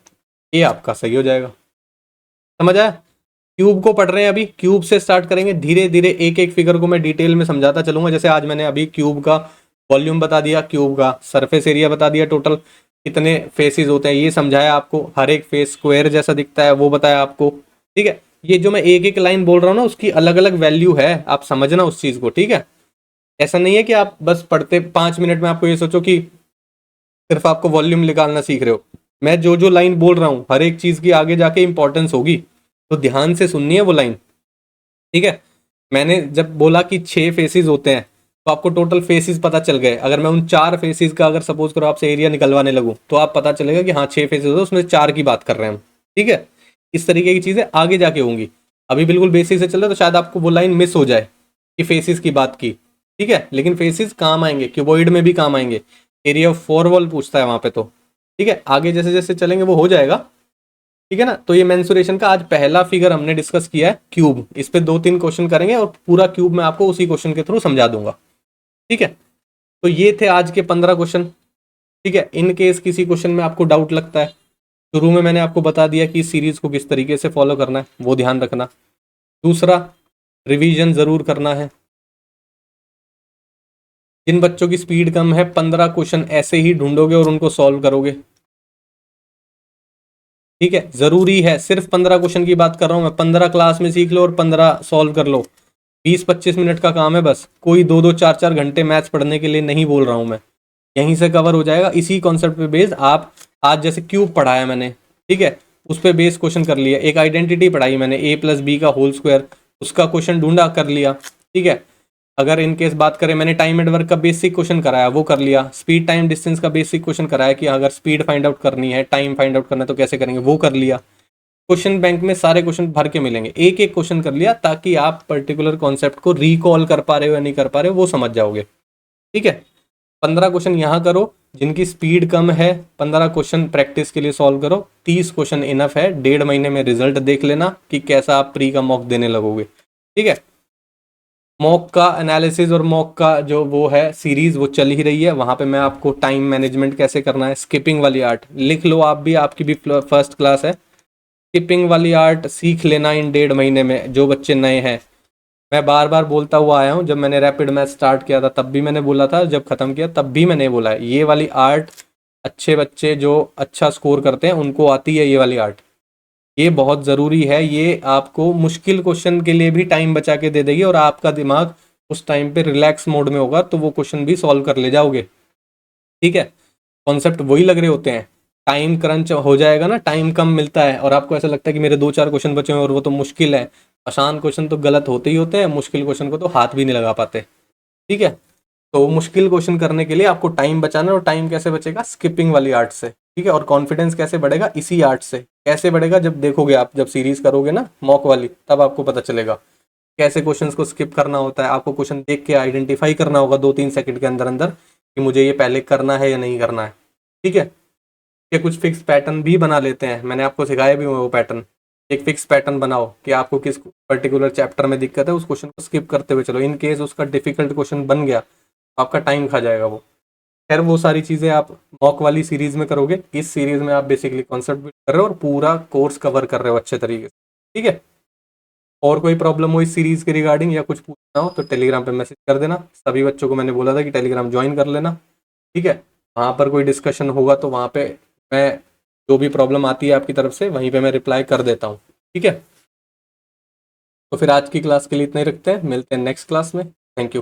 ए आपका सही हो जाएगा। समझ आया। क्यूब को पढ़ रहे हैं अभी, क्यूब से स्टार्ट करेंगे, धीरे धीरे एक एक फिगर को मैं डिटेल में समझाता चलूंगा। जैसे आज मैंने अभी क्यूब का वॉल्यूम बता दिया, क्यूब का सरफेस एरिया बता दिया, टोटल कितने फेसेस होते हैं ये समझाया आपको, हर एक फेस स्क्वायर जैसा दिखता है वो बताया आपको, ठीक है। ये जो मैं एक एक लाइन बोल रहा हूँ ना उसकी अलग अलग वैल्यू है, आप समझना उस चीज़ को, ठीक है। ऐसा नहीं है कि आप बस पढ़ते 5 मिनट में आपको ये सोचो कि सिर्फ आपको वॉल्यूम निकालना सीख रहे हो। मैं जो जो लाइन बोल रहा हूँ हर एक चीज़ की आगे जाके इंपॉर्टेंस होगी, तो ध्यान से सुननी है वो लाइन, ठीक है। मैंने जब बोला कि 6 फेसेस होते हैं तो आपको टोटल फेसेस पता चल गए। अगर मैं उन 4 फेसेस का अगर सपोज करो आपसे एरिया निकलवाने लगूँ तो आप पता चलेगा कि हाँ 6 फेसेस होते हैं उसमें 4 की बात कर रहे हैं हम, ठीक है। इस तरीके की चीज़ें आगे जाके होंगी, अभी बिल्कुल बेसिक से चल रहा है तो शायद आपको वो लाइन मिस हो जाए कि फेसेस की बात की, ठीक है। लेकिन फेसेस काम आएंगे, क्यूबॉइड में भी काम आएंगे, एरिया ऑफ 4 वॉल पूछता है वहाँ पे तो, ठीक है। आगे जैसे जैसे चलेंगे वो हो जाएगा, ठीक है ना। तो ये मेंसुरेशन का आज पहला फिगर हमने डिस्कस किया है क्यूब, इस पे 2-3 क्वेश्चन करेंगे और पूरा क्यूब मैं आपको उसी क्वेश्चन के थ्रू समझा दूंगा, ठीक है। तो ये थे आज के 15 क्वेश्चन, ठीक है। इन केस किसी क्वेश्चन में आपको डाउट लगता है, शुरू में मैंने आपको बता दिया कि इस सीरीज को किस तरीके से फॉलो करना है वो ध्यान रखना। दूसरा, रिवीजन जरूर करना है। जिन बच्चों की स्पीड कम है 15 क्वेश्चन ऐसे ही ढूंढोगे और उनको सॉल्व करोगे, ठीक है। जरूरी है, सिर्फ 15 क्वेश्चन की बात कर रहा हूं मैं, 15 क्लास में सीख लो और 15 सॉल्व कर लो, 20-25 मिनट का काम है बस, कोई 2-2 4-4 घंटे मैथ्स पढ़ने के लिए नहीं बोल रहा हूं मैं, यहीं से कवर हो जाएगा। इसी कॉन्सेप्ट पे बेस्ड आप आज जैसे क्यूब पढ़ाया मैंने, ठीक है, उस पर बेस क्वेश्चन कर लिया। एक आइडेंटिटी पढ़ाई मैंने a+b का होल स्क्वायर, उसका क्वेश्चन ढूंढा कर लिया, ठीक है। अगर इन केस बात करें मैंने टाइम एंड वर्क का बेसिक क्वेश्चन कराया वो कर लिया, स्पीड टाइम डिस्टेंस का बेसिक क्वेश्चन कराया कि अगर स्पीड फाइंड आउट करनी है टाइम फाइंड आउट करना है तो कैसे करेंगे वो कर लिया। क्वेश्चन बैंक में सारे क्वेश्चन भर के मिलेंगे, एक एक क्वेश्चन कर लिया ताकि आप पर्टिकुलर कॉन्सेप्ट को रिकॉल कर पा रहे हो या नहीं कर पा रहे हो वो समझ जाओगे, ठीक है। 15 क्वेश्चन यहाँ करो, जिनकी स्पीड कम है 15 क्वेश्चन प्रैक्टिस के लिए सॉल्व करो, 30 क्वेश्चन इनफ है, 1.5 महीने में रिजल्ट देख लेना कि कैसा आप प्री का मॉक देने लगोगे, ठीक है। मॉक का एनालिसिस और मॉक का जो वो है सीरीज वो चल ही रही है, वहाँ पे मैं आपको टाइम मैनेजमेंट कैसे करना है, स्किपिंग वाली आर्ट लिख लो आप भी, आपकी भी फर्स्ट क्लास है, स्किपिंग वाली आर्ट सीख लेना इन 1.5 महीने में जो बच्चे नए हैं। मैं बार बार बोलता हुआ आया हूँ, जब मैंने रैपिड मैथ स्टार्ट किया था तब भी मैंने बोला था, जब ख़त्म किया तब भी मैंने बोला है, ये वाली आर्ट अच्छे बच्चे जो अच्छा स्कोर करते हैं उनको आती है ये वाली आर्ट, ये बहुत ज़रूरी है, ये आपको मुश्किल क्वेश्चन के लिए भी टाइम बचा के दे देगी और आपका दिमाग उस टाइम पे रिलैक्स मोड में होगा तो वो क्वेश्चन भी सॉल्व कर ले जाओगे, ठीक है। कॉन्सेप्ट वही लग रहे होते हैं, टाइम क्रंच हो जाएगा ना, टाइम कम मिलता है और आपको ऐसा लगता है कि मेरे 2-4 क्वेश्चन बचे हैं और वो तो मुश्किल है। आसान क्वेश्चन तो गलत होते ही होते हैं, मुश्किल क्वेश्चन को तो हाथ भी नहीं लगा पाते, ठीक है। तो मुश्किल क्वेश्चन करने के लिए आपको टाइम बचाना है, और टाइम कैसे बचेगा? स्किपिंग वाली आर्ट से, ठीक है। और कॉन्फिडेंस कैसे बढ़ेगा? इसी आर्ट से। कैसे बढ़ेगा? जब देखोगे आप, जब सीरीज करोगे ना मॉक वाली, तब आपको पता चलेगा कैसे क्वेश्चंस को स्किप करना होता है। आपको क्वेश्चन देख के आइडेंटिफाई करना होगा 2-3 सेकंड के अंदर अंदर कि मुझे ये पहले करना है या नहीं करना है, ठीक है। ये कुछ फिक्स पैटर्न भी बना लेते हैं, मैंने आपको सिखाया भी हुआ वो पैटर्न। एक फिक्स पैटर्न बनाओ कि आपको किस पर्टिकुलर चैप्टर में दिक्कत है, उस क्वेश्चन को स्किप करते हुए चलो। इन केस उसका डिफिकल्ट क्वेश्चन बन गया, आपका टाइम खा जाएगा वो। खैर वो सारी चीज़ें आप मॉक वाली सीरीज में करोगे। इस सीरीज में आप बेसिकली कॉन्सेप्ट बिल्ड कर रहे हो और पूरा कोर्स कवर कर रहे हो अच्छे तरीके से, ठीक है। और कोई प्रॉब्लम हो इस सीरीज के रिगार्डिंग या कुछ पूछना हो तो टेलीग्राम पे मैसेज कर देना। सभी बच्चों को मैंने बोला था कि टेलीग्राम ज्वाइन कर लेना, ठीक है। वहाँ पर कोई डिस्कशन होगा तो वहाँ पे मैं, जो भी प्रॉब्लम आती है आपकी तरफ से, वहीं पे मैं रिप्लाई कर देता हूँ, ठीक है। तो फिर आज की क्लास के लिए इतना ही रखते हैं, मिलते हैं नेक्स्ट क्लास में। Thank you.